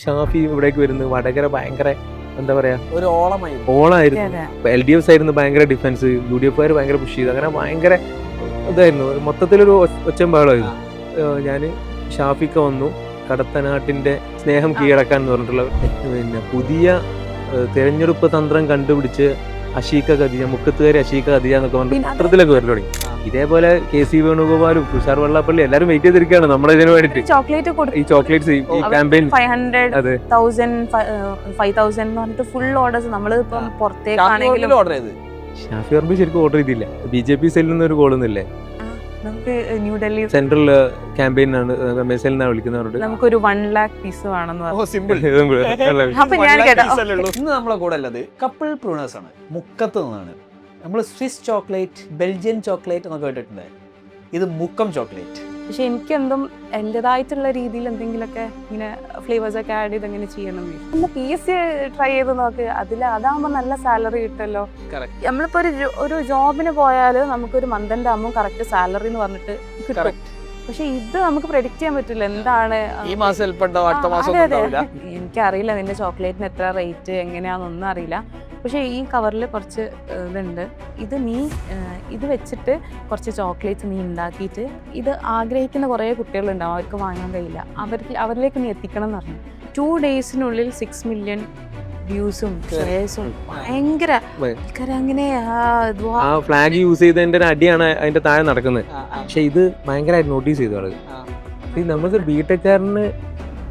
ഷാഫി ഇവിടേക്ക് വരുന്നത് വടകര ഭയങ്കര എന്താ പറയാ ഒരു ഓളായിരുന്നു. LDF ആയിരുന്നു ഭയങ്കര ഡിഫൻസ്, UDF ഭയങ്കര പുഷ് ചെയ്തു, അങ്ങനെ ഭയങ്കര ഇതായിരുന്നു. മൊത്തത്തിലൊരു ഒച്ചമ്പാളായിരുന്നു. ഞാൻ ഷാഫിക്ക വന്നു, കടത്തനാട്ടിന്റെ സ്നേഹം കീഴടക്കാൻ എന്ന് പറഞ്ഞിട്ടുള്ള പിന്നെ പുതിയ തെരഞ്ഞെടുപ്പ് തന്ത്രം കണ്ടുപിടിച്ച് അഷീക്ക ഖദീജ, മുക്കത്തുകാരി അഷീക്ക ഖദീജ എന്നൊക്കെ പറഞ്ഞിട്ട് പത്രത്തിലൊക്കെ വരൽ തുടങ്ങി. ഇതേപോലെ KC വേണുഗോപാലും തുഷാർ വെള്ളാപ്പള്ളി എല്ലാരും വെയിറ്റ് ചെയ്തിരിക്കുകയാണ് നമ്മുടെ ഇതിന് വേണ്ടിട്ട്. ഈ ചോക്ലേറ്റ്സ് ഈ ക്യാമ്പയിൻ 5,000 ഫുൾ ഓർഡേഴ്സ് നമ്മൾ ഇപ്പം പുറത്തേക്കാണെങ്കിലും ഷാഫി പറമ്പ് ശരിക്കും ഓർഡർ ചെയ്തില്ല. BJP സെല്ലിൽ നിന്ന് ഒരു കോളൊന്നുമില്ലേ, നമുക്ക് ന്യൂഡൽഹി സെൻട്രൽ ക്യാമ്പയിനാണ് മെസ്സേജിനാണ് വിളിക്കുന്നത്. നമുക്കൊരു 1 lakh പീസ് വേണമെന്ന് ഇന്ന് നമ്മളെ കൂടെ ഉള്ളത് കപ്പിൾ പ്രൂണേഴ്സ് ആണ്. മുക്കത്ത് നിന്നാണ്. നമ്മൾ സ്വിസ് ചോക്ലേറ്റ്, ബെൽജിയൻ ചോക്ലേറ്റ് എന്നൊക്കെ കേട്ടിട്ടുണ്ട്. ഇത് മുക്കം ചോക്ലേറ്റ്. പക്ഷെ എനിക്കെന്തും എൻ്റെതായിട്ടുള്ള രീതിയിൽ എന്തെങ്കിലുമൊക്കെ ഇങ്ങനെ ഫ്ലേവേഴ്സ് ഒക്കെ ആഡ് ചെയ്ത് എങ്ങനെ ചെയ്യണം. ഒന്ന് PSC ട്രൈ ചെയ്ത് നോക്ക്, അതാകുമ്പോൾ നല്ല സാലറി കിട്ടുമല്ലോ. നമ്മളിപ്പോ ഒരു ജോബിന് പോയാൽ നമുക്കൊരു മന്തിന്റെ ആകുമ്പോൾ കറക്റ്റ് സാലറി എന്ന് പറഞ്ഞിട്ട് കിട്ടും. പക്ഷെ ഇത് നമുക്ക് പ്രെഡിക്റ്റ് ചെയ്യാൻ പറ്റില്ല എന്താണ്. എനിക്കറിയില്ല നിന്റെ ചോക്ലേറ്റിന് എത്ര റേറ്റ് എങ്ങനെയാണെന്നൊന്നും അറിയില്ല. പക്ഷേ ഈ കവറിൽ കുറച്ച് ഇതുണ്ട്. ഇത് വെച്ചിട്ട് കുറച്ച് ചോക്ലേറ്റ്സ് നീ ഉണ്ടാക്കിയിട്ട് ഇത് ആഗ്രഹിക്കുന്ന കുറേ കുട്ടികളുണ്ടാവും, അവർക്ക് വാങ്ങാൻ കഴിയില്ല, അവരിലേക്ക് നീ എത്തിക്കണം എന്ന് പറഞ്ഞു. 2 daysനുള്ളിൽ 6 million വ്യൂസും ഷെയർസും ഭയങ്കര അങ്ങനെ ഫ്ലാഗ് യൂസ് ചെയ്തതിന്റെ അടിയാണ് അതിന്റെ താഴെ നടക്കുന്നത്. പക്ഷെ ഇത് ഭയങ്കരമായിട്ട് നോട്ടീസ് ചെയ്തു ആളുകൾ. നമുക്ക് ബിടെക്കാരന്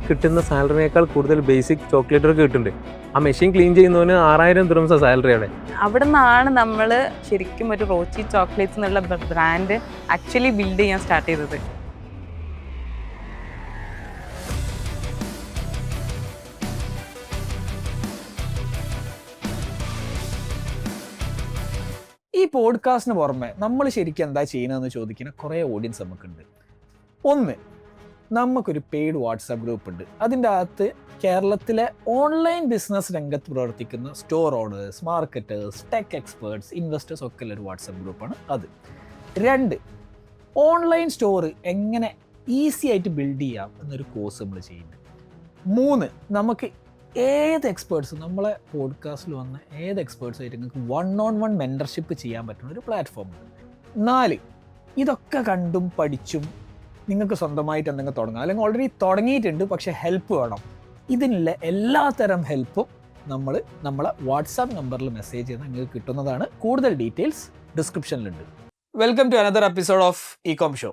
കിട്ടുന്ന സാലറിനേക്കാൾ കൂടുതൽ ബേസിക് ചോക്ലേറ്റൊക്കെ കിട്ടുന്നുണ്ട്. ആ മെഷീൻ ക്ലീൻ ചെയ്യുന്നവന് 6,000 ദിർഹംസ് സാലറി അവിടെ. അവിടെ നിന്നാണ് നമ്മൾ ശരിക്കും ഒരു റോച്ചി ചോക്ലേറ്റ്സ് എന്നുള്ള ബ്രാൻഡ് ആക്ച്വലി ബിൽഡ് ചെയ്യാൻ സ്റ്റാർട്ട് ചെയ്തത്. ഈ പോഡ്കാസ്റ്റിന് പുറമെ നമ്മൾ ശരിക്കും എന്താ ചെയ്യുന്നതെന്ന് ചോദിക്കുന്ന കുറേ ഓഡിയൻസ് നമുക്കുണ്ട്. ഒന്ന്, നമുക്കൊരു പെയ്ഡ് വാട്സാപ്പ് ഗ്രൂപ്പ് ഉണ്ട്. അതിൻ്റെ അകത്ത് കേരളത്തിലെ ഓൺലൈൻ ബിസിനസ് രംഗത്ത് പ്രവർത്തിക്കുന്ന store owners, marketers, tech experts, investors ഒക്കെ ഉള്ള ഒരു വാട്സാപ്പ് ഗ്രൂപ്പാണ് അത്. 2, ഓൺലൈൻ സ്റ്റോർ എങ്ങനെ ഈസി ആയിട്ട് ബിൽഡ് ചെയ്യാം എന്നൊരു കോഴ്സ് നമ്മൾ ചെയ്യുന്നുണ്ട്. 3, നമുക്ക് ഏത് എക്സ്പേർട്സും നമ്മളെ പോഡ്കാസ്റ്റിൽ വന്ന ഏത് എക്സ്പേർട്സായിട്ട് നിങ്ങൾക്ക് 1-on-1 മെൻറ്റർഷിപ്പ് ചെയ്യാൻ പറ്റുന്ന ഒരു പ്ലാറ്റ്ഫോം ഉണ്ട്. 4, ഇതൊക്കെ കണ്ടും പഠിച്ചും നിങ്ങൾക്ക് സ്വന്തമായിട്ട് എന്തെങ്കിലും തുടങ്ങാം, അല്ലെങ്കിൽ ഓൾറെഡി തുടങ്ങിയിട്ടുണ്ട് പക്ഷേ ഹെൽപ്പ് വേണം. ഇതിനുള്ള എല്ലാത്തരം ഹെൽപ്പും നമ്മളെ വാട്സാപ്പ് നമ്പറിൽ മെസ്സേജ് ചെയ്താൽ നിങ്ങൾക്ക് കിട്ടുന്നതാണ്. കൂടുതൽ ഡീറ്റെയിൽസ് ഡിസ്ക്രിപ്ഷനിലുണ്ട്. Welcome to another episode of ecom show.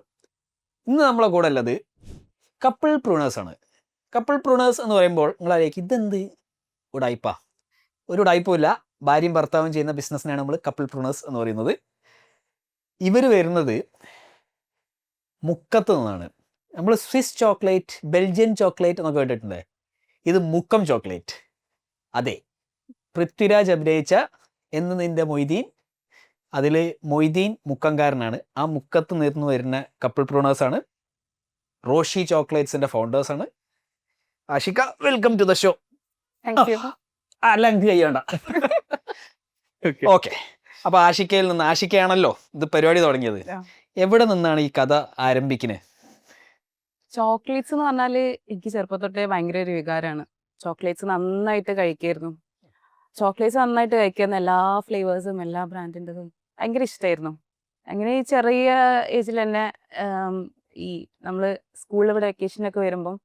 ഇന്ന് നമ്മളെ കൂടെ ഉള്ളത് കപ്പിൾ പ്രൂണേഴ്സ് ആണ്. കപ്പിൾ പ്രൂണേഴ്സ് എന്ന് പറയുമ്പോൾ നിങ്ങളാലേക്ക് ഇതെന്ത് ഉടായ്പാ? ഒരു ഉടായ്പും ഇല്ല. ഭാര്യയും ഭർത്താവും ചെയ്യുന്ന ബിസിനസ്സിനാണ് നമ്മൾ കപ്പിൾ പ്രൂണേഴ്സ് എന്ന് പറയുന്നത്. ഇവർ വരുന്നത് മുക്കത്ത് നിന്നാണ്. നമ്മൾ സ്വിസ് ചോക്ലേറ്റ്, ബെൽജിയൻ ചോക്ലേറ്റ് എന്നൊക്കെ കേട്ടിട്ടുണ്ട്. ഇത് മുക്കം ചോക്ലേറ്റ്. അതെ, പൃഥ്വിരാജ് അഭിനയിച്ച എന്ന് നിന്റെ മൊയ്തീൻ, അതിൽ മൊയ്തീൻ മുക്കംകാരനാണ്. ആ മുക്കത്ത് നിന്ന് വരുന്ന കപ്പിൾ പ്രൂണേഴ്സാണ്. റോഷി ചോക്ലേറ്റ്സിൻ്റെ ഫൗണ്ടേഴ്സാണ്. Ashika, welcome to the show. അല്ല, എനിക്ക് ചെയ്യണ്ട. ഓക്കെ, അപ്പോൾ ആഷിക്കയിൽ നിന്ന്, ആഷിക്കയാണല്ലോ ഇത് പരിപാടി തുടങ്ങിയത്. എവിടെ നിന്നാണ് ഈ കഥ ആരംഭിക്കുന്നത്? ചോക്ലേറ്റ്സ് എന്ന് പറഞ്ഞാൽ എനിക്ക് ചെറുപ്പം തൊട്ടേ ഭയങ്കര ഒരു വികാരമാണ്. ചോക്ലേറ്റ്സ് നന്നായിട്ട് കഴിക്കായിരുന്നു. ചോക്ലേറ്റ്സ് നന്നായിട്ട് കഴിക്കുന്ന എല്ലാ ഫ്ലേവേഴ്സും എല്ലാ ബ്രാൻഡിൻ്റെതും ഭയങ്കര ഇഷ്ടമായിരുന്നു. അങ്ങനെ ഈ ചെറിയ ഏജിൽ തന്നെ ഈ നമ്മൾ സ്കൂളിൽ ഇവിടെ വെക്കേഷനൊക്കെ വരുമ്പം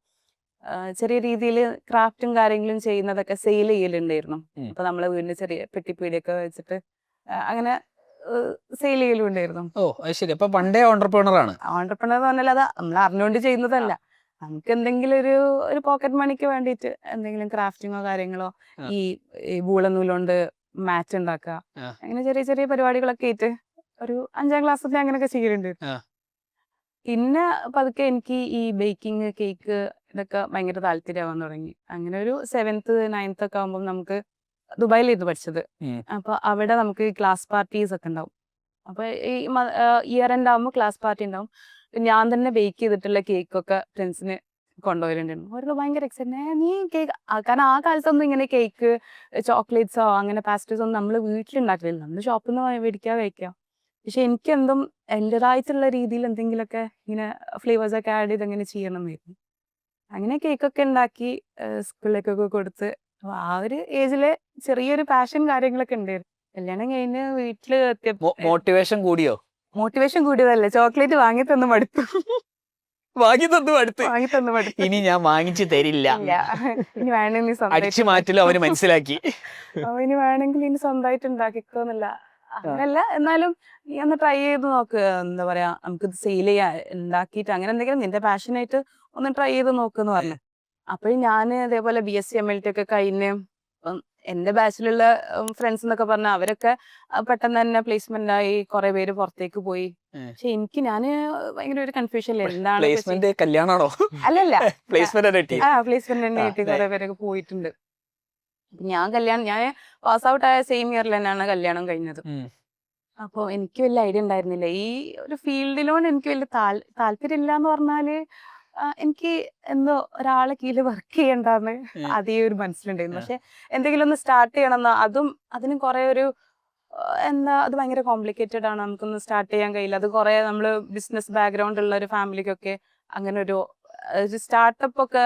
ചെറിയ രീതിയിൽ ക്രാഫ്റ്റും കാര്യങ്ങളും ചെയ്യുന്നതൊക്കെ സെയിൽ ചെയ്യലുണ്ടായിരുന്നു. അപ്പോൾ നമ്മളെ വീടിൻ്റെ ചെറിയ പെട്ടിപ്പീടിയൊക്കെ വെച്ചിട്ട് അങ്ങനെ സെയിൽ ചെയ്യലുണ്ടായിരുന്നു. ഓ, അത് ശരി. അപ്പൊ പണ്ടേ ഓണ്ടർപ്രണറാണ്. ഓണ്ടർപ്രണർ എന്ന് പറഞ്ഞാൽ അത് നമ്മൾ അറിഞ്ഞുകൊണ്ട് ചെയ്യുന്നതല്ല. നമുക്ക് എന്തെങ്കിലും ഒരു പോക്കറ്റ് മണിക്ക് വേണ്ടിയിട്ട് എന്തെങ്കിലും ക്രാഫ്റ്റിങ്ങോ കാര്യങ്ങളോ, ഈ വൂളനൂലുകൊണ്ട് മാറ്റ് ഉണ്ടാക്കുക, അങ്ങനെ ചെറിയ ചെറിയ പരിപാടികളൊക്കെ ആയിട്ട് ഒരു 5ാം ക്ലാസ്സിൽ അങ്ങനെയൊക്കെ ചെയ്യലുണ്ട്. പിന്നെ പതുക്കെ എനിക്ക് ഈ ബേക്കിംഗ്, കേക്ക് ഇതൊക്കെ ഭയങ്കര താല്പര്യമാവാൻ തുടങ്ങി. അങ്ങനെ ഒരു 7th 9th ഒക്കെ ആകുമ്പോൾ നമുക്ക് ദുബായിലായിരുന്നു പഠിച്ചത്. അപ്പൊ അവിടെ നമുക്ക് ക്ലാസ് പാർട്ടീസ് ഒക്കെ ഉണ്ടാവും. അപ്പൊ ഈ ഇയർ എൻഡ് ആകുമ്പോൾ ക്ലാസ് പാർട്ടി ഉണ്ടാവും. ഞാൻ തന്നെ ബേക്ക് ചെയ്തിട്ടുള്ള കേക്കൊക്കെ ഫ്രണ്ട്സിന് കൊണ്ടുപോയിട്ടുണ്ടായിരുന്നു. അവർക്ക് ഭയങ്കര എക്സൈറ്റ്മെന്റ്, നീ കേക്ക്, കാരണം ആ കാലത്തൊന്നും ഇങ്ങനെ കേക്ക്, ചോക്ലേറ്റ്സോ അങ്ങനെ പാസ്ട്രീസോ ഒന്നും നമ്മൾ വീട്ടിലുണ്ടാക്കില്ല, നമ്മൾ ഷോപ്പിൽ നിന്ന് മേടിക്കാതെ കഴിക്കാം. പക്ഷെ എനിക്കെന്തും എൻ്റെതായിട്ടുള്ള രീതിയിൽ എന്തെങ്കിലുമൊക്കെ ഇങ്ങനെ ഫ്ലേവേഴ്സ് ഒക്കെ ആഡ് ചെയ്ത് എങ്ങനെ ചെയ്യണം എന്നായിരുന്നു. അങ്ങനെ കേക്കൊക്കെ ഉണ്ടാക്കി സ്കൂളിലേക്കൊക്കെ കൊടുത്ത് അപ്പൊ ആ ഒരു ഏജില് ചെറിയൊരു പാഷൻ കാര്യങ്ങളൊക്കെ ഉണ്ടായിരുന്നു. കല്യാണം കഴിഞ്ഞ് വീട്ടില് എത്തിയപ്പോ മോട്ടിവേഷൻ കൂടിയോ? മോട്ടിവേഷൻ കൂടിയതല്ലേ, ചോക്ലേറ്റ് വാങ്ങി തന്നു മടുത്തു. വാങ്ങി തന്നു അടുത്ത് വാങ്ങി തന്നു മടുത്തു. ഇനി ഞാൻ വാങ്ങിച്ചു തരില്ല, ഇല്ല, ഇനി വേണമെങ്കിൽ നീ അടിച്ചു സ്വന്തമായിട്ട് മാറ്റലും അവന് മനസ്സിലാക്കി. അപ്പൊ ഇനി വേണമെങ്കിൽ ഇനി സ്വന്തമായിട്ട് ഉണ്ടാക്കിക്കോന്നില്ല. അങ്ങനല്ല, എന്നാലും നീ ഒന്ന് ട്രൈ ചെയ്ത് നോക്ക്. എന്താ പറയാ, നമുക്ക് സെയിൽ ചെയ്യാ ഉണ്ടാക്കിയിട്ട് അങ്ങനെ എന്തെങ്കിലും നിന്റെ പാഷനായിട്ട് ഒന്ന് ട്രൈ ചെയ്ത് നോക്കെന്ന് പറഞ്ഞു. അപ്പോഴും ഞാൻ ഇതേപോലെ BSc MLT ഒക്കെ കഴിഞ്ഞ് എന്റെ ബാച്ചിലുള്ള ഫ്രണ്ട്സ് എന്നൊക്കെ പറഞ്ഞാൽ അവരൊക്കെ പെട്ടെന്ന് തന്നെ പ്ലേസ്മെന്റ് ആയി, കുറെ പേര് പുറത്തേക്ക് പോയി. പക്ഷെ എനിക്ക് ഞാന് ഭയങ്കര ഒരു കൺഫ്യൂഷൻ എന്താണ് പ്ലേസ്മെന്റ് കല്യാണാണോ? അല്ലല്ല പ്ലേസ്മെന്റ് പ്ലേസ്മെന്റ് തന്നെ കിട്ടി, കുറെ പേരൊക്കെ പോയിട്ടുണ്ട്. ഞാൻ പാസ് ഔട്ട് ആയ സെയിം ഇയറിൽ തന്നെയാണ് കല്യാണം കഴിഞ്ഞത്. അപ്പോൾ എനിക്ക് വലിയ ഐഡിയ ഉണ്ടായിരുന്നില്ല ഈ ഒരു ഫീൽഡിലോട്. എനിക്ക് വലിയ താല്പര്യം ഇല്ല എന്ന് പറഞ്ഞാല് എനിക്ക് എന്തോ ഒരാളെ കീഴിൽ വർക്ക് ചെയ്യണ്ടെന്ന് അതേ ഒരു മനസ്സിലുണ്ടായിരുന്നു. പക്ഷെ എന്തെങ്കിലും ഒന്ന് സ്റ്റാർട്ട് ചെയ്യണമെന്ന് അതിനും കുറെ ഒരു എന്താ, അത് ഭയങ്കര കോംപ്ലിക്കേറ്റഡ് ആണ്, നമുക്കൊന്ന് സ്റ്റാർട്ട് ചെയ്യാൻ കഴിയില്ല. അത് കുറെ നമ്മള് ബിസിനസ് ബാക്ക്ഗ്രൗണ്ട് ഉള്ള ഒരു ഫാമിലിക്കൊക്കെ അങ്ങനെ ഒരു സ്റ്റാർട്ടപ്പ് ഒക്കെ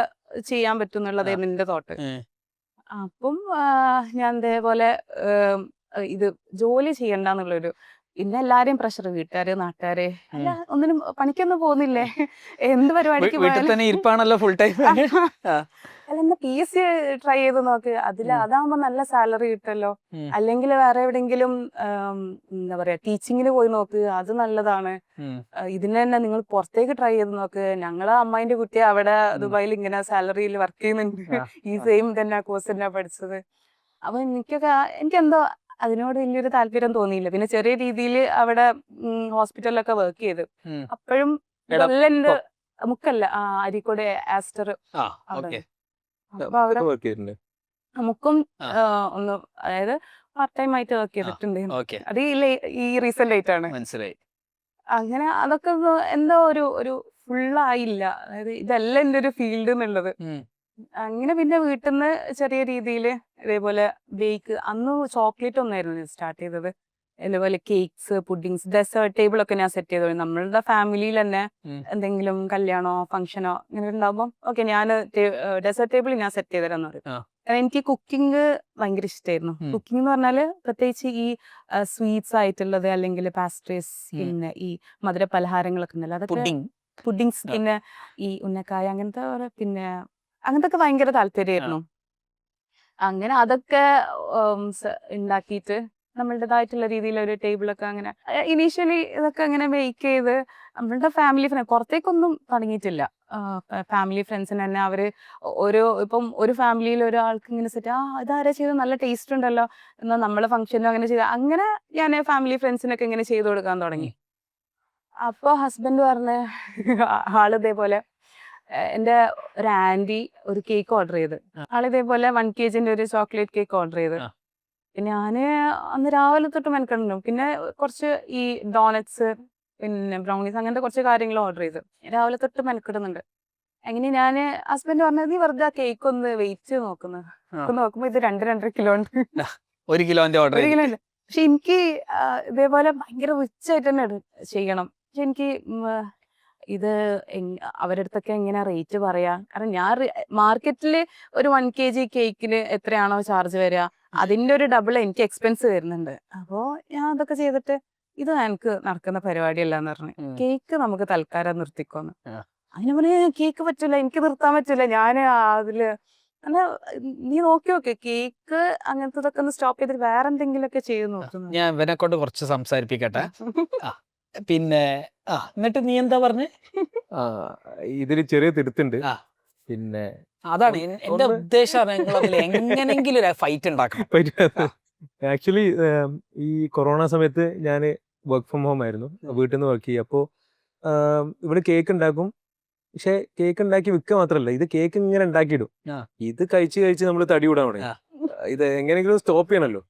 ചെയ്യാൻ പറ്റും എന്നുള്ളതായിരുന്നു എന്റെ തോട്ട്. അപ്പം ഞാൻ ഇതേപോലെ ഇത് ജോലി ചെയ്യണ്ടെന്നുള്ളൊരു, പിന്നെ എല്ലാരെയും പ്രഷർ, വീട്ടുകാര് നാട്ടുകാര്, അല്ല ഒന്നിനും പണിക്കൊന്നും പോകുന്നില്ലേ, എന്ത് പരിപാടിക്ക് ഇരിപ്പാണല്ലോ ഫുൾ ടൈം. അല്ല, എന്നാ PSc ട്രൈ ചെയ്ത് നോക്ക്, അതാകുമ്പോ നല്ല സാലറി കിട്ടല്ലോ. അല്ലെങ്കിൽ വേറെ എവിടെയെങ്കിലും എന്താ പറയാ ടീച്ചിങ്ങിന് പോയി നോക്ക്, അത് നല്ലതാണ്. ഇതിന് തന്നെ നിങ്ങൾ പുറത്തേക്ക് ട്രൈ ചെയ്ത് നോക്ക്. ഞങ്ങളെ അമ്മായിന്റെ കുട്ടി അവിടെ ദുബായിൽ ഇങ്ങനെ സാലറിയിൽ വർക്ക് ചെയ്യുന്നുണ്ട്, ഈ സെയിം തന്നെ കോഴ്സ് തന്നെ പഠിച്ചത്. അപ്പൊ എനിക്കെന്തോ അതിനോട് വലിയൊരു താല്പര്യം തോന്നിയില്ല. പിന്നെ ചെറിയ രീതിയിൽ അവിടെ ഹോസ്പിറ്റലിലൊക്കെ വർക്ക് ചെയ്ത്, അപ്പോഴും മുക്കല്ല, അരീക്കോട് ആസ്റ്റർ അവിടെ. അപ്പൊ അവിടെ മുക്കും ഒന്ന്, അതായത് പാർട്ട് ടൈം ആയിട്ട് വർക്ക് ചെയ്തിട്ടുണ്ട്. അത് ഈ റീസെന്റ് ആയിട്ടാണ് മനസ്സിലായി. അങ്ങനെ അതൊക്കെ എന്തോ ഒരു ഫുള്ളായില്ല, അതായത് ഇതല്ല എന്റെ ഒരു ഫീൽഡ് എന്നുള്ളത്. അങ്ങനെ പിന്നെ വീട്ടിൽ നിന്ന് ചെറിയ രീതിയിൽ ഇതേപോലെ ബേക്ക്, അന്ന് ചോക്ലേറ്റ് ഒന്നായിരുന്നു സ്റ്റാർട്ട് ചെയ്തത്. ഇതേപോലെ കേക്ക്സ്, പുഡിങ്സ്, ഡെസേർട്ട് ടേബിൾ ഒക്കെ ഞാൻ സെറ്റ് ചെയ്തോളൂ. നമ്മളുടെ ഫാമിലിയിൽ തന്നെ എന്തെങ്കിലും കല്യാണോ ഫംഗ്ഷനോ ഇങ്ങനെ ഉണ്ടാകുമ്പോൾ ഓക്കെ, ഞാൻ ഡെസേർട്ട് ടേബിൾ ഞാൻ സെറ്റ് ചെയ്തരാന്ന് പറയും. എനിക്ക് കുക്കിംഗ് ഭയങ്കര ഇഷ്ടമായിരുന്നു. കുക്കിംഗ് എന്ന് പറഞ്ഞാല് പ്രത്യേകിച്ച് ഈ സ്വീറ്റ്സ് ആയിട്ടുള്ളത്, അല്ലെങ്കിൽ പാസ്ട്രീസ്, പിന്നെ ഈ മധുര പലഹാരങ്ങളൊക്കെ ഉണ്ടല്ലോ, അതൊക്കെ പുഡിങ്സ്, പിന്നെ ഈ ഉന്നക്കായ അങ്ങനത്തെ ഒക്കെ ഭയങ്കര താല്പര്യമായിരുന്നു. അങ്ങനെ അതൊക്കെ ഉണ്ടാക്കിയിട്ട് നമ്മളുടേതായിട്ടുള്ള രീതിയിൽ ഒരു ടേബിളൊക്കെ അങ്ങനെ ഇനീഷ്യലി ഇതൊക്കെ അങ്ങനെ മേക്ക് ചെയ്ത് നമ്മളുടെ ഫാമിലി പുറത്തേക്കൊന്നും തുടങ്ങിയിട്ടില്ല. ഫാമിലി ഫ്രണ്ട്സിന് തന്നെ അവര് ഇപ്പം ഒരു ഫാമിലിയിൽ ഒരാൾക്ക് ഇങ്ങനെ സെറ്റ്, ഇതാരാ ചെയ്ത്, നല്ല ടേസ്റ്റ് ഉണ്ടല്ലോ, എന്നാൽ നമ്മളെ ഫംഗ്ഷനും അങ്ങനെ ചെയ്ത്, അങ്ങനെ ഞാൻ ഫാമിലി ഫ്രണ്ട്സിനൊക്കെ ഇങ്ങനെ ചെയ്ത് കൊടുക്കാൻ തുടങ്ങി. അപ്പൊ ഹസ്ബൻഡ് പറഞ്ഞ് ആള് ഇതേപോലെ എന്റെ ഒരു ആന്റി ഒരു കേക്ക് ഓർഡർ ചെയ്ത്, ആളിതേപോലെ 1 kg ഒരു ചോക്ലേറ്റ് കേക്ക് ഓർഡർ ചെയ്ത്. ഞാന് അന്ന് രാവിലെ തൊട്ട് മെനക്കെടുന്നു. പിന്നെ കുറച്ച് ഈ ഡോണറ്റ്സ്, പിന്നെ ബ്രൗണീസ്, അങ്ങനത്തെ കുറച്ച് കാര്യങ്ങൾ ഓർഡർ ചെയ്ത് രാവിലെ തൊട്ട് മെനക്കെടുന്നുണ്ട്. അങ്ങനെ ഞാന് ഹസ്ബൻഡ് പറഞ്ഞത്, നീ വെറുതെ ആ കേക്ക് ഒന്ന് വെയിറ്റ് നോക്കുമ്പോ ഇത് 2-2.5 കിലോ ഉണ്ട്. 1 കിലോന്റെ ഓർഡർ. പക്ഷെ എനിക്ക് ഇതേപോലെ ഭയങ്കര റിച്ച് ആയിട്ട് തന്നെ ചെയ്യണം. പക്ഷെ എനിക്ക് ഇത് അവരുടെ അടുത്തൊക്കെ എങ്ങനെ റേറ്റ് പറയാ, കാരണം ഞാൻ മാർക്കറ്റിൽ ഒരു 1 kg കേക്കിന് എത്രയാണോ ചാർജ് വരിക, അതിന്റെ ഒരു ഡബിൾ എനിക്ക് എക്സ്പെൻസ് വരുന്നുണ്ട്. അപ്പോ ഞാൻ അതൊക്കെ ചെയ്തിട്ട് ഇത് എനിക്ക് നടക്കുന്ന പരിപാടിയല്ലാന്ന് പറഞ്ഞു, കേക്ക് നമുക്ക് തൽക്കാലം നിർത്തിക്കോന്ന്. അതിന് പറഞ്ഞ കേക്ക് പറ്റൂല, എനിക്ക് നിർത്താൻ പറ്റൂല. ഞാൻ അതില് നീ നോക്കി നോക്ക്, കേക്ക് അങ്ങനത്തെ ഒന്ന് സ്റ്റോപ്പ് ചെയ്തിട്ട് വേറെ എന്തെങ്കിലുമൊക്കെ ചെയ്ത് നോക്കുന്നു. ഞാൻ ഇവനെ കൊണ്ട് കുറച്ച് സംസാരിപ്പിക്കട്ടെ. പിന്നെ എന്നിട്ട് നീ എന്താ പറഞ്ഞേ? ഇതില് ചെറിയ തിരുത്തുണ്ട്. പിന്നെ അതാണ് എന്റെ ഉദ്ദേശം, എങ്ങനെങ്കിലും ഒരു ഫൈറ്റ് ഉണ്ടാക്കണം. ആക്ച്വലി ഈ കൊറോണ സമയത്ത് ഞാൻ വർക്ക് ഫ്രം ഹോം ആയിരുന്നു, വീട്ടിൽ നിന്ന് വർക്ക് ചെയ്യും. അപ്പോൾ ഇവിടെ കേക്ക് ഉണ്ടാക്കും. പക്ഷെ കേക്ക് ഉണ്ടാക്കി വിൽക്കുക മാത്രമല്ല, ഇത് കേക്ക് ഇങ്ങനെ ഉണ്ടാക്കിയിടും. ഇത് കഴിച്ച് നമ്മൾ തടി കൂടാൻ തുടങ്ങി. ഇത് എങ്ങനെയെങ്കിലും സ്റ്റോപ്പ് ചെയ്യണമല്ലോ.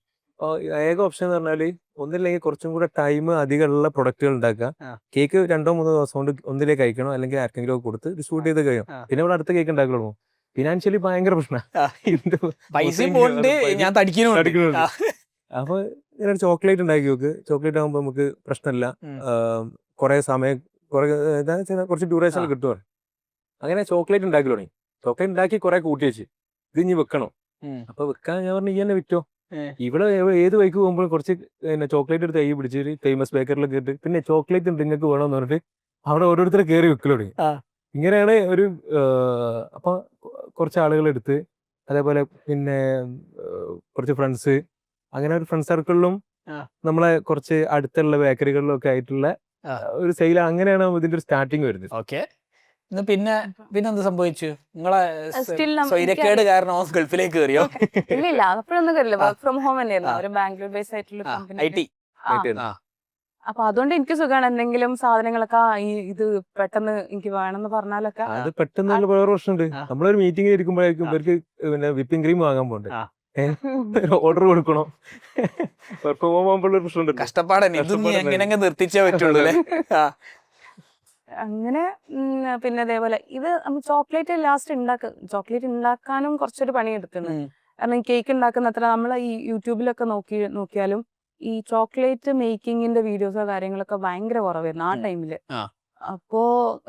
ഏക ഓപ്ഷൻ എന്ന് പറഞ്ഞാല് ഒന്നില്ലെങ്കിൽ കുറച്ചും കൂടെ ടൈം അധികമുള്ള പ്രൊഡക്റ്റുകൾ ഉണ്ടാക്കുക. കേക്ക് 2-3 ദിവസം കൊണ്ട് ഒന്നിലേക്ക് കഴിക്കണം, അല്ലെങ്കിൽ ആർക്കെങ്കിലും കൊടുത്ത് ഡിസ്ട്രിബ്യൂട്ട് ചെയ്ത് കഴിയും. പിന്നെ ഇവിടെ അടുത്ത കേക്ക് ഉണ്ടാക്കി തുടങ്ങും. ഫിനാൻഷ്യലി ഭയങ്കര പ്രശ്നമാണ്. അപ്പൊ ഇങ്ങനെ ചോക്ലേറ്റ് ഉണ്ടാക്കി നോക്ക്. ചോക്ലേറ്റ് ആകുമ്പോ നമുക്ക് പ്രശ്നമില്ല, കുറെ സമയം കുറച്ച് ഡ്യൂറേഷൻ കിട്ടുമോ. അങ്ങനെ ചോക്ലേറ്റ് ഉണ്ടാക്കി തുടങ്ങി. ചോക്ലേറ്റ് ഉണ്ടാക്കി കുറെ കൂട്ടി വെച്ച് ഇത് ഇനി വെക്കണം. അപ്പൊ വെക്കാൻ ഞാൻ പറഞ്ഞു ഈ തന്നെ വിറ്റോ. ഇവിടെ ഏത് വഴിക്ക് പോകുമ്പോൾ കുറച്ച് ചോക്ലേറ്റ് എടുത്ത് കൈ പിടിച്ചിട്ട് ഫേമസ് ബേക്കറിലൊക്കെ ഇട്ട് പിന്നെ ചോക്ലേറ്റ് ഉണ്ട് നിങ്ങൾക്ക് വേണമെന്ന് പറഞ്ഞിട്ട് അവിടെ ഓരോരുത്തരെ കയറി വെക്കൽ തുടങ്ങി. ഇങ്ങനെയാണ് ഒരു അപ്പൊ കുറച്ച് ആളുകൾ എടുത്ത് അതേപോലെ പിന്നെ കുറച്ച് ഫ്രണ്ട്സ് അങ്ങനെ ഒരു ഫ്രണ്ട് സർക്കിളിലും നമ്മളെ കുറച്ച് അടുത്തുള്ള ബേക്കറികളിലും ഒക്കെ ആയിട്ടുള്ള ഒരു സെയിൽ. അങ്ങനെയാണ് ഇതിന്റെ ഒരു സ്റ്റാർട്ടിങ് വരുന്നത്. ഓക്കെ. പിന്നെ എന്താ സംഭവിച്ചു? നിങ്ങളെ Still സ്വൈര്യക്കേട് കാരണം ഗൾഫിലേക്ക് കയറിയോ? ഇല്ല അപ്പോഴൊന്നും കയറില്ല. വർക്ക് ഫ്രം ഹോം തന്നെയായിരുന്നു. ഒരു ബാംഗ്ലൂർ ബേസ് ആയിട്ടുള്ള കമ്പനി. IT. അപ്പൊ അതുകൊണ്ട് എനിക്ക് സുഖമാണ്. എന്തെങ്കിലും സാധനങ്ങളൊക്കെ ഇത് പെട്ടെന്ന് എനിക്ക് വേണമെന്ന് പറഞ്ഞാലൊക്കെ അത് പെട്ടെന്ന് വേറെ പ്രശ്നമുണ്ട്. നമ്മളൊരു മീറ്റിംഗിൽ ഇരിക്കുമ്പോഴേക്കും ഇവർക്ക് പിന്നെ വിപ്പിംഗ് ക്രീം വാങ്ങാൻ പോകണ്ടേ, ഓർഡർ കൊടുക്കണോ, വർക്ക് ഫ്രം ഹോം ആകുമ്പോഴുള്ള പ്രശ്നമുണ്ട്. കഷ്ടപ്പാടന്നെ. എങ്ങനെ നിർത്തിച്ചേ പറ്റുള്ളൂ അല്ലേ? അങ്ങനെ പിന്നെ അതേപോലെ ഇത് ചോക്ലേറ്റ് ലാസ്റ്റ് ചോക്ലേറ്റ് ഉണ്ടാക്കാനും കുറച്ചൊരു പണി എടുക്കുന്നു. കാരണം കേക്ക് ഉണ്ടാക്കുന്ന അത്ര നമ്മൾ ഈ യൂട്യൂബിലൊക്കെ നോക്കിയാലും ഈ ചോക്ലേറ്റ് മേക്കിങ്ങിന്റെ വീഡിയോസോ കാര്യങ്ങളൊക്കെ ഭയങ്കര കുറവായിരുന്നു ആ ടൈമില്. അപ്പോ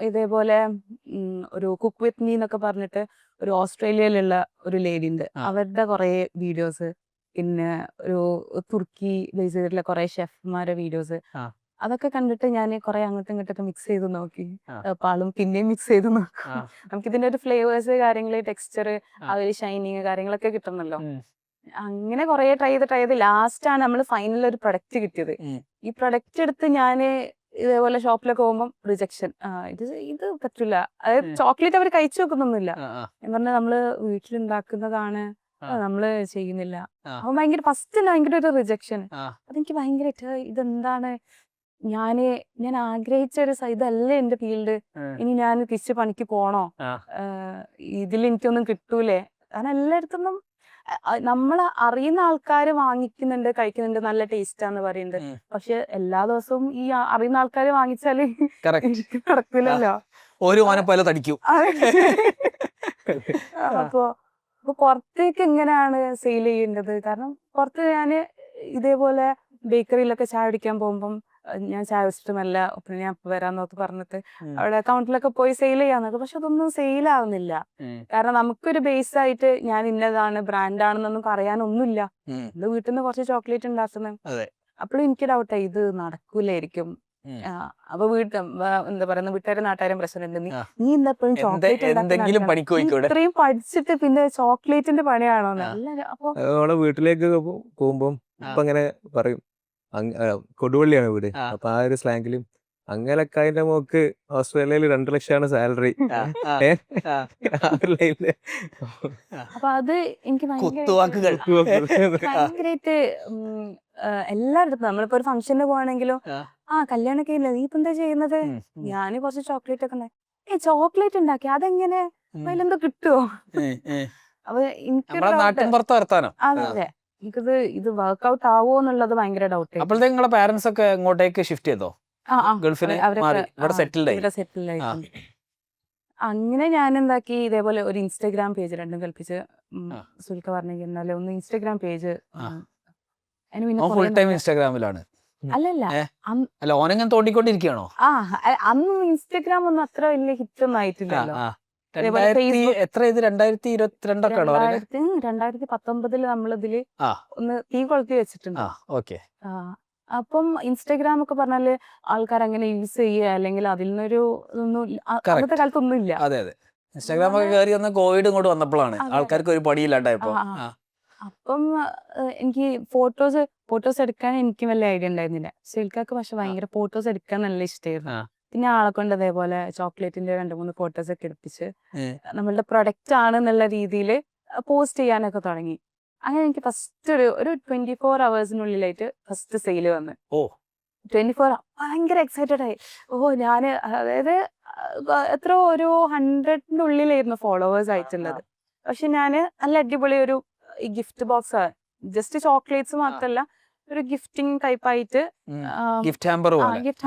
ഇതേപോലെ ഒരു കുക്ക് വിത്ത് മീ എന്നൊക്കെ പറഞ്ഞിട്ട് ഒരു ഓസ്ട്രേലിയയിലുള്ള ഒരു ലേഡി ഉണ്ട്. അവരുടെ കുറെ വീഡിയോസ്, പിന്നെ ഒരു തുർക്കി ബേസ് ചെയ്തിട്ടുള്ള കുറെ ഷെഫ്മാരുടെ വീഡിയോസ്, അതൊക്കെ കണ്ടിട്ട് ഞാൻ കുറെ അങ്ങോട്ടും ഇങ്ങോട്ടൊക്കെ മിക്സ് ചെയ്ത് നോക്കി. പാളും പിന്നെയും മിക്സ് ചെയ്ത് നോക്കും. നമുക്ക് ഇതിന്റെ ഒരു ഫ്ലേവേഴ്സ്, കാര്യങ്ങള്, ടെക്സ്ചർ, ആ ഒരു ഷൈനിങ് കാര്യങ്ങളൊക്കെ കിട്ടുന്നല്ലോ. അങ്ങനെ കുറെ ട്രൈ ചെയ്ത് ലാസ്റ്റ് ആണ് നമ്മൾ ഫൈനൽ ഒരു പ്രൊഡക്റ്റ് കിട്ടിയത്. ഈ പ്രൊഡക്റ്റ് എടുത്ത് ഞാന് ഇതേപോലെ ഷോപ്പിലൊക്കെ പോകുമ്പോൾ റിജക്ഷൻ, ഇത് പറ്റില്ല. അതായത് ചോക്ലേറ്റ് അവർ കഴിച്ചു നോക്കുന്നൊന്നുമില്ല. എന്ന് പറഞ്ഞാൽ നമ്മള് വീട്ടിലുണ്ടാക്കുന്നതാണ്, നമ്മള് ചെയ്യുന്നില്ല. അപ്പൊ ഫസ്റ്റ് ഭയങ്കര ഒരു റിജക്ഷൻ. അതെനിക്ക് ഭയങ്കരമായിട്ട് ഇതെന്താണ്, ഞാൻ ആഗ്രഹിച്ച ഒരു ഇതല്ലേ എന്റെ ഫീൽഡ്, ഇനി ഞാൻ തിരിച്ച് പണിക്ക് പോണോ, ഇതിൽ എനിക്കൊന്നും കിട്ടൂലേ? കാരണം എല്ലായിടത്തുനിന്നും നമ്മളെ അറിയുന്ന ആൾക്കാര് വാങ്ങിക്കുന്നുണ്ട്, കഴിക്കുന്നുണ്ട്, നല്ല ടേസ്റ്റാന്ന് പറയുന്നുണ്ട്. പക്ഷെ എല്ലാ ദിവസവും ഈ അറിയുന്ന ആൾക്കാര് വാങ്ങിച്ചാല് നടക്കില്ലല്ലോ. അപ്പൊ പുറത്തേക്ക് എങ്ങനെയാണ് സെയിൽ ചെയ്യേണ്ടത്? കാരണം പുറത്ത് ഞാന് ഇതേപോലെ ബേക്കറിയിലൊക്കെ ചായ കുടിക്കാൻ പോകുമ്പം ഞാൻ ചായ വെച്ചിട്ടുമല്ല, പിന്നെ ഞാൻ വരാന്നൊക്കെ പറഞ്ഞിട്ട് അവിടെ അക്കൗണ്ടിലൊക്കെ പോയി സെയിൽ ചെയ്യാന്നൊക്കെ. പക്ഷെ അതൊന്നും സെയിൽ ആവുന്നില്ല. കാരണം നമുക്കൊരു ബേസ് ആയിട്ട് ഞാൻ ഇന്നതാണ് ബ്രാൻഡാണെന്നൊന്നും പറയാനൊന്നുമില്ല. എന്റെ വീട്ടിൽ നിന്ന് കുറച്ച് ചോക്ലേറ്റ് ഉണ്ടാക്കുന്നത്. അപ്പോഴും എനിക്ക് ഡൗട്ടായി, ഇത് നടക്കൂലായിരിക്കും. അപ്പൊ എന്താ പറയുന്ന വീട്ടുകാരും നാട്ടുകാരും പ്രശ്നമുണ്ട്, നീ എന്താ ചോക്ലേറ്റ് ഇത്രയും പഠിച്ചിട്ട് പിന്നെ ചോക്ലേറ്റിന്റെ പണിയാണോ? അപ്പൊ വീട്ടിലേക്ക് പോകുമ്പം ഇപ്പൊ അങ്ങനെ പറയും, കൊടുവള്ളിയാണ് വീട്. അപ്പൊ ആ ഒരു സ്ലാങ്ങിലും അങ്ങനൊക്കെ അതിന്റെ മോക്ക് ഓസ്ട്രേലിയയിൽ 2 ലക്ഷമാണ് സാലറി. അപ്പൊ അത് എനിക്ക് ഭയങ്കരമായിട്ട് എല്ലായിടത്തും നമ്മളിപ്പോ ഒരു ഫംഗ്ഷന് പോവാണെങ്കിലും കല്യാണൊക്കെ ഇല്ല, നീ ഇപ്പൊ എന്താ ചെയ്യുന്നത്? ഞാന് കുറച്ച് ചോക്ലേറ്റ് ഒക്കെ ചോക്ലേറ്റ് ഉണ്ടാക്കി, അതെങ്ങനെ അതിലെന്തോ കിട്ടുവോ? അപ്പൊ എനിക്ക് അതെ എനിക്കിത് ഇത് വർക്ക്ഔട്ട് ആവോ എന്നുള്ളത് ഭയങ്കര ഡൗട്ട്. അപ്പോഴത്തെ നിങ്ങളെ പാരന്റ്സ് ഒക്കെ ഇങ്ങോട്ടേക്ക് ഷിഫ്റ്റ് ചെയ്തോ? ഗൾഫിന് സെറ്റിൽഡ് ആയി. അങ്ങനെ ഞാൻ എന്താക്കി, ഇതേപോലെ ഒരു ഇൻസ്റ്റാഗ്രാം പേജ് രണ്ടും കൽപ്പിച്ച് സുൽക്ക പറഞ്ഞാല് ഒന്ന് ഇൻസ്റ്റാഗ്രാം പേജ്. ഇൻസ്റ്റാഗ്രാമിലാണ് അല്ലല്ല ഓനെങ്ങനെ തോണ്ടിക്കൊണ്ടിരിക്കുകയാണോ? അന്ന് ഇൻസ്റ്റാഗ്രാം ഒന്നും അത്ര വലിയ ഹിറ്റ് ഒന്നും ആയിട്ടില്ലല്ലോ. 2019 നമ്മളിതില് ഒന്ന് തീ കൊളുത്തി വെച്ചിട്ടുണ്ട്. അപ്പം ഇൻസ്റ്റാഗ്രാം ഒക്കെ പറഞ്ഞാല് ആൾക്കാർ അങ്ങനെ യൂസ് ചെയ്യുക, അല്ലെങ്കിൽ അതിൽ നിന്നൊരു അന്നത്തെ കാലത്തൊന്നും ഇല്ല. അതെ അതെ, ഇൻസ്റ്റാഗ്രാം ഒക്കെ കയറി വന്ന കോവിഡ് ഇങ്ങോട്ട് വന്നപ്പോഴാണ് ആൾക്കാർക്ക് ഒരു പണിയില്ലാണ്ടായപ്പോ. അപ്പം എനിക്ക് ഫോട്ടോസ് എടുക്കാൻ എനിക്ക് വലിയ ഐഡിയ ഉണ്ടായിരുന്നില്ല. സുൽക്കാക്ക് പക്ഷെ ഭയങ്കര ഫോട്ടോസ് എടുക്കാൻ നല്ല ഇഷ്ടമായിരുന്നു. പിന്നെ ആളെ കൊണ്ട് അതേപോലെ ചോക്ലേറ്റിന്റെ 2-3 ഫോട്ടോസ് ഒക്കെ എടുപ്പിച്ച് നമ്മളുടെ പ്രൊഡക്റ്റ് ആണെന്നുള്ള രീതിയിൽ പോസ്റ്റ് ചെയ്യാനൊക്കെ തുടങ്ങി. അങ്ങനെ എനിക്ക് ഫസ്റ്റ് ഒരു 24 hours ഫസ്റ്റ് സെയിൽ വന്ന്. 24 ഭയങ്കര എക്സൈറ്റഡ് ആയി. ഞാന് അതായത് ഒരു 100ന്റെ ഉള്ളിലായിരുന്നു ഫോളോവേഴ്സ് ആയിട്ടുള്ളത്. പക്ഷെ ഞാന് നല്ല അടിപൊളി ഒരു ഗിഫ്റ്റ് ബോക്സ്, ജസ്റ്റ് ചോക്ലേറ്റ്സ് മാത്രല്ല, ഒരു ഗിഫ്റ്റിംഗ് ടൈപ്പ് ആയിട്ട് ഗിഫ്റ്റ്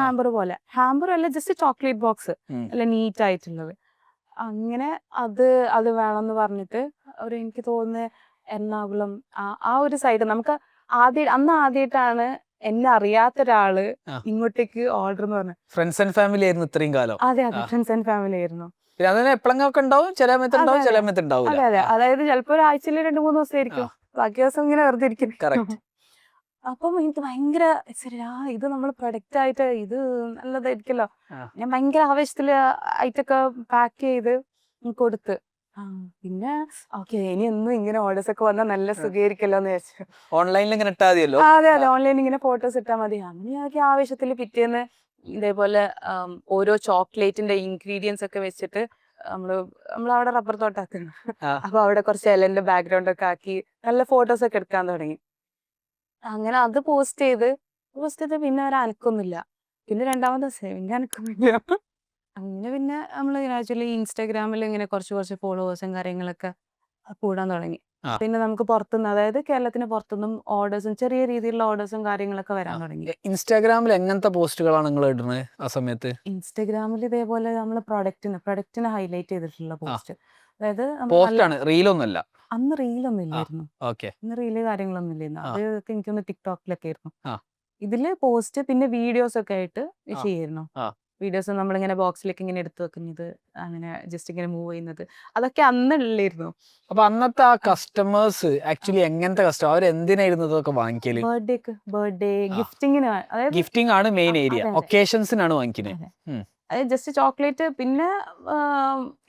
ഹാമ്പർ പോലെ, ഹാമ്പർ അല്ല, ജസ്റ്റ് ചോക്ലേറ്റ് ബോക്സ് അല്ല, നീറ്റ് ആയിട്ടുള്ളത്. അങ്ങനെ അത് വേണമെന്ന് പറഞ്ഞിട്ട് എനിക്ക് തോന്നുന്നത് എറണാകുളം ആ ഒരു സൈഡ് നമുക്ക് ആദ്യമായിട്ടാണ് എന്നെ അറിയാത്ത ഒരാള് ഇങ്ങോട്ടേക്ക് ഓർഡർ എന്ന് പറഞ്ഞു. ഫ്രണ്ട്സ് ആൻഡ് ഫാമിലി ആയിരുന്നു ഇത്രയും കാലം. അതെ ഫ്രണ്ട്സ് ആൻഡ് ഫാമിലി ആയിരുന്നു. പിന്നെ അതിന് എപ്പോഴൊക്കെ ഉണ്ടാവും, ചില സമയത്ത് ഉണ്ടാവും, ചില സമയത്ത് ഉണ്ടാവില്ല. അതെ അതെ, അതായത് ചിലപ്പോ ഒരാഴ്ചയിൽ 2-3 ദിവസമായിരിക്കും, ബാക്കി ദിവസം ഇങ്ങനെ വെറുതെ ഇരിക്കും. കറക്റ്റ്. അപ്പം എനിക്ക് ഭയങ്കര ഇത് നമ്മൾ പ്രൊഡക്റ്റ് ആയിട്ട് ഇത് നല്ലതായിരിക്കല്ലോ, ഞാൻ ഭയങ്കര ആവേശത്തില് ആയിട്ടൊക്കെ പാക്ക് ചെയ്ത് കൊടുത്ത്. പിന്നെ ഓക്കെ, ഇനി എന്നും ഇങ്ങനെ ഓർഡേഴ്സ് ഒക്കെ വന്നാൽ നല്ല സുഖമായിരിക്കല്ലോ എന്ന് വിചാരിച്ചു. ഓൺലൈനിൽ ഇങ്ങനെ ഇട്ടാൽ മതിയല്ലോ. അതെ അതെ, ഓൺലൈനിൽ ഇങ്ങനെ ഫോട്ടോസ് ഇട്ടാൽ മതി. അങ്ങനെ ആവേശത്തിൽ പിറ്റേന്ന് ഇതേപോലെ ഓരോ ചോക്ലേറ്റിന്റെ ഇൻഗ്രീഡിയൻസ് ഒക്കെ വെച്ചിട്ട് നമ്മളവിടെ റബ്ബർ തോട്ടാക്കുന്നു. അപ്പൊ അവിടെ കുറച്ച് എലന്റെ ബാക്ക്ഗ്രൗണ്ട് ഒക്കെ ആക്കി നല്ല ഫോട്ടോസ് ഒക്കെ എടുക്കാൻ തുടങ്ങി. അങ്ങനെ അത് പോസ്റ്റ് ചെയ്ത് പിന്നെ ഒരു അനക്കൊന്നുമില്ല. പിന്നെ 2ാമത്തെ ദിവസം പിന്നെ അനക്കൊന്നുമില്ല. അങ്ങനെ പിന്നെ നമ്മൾ ആക്ച്വലി ഇൻസ്റ്റാഗ്രാമിൽ ഇങ്ങനെ കുറച്ച് ഫോളോവേഴ്സും കാര്യങ്ങളൊക്കെ കൂടാൻ തുടങ്ങി. പിന്നെ നമുക്ക് പുറത്തുനിന്ന്, അതായത് കേരളത്തിന് പുറത്തുനിന്നും ഓർഡേഴ്സും, ചെറിയ രീതിയിലുള്ള ഓർഡേഴ്സും കാര്യങ്ങളൊക്കെ വരാൻ തുടങ്ങി. ഇൻസ്റ്റാഗ്രാമിൽ എങ്ങനത്തെ പോസ്റ്റുകളാണ് നിങ്ങൾ ഇടുന്നത് ആ സമയത്ത്? ഇൻസ്റ്റാഗ്രാമിൽ ഇതേപോലെ നമ്മൾ പ്രൊഡക്റ്റിനെ ഹൈലൈറ്റ് ചെയ്തിട്ടുള്ള പോസ്റ്റ്. അതായത് പോസ്റ്റാണ്, റീലൊന്നുമല്ല. അന്ന് റീലൊന്നും ഇല്ലായിരുന്നു. ഓക്കെ. അന്ന് റീല് കാര്യങ്ങളൊന്നും ഇല്ലായിരുന്നു. അതൊക്കെ എനിക്കൊന്ന് ടിക്ടോക്കിലൊക്കെ ആയിരുന്നു. ആ. ഇതില് പോസ്റ്റ് പിന്നെ വീഡിയോസ് ഒക്കെ ആയിട്ട് ചെയ്യായിരുന്നു. ആ. വീഡിയോസ് നമ്മളിങ്ങനെ ബോക്സിലേക്ക് ഇങ്ങനെ എടുത്തു വെക്കുന്നത്, അങ്ങനെ ജസ്റ്റ് ഇങ്ങനെ മൂവ് ചെയ്യുന്നത്, അതൊക്കെ അന്ന് ഉള്ളായിരുന്നു. അപ്പൊ അന്നത്തെ ആ കസ്റ്റമേഴ്സ് ആക്ച്വലി എങ്ങനത്തെ കസ്റ്റമർ, അവർ എന്തിനായിരുന്നു ഇതൊക്കെ വാങ്ങിക്കല്? ബർത്ത്ഡേ ഗിഫ്റ്റിങ്ങിന്, അതായത് ഗിഫ്റ്റിംഗ് ആണ് മെയിൻ ഏരിയ, ഒക്കേഷൻസിനാണ് വാങ്ങിക്കുന്നത്. അതായത് ജസ്റ്റ് ചോക്ലേറ്റ്. പിന്നെ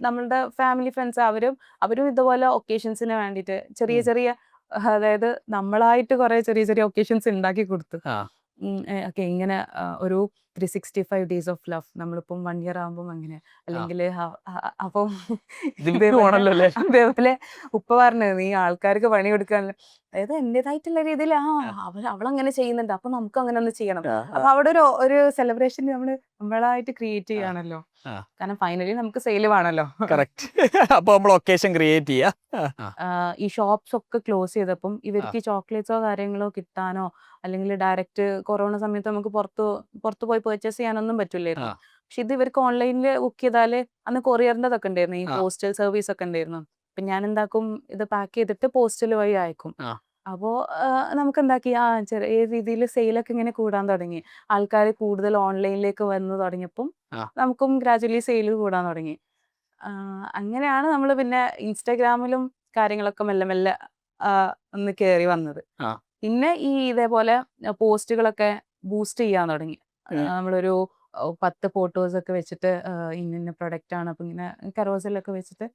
നമ്മളുടെ ഫാമിലി ഫ്രണ്ട്സ് അവരും ഇതുപോലെ ഒക്കേഷൻസിന് വേണ്ടിയിട്ട് ചെറിയ അതായത് നമ്മളായിട്ട് കുറെ ചെറിയ ഒക്കേഷൻസ് ഉണ്ടാക്കി കൊടുത്തു. ഓക്കെ, ഇങ്ങനെ ഒരു 365 ഡേയ്സ് ഓഫ് ലവ്, നമ്മളിപ്പം 1 ഇയർ ആകുമ്പോൾ അങ്ങനെ, അല്ലെങ്കിൽ അപ്പം അതേപോലെ ഉപ്പ പറഞ്ഞു, നീ ആൾക്കാർക്ക് പണി കൊടുക്കാൻ, അതായത് എന്റേതായിട്ടുള്ള രീതിയിൽ അവളങ്ങനെ ചെയ്യുന്നുണ്ട്, അപ്പൊ നമുക്ക് അങ്ങനെ ഒന്ന് ചെയ്യണം. അപ്പൊ അവിടെ ഒരു സെലിബ്രേഷൻ നമ്മളായിട്ട് ക്രിയേറ്റ് ചെയ്യാണല്ലോ, കാരണം ഫൈനലി നമുക്ക് സെയിൽ വേണമല്ലോ. അപ്പൊ നമ്മൾ ഒക്കേഷൻ ക്രിയേറ്റ് ചെയ്യാ. ഈ ഷോപ്സ് ഒക്കെ ക്ലോസ് ചെയ്തപ്പം ഇവർക്ക് ചോക്ലേറ്റ്സോ കാര്യങ്ങളോ കിട്ടാനോ, അല്ലെങ്കിൽ ഡയറക്റ്റ് കൊറോണ സമയത്ത് നമുക്ക് പുറത്ത് പോയി പർച്ചേസ് ചെയ്യാനൊന്നും പറ്റില്ലായിരുന്നു. പക്ഷെ ഇത് ഇവർക്ക് ഓൺലൈനിൽ ബുക്ക് ചെയ്താല് അന്ന് കൊറിയറിൻ്റെതൊക്കെ ഉണ്ടായിരുന്നു, ഈ പോസ്റ്റൽ സർവീസ് ഒക്കെ ഉണ്ടായിരുന്നു. അപ്പൊ ഞാൻ എന്താക്കും, ഇത് പാക്ക് ചെയ്തിട്ട് പോസ്റ്റൽ വഴി അയക്കും. അപ്പോൾ നമുക്ക് എന്താക്കി, ചെറിയ രീതിയിൽ സെയിലൊക്കെ ഇങ്ങനെ കൂടാൻ തുടങ്ങി. ആൾക്കാർ കൂടുതൽ ഓൺലൈനിലേക്ക് വന്നു തുടങ്ങിയപ്പം നമുക്കും ഗ്രാജുവലി സെയിൽ കൂടാൻ തുടങ്ങി. അങ്ങനെയാണ് നമ്മൾ പിന്നെ ഇൻസ്റ്റാഗ്രാമിലും കാര്യങ്ങളൊക്കെ മെല്ലെ ഒന്ന് കയറി വന്നത്. പിന്നെ ഈ ഇതേപോലെ പോസ്റ്റുകളൊക്കെ ബൂസ്റ്റ് ചെയ്യാൻ തുടങ്ങി. നമ്മളൊരു 10 ഫോട്ടോസ് ഒക്കെ വെച്ചിട്ട് ഇന്ന പ്രൊഡക്റ്റ് ആണ്, അപ്പൊ ഇങ്ങനെ കരോസലൊക്കെ വെച്ചിട്ട്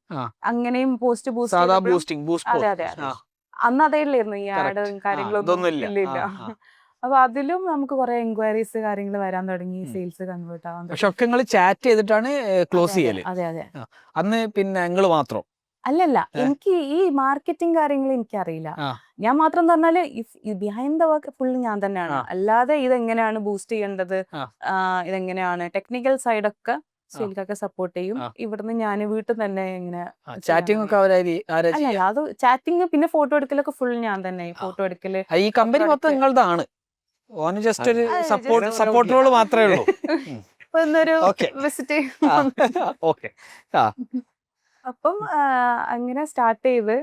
അങ്ങനെയും പോസ്റ്റ് ബൂസ്റ്റ്. അതെ, അന്ന് അതേ ഉള്ളായിരുന്നു, ഈ ആഡും കാര്യങ്ങളൊന്നും ഇല്ല. അപ്പൊ അതിലും നമുക്ക് കുറെ എൻക്വയറീസ് കാര്യങ്ങൾ വരാൻ തുടങ്ങി, സെയിൽസ് കൺവേർട്ട് ആവാൻ തുടങ്ങി. പക്ഷെ ഒക്കെ നിങ്ങൾ ചാറ്റ് ചെയ്തിട്ടാണ് ക്ലോസ് ചെയ്യല്? അതെ. അന്ന് പിന്നെ നിങ്ങൾ മാത്രം? അല്ലല്ല, എനിക്ക് ഈ മാർക്കറ്റിംഗ് കാര്യങ്ങൾ എനിക്കറിയില്ല. ഞാൻ മാത്രം എന്ന് പറഞ്ഞാല് ബിഹൈൻഡ് ദ വർക്ക് ഫുൾ ഞാൻ തന്നെയാണ്. അല്ലാതെ ഇതെങ്ങനെയാണ് ബൂസ്റ്റ് ചെയ്യേണ്ടത്, ഇതെങ്ങനെയാണ് ടെക്നിക്കൽ സൈഡൊക്കെ ശരിക്കൊക്കെ സപ്പോർട്ട് ചെയ്യും. ഇവിടുന്ന് ഞാൻ വീട്ടിൽ തന്നെ ഇങ്ങനെ ചാറ്റിംഗ് ഒക്കെ അത് ചാറ്റിംഗ് പിന്നെ ഫോട്ടോ എടുക്കലൊക്കെ ഫുൾ ഞാൻ തന്നെ. ഫോട്ടോ എടുക്കല് ഈ കമ്പനി മൊത്തം നിങ്ങളതാണ്, ഓന് ജസ്റ്റ് ഒരു സപ്പോർട്ട് റോൾ മാത്രമേ ഉള്ളൂ. വിസിറ്റ്. ആ. അപ്പം അങ്ങനെ സ്റ്റാർട്ട് ചെയ്ത്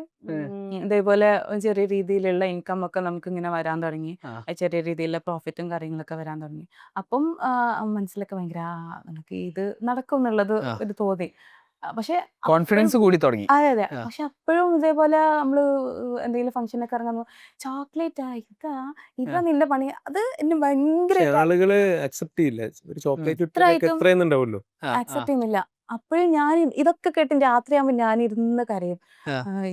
ഇതേപോലെ ചെറിയ രീതിയിലുള്ള ഇൻകം ഒക്കെ നമുക്ക് ഇങ്ങനെ വരാൻ തുടങ്ങി. ചെറിയ രീതിയിലുള്ള പ്രോഫിറ്റും കാര്യങ്ങളൊക്കെ വരാൻ തുടങ്ങി. അപ്പം മനസ്സിലൊക്കെ ഭയങ്കര നമുക്ക് ഇത് നടക്കും എന്നുള്ളത് ഒരു തോന്നി. പക്ഷെ കോൺഫിഡൻസ് കൂടി തുടങ്ങി. അതെ. പക്ഷെ അപ്പോഴും ഇതേപോലെ നമ്മള് എന്തെങ്കിലും ഫംഗ്ഷനൊക്കെ ഇറങ്ങുമ്പോൾ ചോക്ലേറ്റ് ഇതാ നിന്റെ പണി, അത് എന്നെ ഭയങ്കര ആളുകള് അക്സെപ്റ്റ് ചെയ്യില്ല. ഒരു ചോക്ലേറ്റ് അക്സെപ്റ്റ് ചെയ്യുന്നില്ല. അപ്പോഴും ഞാൻ ഇതൊക്കെ കേട്ട് രാത്രിയാകുമ്പോൾ ഞാൻ ഇരുന്ന് കരയും.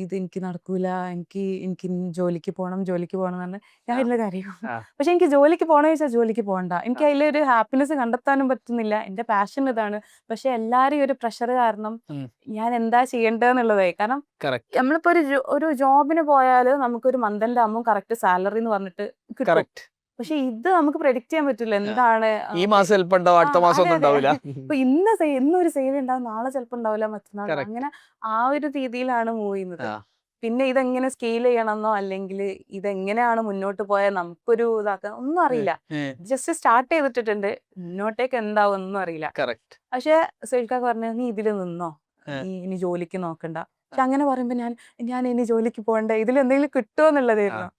ഇത് എനിക്ക് നടക്കൂല, എനിക്ക് ജോലിക്ക് പോകണം എന്ന് പറഞ്ഞാൽ ഞാൻ ഇരുന്ന് കരയും. പക്ഷെ എനിക്ക് ജോലിക്ക് പോകണമെന്ന് വെച്ചാൽ ജോലിക്ക് പോകണ്ട, എനിക്ക് അതിലൊരു ഹാപ്പിനെസ് കണ്ടെത്താനും പറ്റുന്നില്ല. എന്റെ പാഷൻ ഇതാണ്. പക്ഷെ എല്ലാരും ഒരു പ്രഷർ കാരണം ഞാൻ എന്താ ചെയ്യേണ്ടതെന്നുള്ളതായി. കാരണം നമ്മളിപ്പോ ഒരു ജോബിന് പോയാൽ നമുക്കൊരു മന്തിന്റെ ആകുമ്പോൾ കറക്റ്റ് സാലറി എന്ന് പറഞ്ഞിട്ട് കിട്ടും. പക്ഷെ ഇത് നമുക്ക് പ്രെഡിക്റ്റ് ചെയ്യാൻ പറ്റില്ല, എന്താണ് ഈ മാസം ചിലപ്പോൾ ഉണ്ടാവും, അടുത്ത മാസം ഒന്നും ഉണ്ടാവില്ല. ഇപ്പൊ ഇന്നൊരു സെയിൽ ഉണ്ടാവും, നാളെ ചിലപ്പോൾ ഉണ്ടാവില്ല, മറ്റന്നാൾ. അങ്ങനെ ആ ഒരു രീതിയിലാണ് മൂവ് ചെയ്യുന്നത്. പിന്നെ ഇതെങ്ങനെ സ്കെയിൽ ചെയ്യണമെന്നോ അല്ലെങ്കിൽ ഇതെങ്ങനെയാണ് മുന്നോട്ട് പോയാൽ നമുക്കൊരു ഇതാക്കാൻ ഒന്നും അറിയില്ല. ജസ്റ്റ് സ്റ്റാർട്ട് ചെയ്തിട്ടുണ്ട്, മുന്നോട്ടേക്ക് എന്താവും ഒന്നും അറിയില്ല. പക്ഷെ സുൽക്കാക്ക് പറഞ്ഞു, നീ ഇതിൽ നിന്നോ, നീ ഇനി ജോലിക്ക് നോക്കണ്ട. പക്ഷെ അങ്ങനെ പറയുമ്പോ ഞാൻ ഇനി ജോലിക്ക് പോകണ്ടേ, ഇതിലെന്തെങ്കിലും കിട്ടുമോ എന്നുള്ളതായിരുന്നു.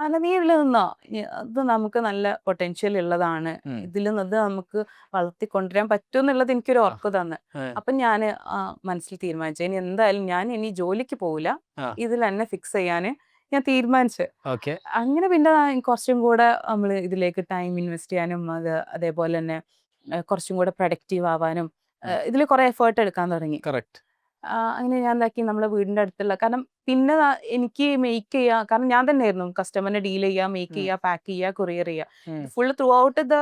അല്ല നീ ഇതിൽ നിന്നോ, ഇത് നമുക്ക് നല്ല പൊട്ടൻഷ്യൽ ഉള്ളതാണ്, ഇതിൽ നിന്ന് നമുക്ക് വളർത്തിക്കൊണ്ടുവരാൻ പറ്റും എന്നുള്ളത് എനിക്കൊരു ഉറപ്പ് തന്ന്. അപ്പൊ ഞാൻ മനസ്സിൽ തീരുമാനിച്ചു ഇനി എന്തായാലും ഞാൻ ഇനി ജോലിക്ക് പോവില്ല, ഇതിൽ തന്നെ ഫിക്സ് ചെയ്യാന് ഞാൻ തീരുമാനിച്ചു. അങ്ങനെ പിന്നെ കുറച്ചും കൂടെ നമ്മൾ ഇതിലേക്ക് ടൈം ഇൻവെസ്റ്റ് ചെയ്യാനും അതേപോലെ തന്നെ കുറച്ചും കൂടെ പ്രൊഡക്റ്റീവ് ആവാനും ഇതിൽ കുറെ എഫേർട്ട് എടുക്കാൻ തുടങ്ങി. അങ്ങനെ ഞാൻ എന്താക്കി, നമ്മളെ വീടിന്റെ അടുത്തുള്ള, കാരണം പിന്നെ എനിക്ക് മേക്ക് ചെയ്യാ, കാരണം ഞാൻ തന്നെയായിരുന്നു കസ്റ്റമറിനെ ഡീൽ ചെയ്യുക, മേക്ക് ചെയ്യുക, പാക്ക് ചെയ്യുക, കൊറിയർ ചെയ്യുക, ഫുൾ ത്രൂ ഔട്ട് ഇത്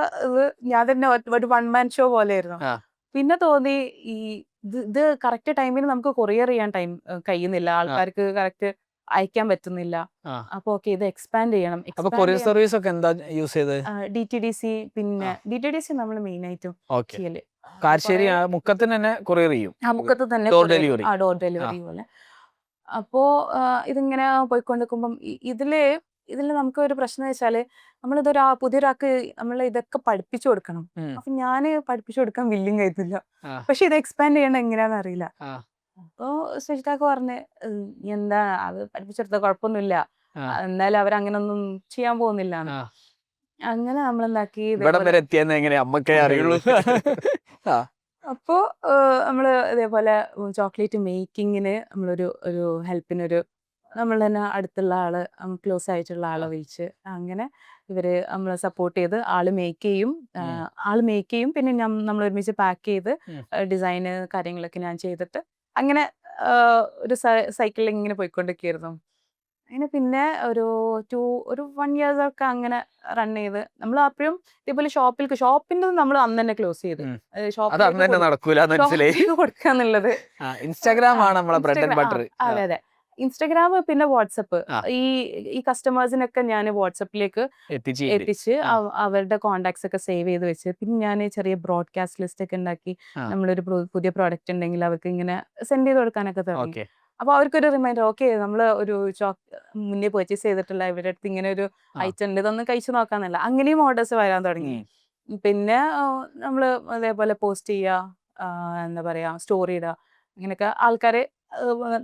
ഞാൻ തന്നെ ഒരു വൺ മാൻ ഷോ പോലെയായിരുന്നു. പിന്നെ തോന്നി ഇത് കറക്റ്റ് ടൈമിന് നമുക്ക് കൊറിയർ ചെയ്യാൻ കഴിയുന്നില്ല, ആൾക്കാർക്ക് കറക്റ്റ് അയക്കാൻ പറ്റുന്നില്ല. അപ്പൊ ഓക്കെ, ഇത് എക്സ്പാൻഡ് ചെയ്യണം. സർവീസ് ഒക്കെ എന്താ യൂസ് ചെയ്തത്? DTDC. പിന്നെ DTDC നമ്മൾ മെയിൻ ആയിട്ടും ചെയ്യല്. കാരശ്ശേരി മുക്കത്തിന് തന്നെ കൊറിയർ ചെയ്യും. മുക്കത്ത് തന്നെ ഡോർ ഡെലിവറി പോലെ. അപ്പോ ഇതിങ്ങനെ പോയിക്കൊണ്ടിരിക്കുമ്പം ഇതില് നമുക്ക് ഒരു പ്രശ്നം വെച്ചാല്, നമ്മളിതൊരു പുതിയൊരാൾക്ക് നമ്മൾ ഇതൊക്കെ പഠിപ്പിച്ചു കൊടുക്കണം. അപ്പൊ ഞാൻ പഠിപ്പിച്ചു കൊടുക്കാൻ വില്ലിങ് ആയിരുന്നില്ല, പക്ഷെ ഇത് എക്സ്പാൻഡ് ചെയ്യണം എങ്ങനെയാന്ന് അറിയില്ല. അപ്പൊ സുജിതാക്ക് പറഞ്ഞ് എന്താ അത് പഠിപ്പിച്ചെടുത്ത കുഴപ്പമൊന്നുമില്ല, എന്നാലും അവരങ്ങനൊന്നും ചെയ്യാൻ പോകുന്നില്ല. അങ്ങനെ നമ്മളെന്താക്കി, അപ്പോ നമ്മള് ഇതേപോലെ ചോക്ലേറ്റ് മേക്കിങ്ങിന് നമ്മളൊരു ഹെൽപ്പിനൊരു നമ്മൾ തന്നെ അടുത്തുള്ള ആള്, ക്ലോസ് ആയിട്ടുള്ള ആളെ വിളിച്ച് അങ്ങനെ ഇവര് നമ്മളെ സപ്പോർട്ട് ചെയ്ത് ആള് മേക്ക് ചെയ്യും. പിന്നെ നമ്മൾ ഒരുമിച്ച് പാക്ക് ചെയ്ത് ഡിസൈന് കാര്യങ്ങളൊക്കെ ഞാൻ ചെയ്തിട്ട് അങ്ങനെ ഒരു സൈക്കിളിൽ ഇങ്ങനെ പോയിക്കൊണ്ടിരിക്കുകയായിരുന്നു. അങ്ങനെ പിന്നെ ഒരു 1 years ഒക്കെ അങ്ങനെ റൺ ചെയ്ത് നമ്മൾ അപ്പോഴും ഇതേപോലെ ഷോപ്പിന്റെ നമ്മൾ അന്ന് തന്നെ ക്ലോസ് ചെയ്ത്, ഷോപ്പിലേക്ക് കൊടുക്കാന്നുള്ളത്. ഇൻസ്റ്റാഗ്രാം ആണ് നമ്മളെ ബ്രെഡ് ആൻഡ് ബട്ടർ. അതെ, ഇൻസ്റ്റാഗ്രാം പിന്നെ വാട്സപ്പ്. ഈ കസ്റ്റമേഴ്സിനൊക്കെ ഞാൻ വാട്സപ്പിലേക്ക് എത്തിച്ച് അവരുടെ കോണ്ടാക്ട്സ് ഒക്കെ സേവ് ചെയ്ത് വെച്ച്, പിന്നെ ഞാൻ ചെറിയ ബ്രോഡ്കാസ്റ്റ് ലിസ്റ്റ് ഒക്കെ ഉണ്ടാക്കി, നമ്മളൊരു പുതിയ പ്രോഡക്റ്റ് ഉണ്ടെങ്കിൽ അവർക്ക് ഇങ്ങനെ സെൻഡ് ചെയ്ത് കൊടുക്കാനൊക്കെ തുടങ്ങി. അപ്പൊ അവർക്കൊരു റിമൈൻഡർ, ഓക്കെ നമ്മള് ഒരു മുന്നേ പർച്ചേസ് ചെയ്തിട്ടുള്ള ഇവരുടെ അടുത്ത് ഇങ്ങനെ ഒരു ഐറ്റം ഉണ്ട്, ഇതൊന്ന് കഴിച്ചു നോക്കാന്നല്ല, അങ്ങനെയും ഓർഡേഴ്സ് വരാൻ തുടങ്ങി. പിന്നെ നമ്മള് അതേപോലെ പോസ്റ്റ് ചെയ്യുക, എന്താ പറയാ, സ്റ്റോറി ഇടുക, അങ്ങനെയൊക്കെ ആൾക്കാരെ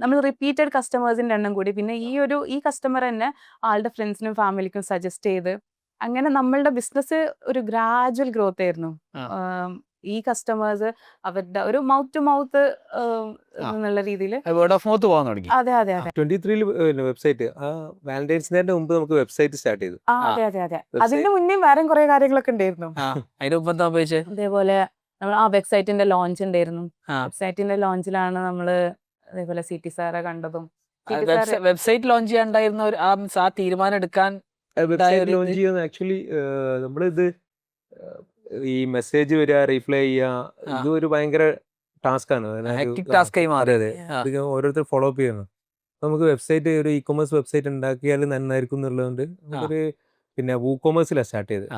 നമ്മൾ റിപ്പീറ്റഡ് കസ്റ്റമേഴ്സിന്റെ എണ്ണം കൂടി. പിന്നെ ഈ കസ്റ്റമർ തന്നെ ആളുടെ ഫ്രണ്ട്സിനും ഫാമിലിക്കും സജസ്റ്റ് ചെയ്ത്, അങ്ങനെ നമ്മളുടെ ബിസിനസ് ഒരു ഗ്രാജുവൽ ഗ്രോത്ത് ആയിരുന്നു. ഈ കസ്റ്റമേഴ്സ് അവരുടെ ഒരു മൗത്ത് ടു മൗത്ത് എന്നുള്ള രീതിയിൽ വേർഡ് ഓഫ് മൗത്ത് പോകാൻ തുടങ്ങി. അതെ 23 വെബ്സൈറ്റ്, വാലന്റൈൻസ് ഡേന്റെ മുമ്പ് നമുക്ക് വെബ്സൈറ്റ് സ്റ്റാർട്ട് ചെയ്തു. അതെ അതിന്റെ മുന്നേ വേറെ കുറെ കാര്യങ്ങളൊക്കെ ഉണ്ടായിരുന്നു. അതേപോലെ നമ്മൾ വെബ്സൈറ്റിന്റെ ലോഞ്ച് ഉണ്ടായിരുന്നു. വെബ്സൈറ്റിന്റെ ലോഞ്ചിലാണ് നമ്മള് അതേപോലെ CT സാറെ കണ്ടതും. വെബ്സൈറ്റ് ലോഞ്ച് ചെയ്യാണ്ടായിരുന്ന ആ തീരുമാനം എടുക്കാൻ ലോഞ്ച് ചെയ്യുന്ന ആക്ച്വലി നമ്മളിത് ഈ മെസ്സേജ് വരിക, റീപ്ലൈ ചെയ്യുക, ഇത് ഒരു ഭയങ്കര ടാസ്ക് ആണ്. അതെ, ഓരോരുത്തർ ഫോളോ അപ്പ് ചെയ്യണം. നമുക്ക് വെബ്സൈറ്റ്, ഒരു ഇ-കൊമേഴ്സ് വെബ്സൈറ്റ് ഉണ്ടാക്കിയാൽ നന്നായിരിക്കും എന്നുള്ളതുകൊണ്ട് നമുക്കൊരു പിന്നെ വൂക്കോമേഴ്സിലാണ് സ്റ്റാർട്ട് ചെയ്തത്.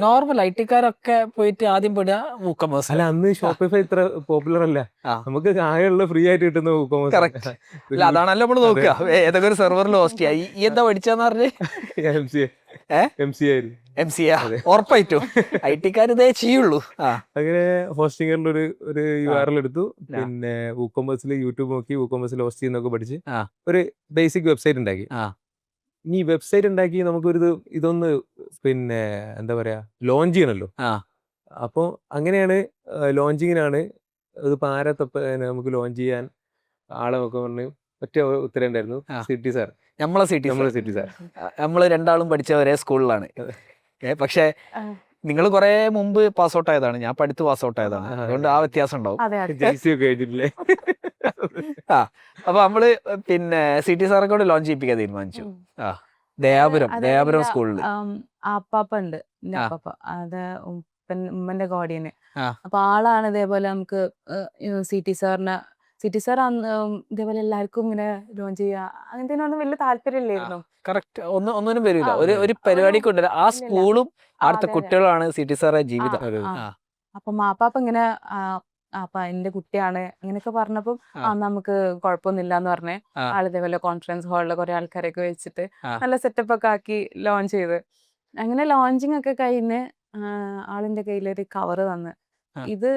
നോർമൽ ഐ.ടിക്കാരൊക്കെ പോയിട്ട് ആദ്യം പെടുക വൂക്കോമേഴ്സ്. അല്ല, അന്ന് ഷോപ്പിഫൈ ഇത്ര പോപ്പുലർ അല്ല, നമുക്ക് ആകെയുള്ള ഫ്രീ ആയിട്ട് കിട്ടുന്ന വൂക്കോമേഴ്സ്. അതാണല്ലോ നമ്മൾ നോക്കുക, ഏതൊക്കെ ഒരു സെർവറിൽ ഹോസ്റ്റ് ചെയ്യാം. ഈ എന്താ പഠിച്ചെന്ന് പറഞ്ഞ് MCA ഉറപ്പായിട്ടും ഐ.ടിക്കാർ ഇതേ ചെയ്യുള്ളൂ. അങ്ങനെ ഹോസ്റ്റിംഗറിൽ ഒരു URL എടുത്തു, പിന്നെ വൂക്കോമേഴ്സിൽ യൂട്യൂബ് നോക്കി വൂക്കോമേഴ്സിൽ ഹോസ്റ്റ് ചെയ്യുന്നൊക്കെ പഠിച്ച് ഒരു ബേസിക് വെബ്സൈറ്റ് ഉണ്ടാക്കി. ഇനി വെബ്സൈറ്റ് ഉണ്ടാക്കി നമുക്കൊരു ഇതൊന്ന് പിന്നെ എന്താ പറയാ ലോഞ്ച് ചെയ്യണല്ലോ. അപ്പോൾ അങ്ങനെയാണ് ലോഞ്ചിങ്ങിനാണ് ഇതിപ്പോ നമുക്ക് ലോഞ്ച് ചെയ്യാൻ ആളെ നോക്കാൻ പറഞ്ഞ് ഒറ്റ ഉത്തരം ഉണ്ടായിരുന്നു, CT സാർ. നമ്മളെ CT സാർ. നമ്മള് രണ്ടാളും പഠിച്ച ഒരേ സ്കൂളിലാണ്. പക്ഷെ നിങ്ങൾ കുറെ മുമ്പ് പാസ് ഔട്ട് ആയതാണ്, ഞാൻ പഠിത്ത് പാസ് ഔട്ട് ആയതാണ്, അതുകൊണ്ട് ആ വ്യത്യാസം ഉണ്ടാവും. അപ്പൊ നമ്മള് പിന്നെ CT സാറെ കൂടെ ലോഞ്ച് ചെയ്യിപ്പിക്കാൻ തീരുമാനിച്ചു. ദയാപുരം സ്കൂളില് അപ്പാപ്പ ഉണ്ട്, എന്റെ അപ്പാപ്പ, അത് ഉമ്മന്റെ ഗാർഡിയന്. അപ്പൊ ആളാണ് ഇതേപോലെ നമുക്ക് CT സാറിന് ഇതേപോലെ എല്ലാവർക്കും ഇങ്ങനെ ലോഞ്ച് ചെയ്യാ, അങ്ങനത്തെ വലിയ താല്പര്യമില്ലായിരുന്നു. കറക്റ്റ്, ഒന്നിനും വരില്ല, ഒരു പരിപാടിക്ക് ഉണ്ടല്ലോ. ആ സ്കൂളും അവിടുത്തെ കുട്ടികളാണ് CT സാറെ ജീവിതം. അപ്പൊ മാപ്പാപ്പ ഇങ്ങനെ അപ്പൊ എന്റെ കുട്ടിയാണ് അങ്ങനെയൊക്കെ പറഞ്ഞപ്പോ നമുക്ക് കുഴപ്പമൊന്നുമില്ല എന്ന് പറഞ്ഞ് ആളിതേപോലെ കോൺഫറൻസ് ഹാളില് കുറെ ആൾക്കാരൊക്കെ വെച്ചിട്ട് നല്ല സെറ്റപ്പ് ഒക്കെ ആക്കി ലോഞ്ച് ചെയ്ത്, അങ്ങനെ ലോഞ്ചിങ് ഒക്കെ കഴിഞ്ഞ് ആളിന്റെ കയ്യിലൊരു കവറ് തന്ന്. ഇത്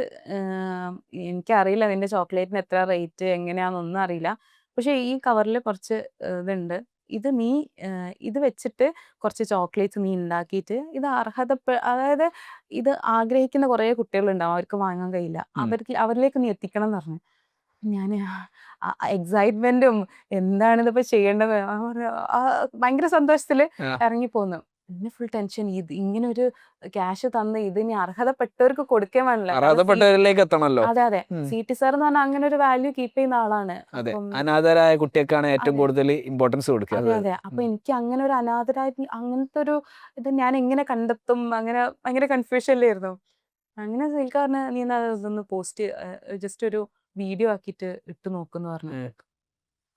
എനിക്കറിയില്ല ഇതിന്റെ ചോക്ലേറ്റിന് എത്ര റേറ്റ് എങ്ങനെയാന്നൊന്നും അറിയില്ല, പക്ഷെ ഈ കവറിൽ കുറച്ച് ഇതുണ്ട്, ഇത് നീ ഇത് വെച്ചിട്ട് കുറച്ച് ചോക്ലേറ്റ്സ് നീ ഉണ്ടാക്കിയിട്ട് ഇത് അതായത് ഇത് ആഗ്രഹിക്കുന്ന കുറേ കുട്ടികളുണ്ടാവും, അവർക്ക് വാങ്ങാൻ കഴിയില്ല, അവരിലേക്ക് നീ എത്തിക്കണം എന്ന് പറഞ്ഞു. ഞാൻ എക്സൈറ്റ്മെന്റും എന്താണിതിപ്പോ ചെയ്യേണ്ടത് ഭയങ്കര സന്തോഷത്തില് ഇറങ്ങിപ്പോന്നു. പിന്നെ ഫുൾ ടെൻഷൻ, ഇത് ഇങ്ങനെ ഒരു ക്യാഷ് തന്ന് ഇത് ഇനി അർഹതപ്പെട്ടവർക്ക് കൊടുക്കാൻ അർഹതപ്പെട്ടവരിലേക്ക് എത്തണല്ലോ. അതെ അതെ, CT സാർ എന്ന് പറഞ്ഞാൽ അങ്ങനെ ഒരു വാല്യൂ കീപ്പ് ചെയ്യുന്ന ആളാണ്. അതെ, അനാഥരായ കുട്ടികൾക്കാണ് ഏറ്റവും കൂടുതൽ ഇമ്പോർട്ടൻസ് കൊടുക്കുക. അതെ അതെ. അപ്പൊ എനിക്ക് അങ്ങനെ ഒരു അനാഥരായിട്ട് അങ്ങനത്തെ ഒരു ഇത് ഞാൻ എങ്ങനെ കണ്ടെത്തും, അങ്ങനെ ഭയങ്കര കൺഫ്യൂഷനിലായിരുന്നു. അങ്ങനെ സിൽക്കാറിന് നീ ഇതൊന്ന് പോസ്റ്റ് ജസ്റ്റ് ഒരു വീഡിയോ ആക്കിയിട്ട് ഇട്ട് നോക്കുന്നു പറഞ്ഞു.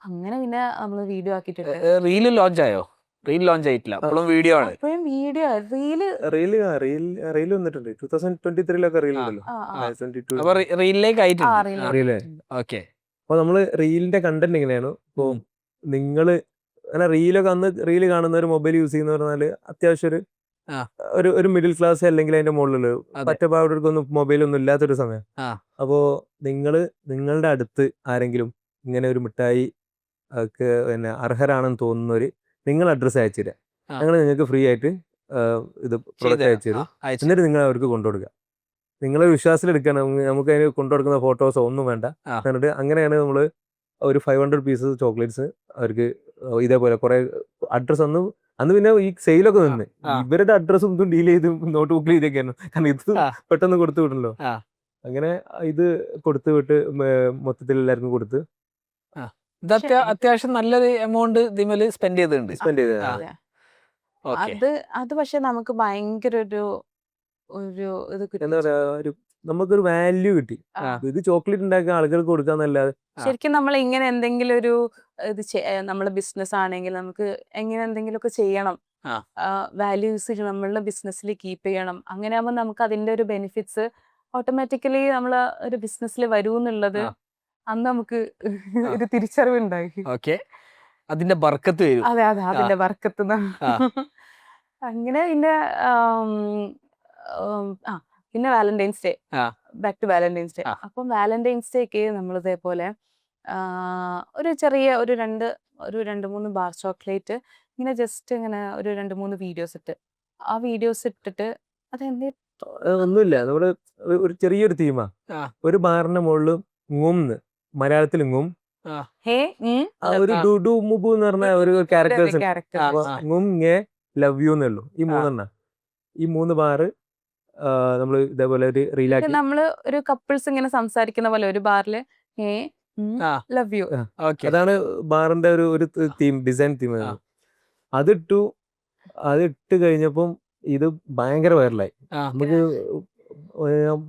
അങ്ങനെ പിന്നെ നമ്മള് വീഡിയോ ആക്കിയിട്ട് റീല് ലോഞ്ച് ആയോ? റീൽ ലോഞ്ച് ആയിട്ടില്ല, അപ്പോഴും വീഡിയോ ആണ്. അപ്പോഴും വീഡിയോ റീല് വന്നിട്ടുണ്ട് 2023 റീൽ ഉണ്ടല്ലോ. അപ്പൊ റീലിലേക്ക് ആയിട്ടുണ്ട്. ഓക്കെ. അപ്പൊ നമ്മള് റീലിന്റെ കണ്ടന്റ് എങ്ങനെയാണ്, ഇപ്പൊ നിങ്ങള് അങ്ങനെ റീലൊക്കെ അന്ന് റീല് കാണുന്നവർ മൊബൈൽ യൂസ് ചെയ്യുന്ന പറഞ്ഞാല് അത്യാവശ്യം ഒരു മിഡിൽ ക്ലാസ് അല്ലെങ്കിൽ അതിന്റെ മുകളില് പറ്റപ്പാടുക്കൊന്നും മൊബൈലൊന്നും ഇല്ലാത്തൊരു സമയം. അപ്പോ നിങ്ങളുടെ അടുത്ത് ആരെങ്കിലും ഇങ്ങനെ ഒരു മിഠായി പിന്നെ അർഹരാണെന്ന് തോന്നുന്നവര് നിങ്ങൾ അഡ്രസ്സ് അയച്ചു തരാം, ഞങ്ങൾ നിങ്ങൾക്ക് ഫ്രീ ആയിട്ട് ഇത് പ്രൊഡക്റ്റ് അയച്ചു തരും. എന്നിട്ട് നിങ്ങൾ അവർക്ക് കൊണ്ടുകൊടുക്കുക. നിങ്ങളെ വിശ്വാസത്തിലെടുക്കാൻ നമുക്ക് അതിന് കൊണ്ടുകൊടുക്കുന്ന ഫോട്ടോസോ ഒന്നും വേണ്ട. എന്നിട്ട് അങ്ങനെയാണ് നമ്മൾ ഒരു 500 പീസസ് ചോക്ലേറ്റ്സ് അവർക്ക് ഇതേപോലെ കുറെ അഡ്രസ്സ് അന്ന് പിന്നെ ഈ സെയിലൊക്കെ നിന്ന് ഇവരുടെ അഡ്രസ്സും ഇതും ഡീൽ ചെയ്ത് നോട്ട് ബുക്കിൽ ചെയ്തൊക്കെയായിരുന്നു. കാരണം ഇത് പെട്ടെന്ന് കൊടുത്തു വിടണല്ലോ. അങ്ങനെ ഇത് കൊടുത്തു വിട്ട് മൊത്തത്തിൽ എല്ലാവർക്കും കൊടുത്ത് അത്യാവശ്യം നല്ലൊരു എമൗണ്ട് ഇതിമേല് സ്പെൻഡ് ചെയ്തിട്ടുണ്ട്. അത് പക്ഷെ നമുക്ക് ഭയങ്കര ഒരു എന്താ പറയാ, നമുക്കൊരു വാല്യൂ കിട്ടി. ഇത് ചോക്ലേറ്റ് ഉണ്ടാക്കി ആളുകൾക്ക് കൊടുക്കാന്നല്ലാതെ ശരിക്കും നമ്മൾ ഇങ്ങനെ എന്തെങ്കിലും ഒരു ഇത് നമ്മളെ ബിസിനസ് ആണെങ്കിൽ നമുക്ക് എങ്ങനെ എന്തെങ്കിലും ഒക്കെ ചെയ്യണം, വാല്യൂസ് നമ്മളുടെ ബിസിനസ്സിൽ കീപ്പ് ചെയ്യണം. അങ്ങനെ ആകുമ്പോൾ നമുക്ക് അതിന്റെ ഒരു ബെനിഫിറ്റ്സ് ഓട്ടോമാറ്റിക്കലി നമ്മളെ ഒരു ബിസിനസ്സിൽ വരൂന്നുള്ളത് അന്ന് നമുക്ക് ഒരു തിരിച്ചറിവുണ്ടായി. അതിന്റെ ബർക്കത്ത് വരും. അതെ അതെ, അതിന്റെ ബർക്കത്ത്. അങ്ങനെ പിന്നെ Valentine's Day, back to Valentine's Day. അപ്പം വാലന്റൈൻസ് ഡേക്ക് നമ്മൾ ഇതേപോലെ ഒരു ചെറിയ ഒരു 2-3 ബാർ ചോക്ലേറ്റ് ഇങ്ങനെ ജസ്റ്റ് ഇങ്ങനെ ഒരു 2-3 വീഡിയോസ് ഇട്ട്, ആ വീഡിയോസ് ഇട്ടിട്ട് അതെന്തേ ഒന്നുമില്ല, നമ്മള് ഒരു ചെറിയൊരു തീമാ. ഒരു ബാറിന്റെ മുകളിൽ ngumന്ന് മലയാളത്തിൽ ngum, ഒരു ഡുഡു മുബു എന്ന് പറഞ്ഞ ഒരു characters, ngum nge love you എന്നുള്ളൂ. ഈ 3 ഈ 3 ബാറ് നമ്മള് ഇതേപോലെ ഒരു റീലാക്കി, നമ്മള് ഒരു കപ്പിൾസ് ഇങ്ങനെ സംസാരിക്കുന്ന പോലെ ഒരു ബാറില് ലവ് യു. അതാണ് ബാറിന്റെ ഒരു തീം, ഡിസൈൻ തീം. അതിട്ട് കഴിഞ്ഞപ്പം ഇത് ഭയങ്കര വൈറലായി. നമുക്ക്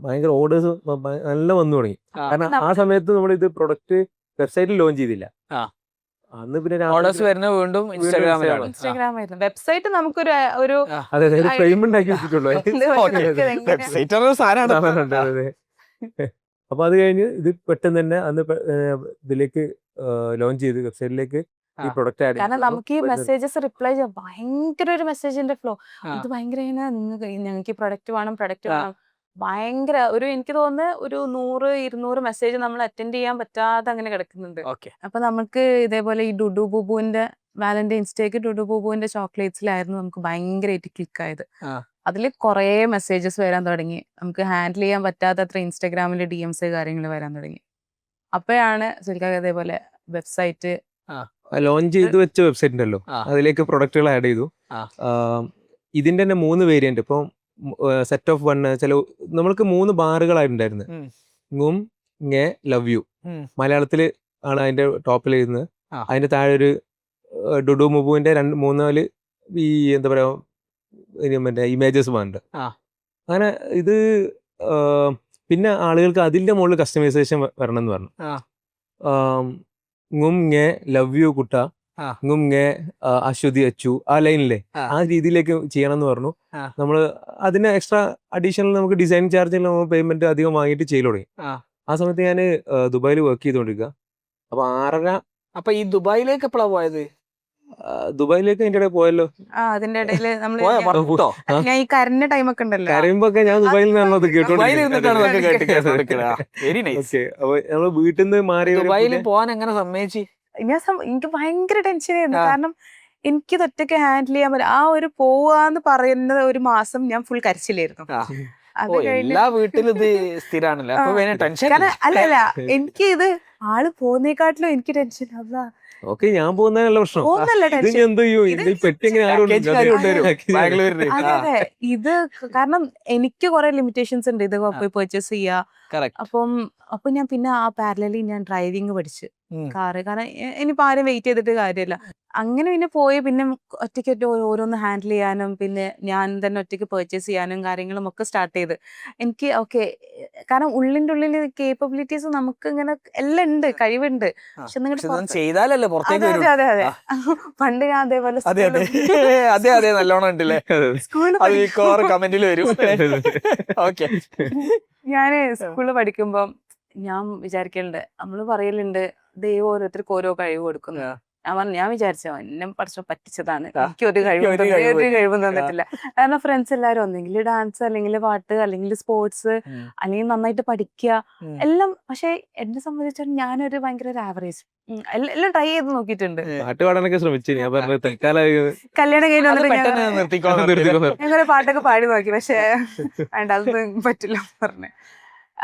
ഭയങ്കര ഓർഡേഴ്സ് നല്ല വന്നു തുടങ്ങി. കാരണം ആ സമയത്ത് നമ്മൾ ഇത് പ്രൊഡക്റ്റ് വെബ്സൈറ്റിൽ ലോഞ്ച് ചെയ്തില്ല. അന്ന് പിന്നെ ഓർഡേഴ്സ് വരുന്നത് വീണ്ടും ഇൻസ്റ്റാഗ്രാമായിരുന്നു. വെബ്സൈറ്റ് നമുക്കൊരു ഫ്രെയിം ഉണ്ടാക്കി വെച്ചിട്ടുള്ളൂ. അപ്പൊ അത് കഴിഞ്ഞ് ഇത് പെട്ടെന്ന് തന്നെ അന്ന് ഇതിലേക്ക് ലോഞ്ച് ചെയ്ത് വെബ്സൈറ്റിലേക്ക് ഈ പ്രൊഡക്റ്റ് ആഡ്. കാരണം നമുക്ക് ഈ മെസ്സേജസ് റിപ്ലൈ ചെയ്യാം, ഭയങ്കര ഒരു മെസ്സേജിന്റെ ഫ്ലോ. ഇത് ഭയങ്കര ഞങ്ങൾക്ക് ഈ പ്രൊഡക്റ്റ് വേണം ഭയങ്കര എനിക്ക് തോന്നുന്നു ഒരു 100-200 മെസ്സേജ് നമ്മൾ അറ്റൻഡ് ചെയ്യാൻ പറ്റാതെ അങ്ങനെ കിടക്കുന്നുണ്ട്. അപ്പൊ നമുക്ക് ഇതേപോലെ ഈ ഡുഡു ബുബുവിന്റെ വാലന്റൈൻസ് ഡേക്ക് ഡുഡു ബുബുവിന്റെ ചോക്ലേറ്റ്സിലായിരുന്നു നമുക്ക് ഭയങ്കരമായിട്ട് ക്ലിക്ക് ആയത്. അതിൽ കുറേ മെസ്സേജസ് വരാൻ തുടങ്ങി, നമുക്ക് ഹാൻഡിൽ ചെയ്യാൻ പറ്റാത്തത്ര ഇൻസ്റ്റാഗ്രാമിൽ DMs കാര്യങ്ങൾ വരാൻ തുടങ്ങി. അപ്പോഴാണ് ശരിക്കും അതേപോലെ വെബ്സൈറ്റ് ലോഞ്ച് ചെയ്ത് വെച്ച വെബ്സൈറ്റ് ഉണ്ടല്ലോ, അതിലേക്ക് പ്രൊഡക്റ്റുകൾ ആഡ് ചെയ്തു. ഇതിന്റെ തന്നെ 3 വേരിയന്റ്. ഇപ്പം സെറ്റ് ഓഫ് 1 ചില നമ്മൾക്ക് 3 ബാറുകളായിട്ടുണ്ടായിരുന്നു. ngum nge ലവ് യു മലയാളത്തില് ആണ് അതിന്റെ ടോപ്പിൽ എഴുതുന്നത്. അതിന്റെ താഴെ ഒരു ഡുഡു മുബുവിന്റെ 3-4 ഈ എന്താ പറയാ മറ്റേ ഇമേജസ് വേണ്ട. അങ്ങനെ ഇത് പിന്നെ ആളുകൾക്ക് അതിന്റെ മുകളിൽ കസ്റ്റമൈസേഷൻ വരണം എന്ന് പറഞ്ഞു. ngum nge ലവ് യു കുട്ട, ngum nge അശ്വതി അച്ചു, ആ ലൈനിലെ ആ രീതിയിലേക്ക് ചെയ്യണം എന്ന് പറഞ്ഞു. നമ്മള് അതിന് എക്സ്ട്രാ അഡീഷണൽ നമുക്ക് ഡിസൈൻ ചാർജിൽ പേയ്മെന്റ് അധികം വാങ്ങിയിട്ട് ചെയ്തു തുടങ്ങി. ആ സമയത്ത് ഞാൻ ദുബായിൽ വർക്ക് ചെയ്തോണ്ടിരിക്കുക. അപ്പൊ 6:30. അപ്പൊ ഈ ദുബായിലേക്ക് എപ്പോഴാ പോയത്? ദുബായിലേക്ക് അതിന്റെ ഇടയിൽ പോയല്ലോ. അതിന്റെ ഇടയില് ഞാൻ ഈ കരഞ്ഞ ടൈമൊക്കെ ഉണ്ടല്ലോ, കരയുമ്പോ ഞാൻ ദുബായിൽ നിന്നാണോ അത് കേട്ടോണ്ടിരിക്കുന്നത്. Very nice. അപ്പൊ നമ്മള് വീട്ടിൽ നിന്ന് മാറി ദുബായിൽ പോവാൻ എങ്ങനെ സമ്മതിച്ചു? എനിക്ക് ഭയങ്കര ടെൻഷനായിരുന്നു. ആ. കാരണം എനിക്കിത് ഒറ്റയ്ക്ക് ഹാൻഡിൽ ചെയ്യാൻ പറ്റില്ല. ആ ഒരു പോവാന്ന് പറയുന്ന ഒരു മാസം ഞാൻ ഫുൾ കരച്ചിലായിരുന്നു. ആ. അത് ഓ കഴിഞ്ഞ് എല്ലാ വീട്ടിലും ഇത് സ്ഥിരാണല്ലോ, അപ്പൊ ആ. പിന്നെ ടെൻഷൻ കാരണം അല്ലല്ല, എനിക്ക് ഇത് ആള് പോകുന്നേക്കാട്ടിലും എനിക്ക് ടെൻഷൻ. അതാ ഓക്കെ, ഞാൻ പോകുന്നതല്ല പ്രശ്നം. പോകുന്നല്ല ഇത് ടെൻഷൻ. ഞാൻ എന്ത് ചെയ്യും? ഇത് ഈ പെട്ടി എങ്ങനെ ആരും പാക്കേജുകാർ കൊണ്ടുവരും ബാംഗ്ലൂരിൽ. അതെ അതെ, ഇത് കാരണം എനിക്ക് കുറെ ലിമിറ്റേഷൻസ് ഉണ്ട്. ഇത് പോയി പർച്ചേസ് ചെയ്യാ. അപ്പൊ ഞാൻ പിന്നെ ആ പാരലലി ഞാൻ ഡ്രൈവിംഗ് പഠിച്ചു കാറ്. കാരണം ഇനിയിപ്പോ ആരും വെയിറ്റ് ചെയ്തിട്ട് കാര്യമില്ല. അങ്ങനെ പിന്നെ പോയി പിന്നെ ഒറ്റയ്ക്ക് ഓരോന്ന് ഹാൻഡിൽ ചെയ്യാനും പിന്നെ ഞാൻ തന്നെ ഒറ്റയ്ക്ക് പർച്ചേസ് ചെയ്യാനും കാര്യങ്ങളും ഒക്കെ സ്റ്റാർട്ട് ചെയ്ത് എനിക്ക് ഓക്കെ. കാരണം ഉള്ളിൻ്റെ ഉള്ളിൽ കേപ്പബിലിറ്റീസ് നമുക്ക് ഇങ്ങനെ എല്ലാം ഉണ്ട്, കഴിവുണ്ട്. പക്ഷെ നിങ്ങളുടെ ചെയ്താലല്ലേ പുറത്തേക്ക് അതെ വരും. അതെ അതെ. പണ്ട് ഞാൻ അതേപോലെ അതെ അതെ അതെ അതെ നല്ലോണം ഉണ്ടല്ലേ. സ്കൂളിൽ അത് മിക്കവാറും കമന്റിൽ വരും. ഓക്കെ. ഞാന് സ്കൂളിൽ പഠിക്കുമ്പം ഞാൻ വിചാരിക്കലുണ്ട്, നമ്മള് പറയലുണ്ട് ദൈവം ഓരോരുത്തർക്ക് ഓരോ കഴിവ് കൊടുക്കുന്നു. ഞാൻ വിചാരിച്ചോ എന്നെ പഠിച്ചോ പറ്റിച്ചതാണ്, എനിക്ക് ഒരു കഴിവും തന്നിട്ടില്ല. കാരണം ഫ്രണ്ട്സ് എല്ലാവരും ഒന്നെങ്കിൽ ഡാൻസ്, അല്ലെങ്കിൽ പാട്ട്, അല്ലെങ്കിൽ സ്പോർട്സ്, അല്ലെങ്കിൽ നന്നായിട്ട് പഠിക്കുക എല്ലാം. പക്ഷെ എന്നെ സംബന്ധിച്ചിടത്തോളം ഞാനൊരു ഭയങ്കര ഒരു ആവറേജ്. എല്ലാം ട്രൈ ചെയ്ത് നോക്കിയിട്ടുണ്ട്. പാട്ട് പാടാനൊക്കെ ശ്രമിച്ചു. ഞാൻ പറഞ്ഞത് തൽക്കാലം കല്യാണം കഴിഞ്ഞ് വന്നിട്ട് നിർത്തിക്കോളാം. ഞാൻ കുറെ പാട്ടൊക്കെ പാടി നോക്കി, പക്ഷെ വേണ്ട അതൊന്നും പറ്റില്ല പറഞ്ഞു.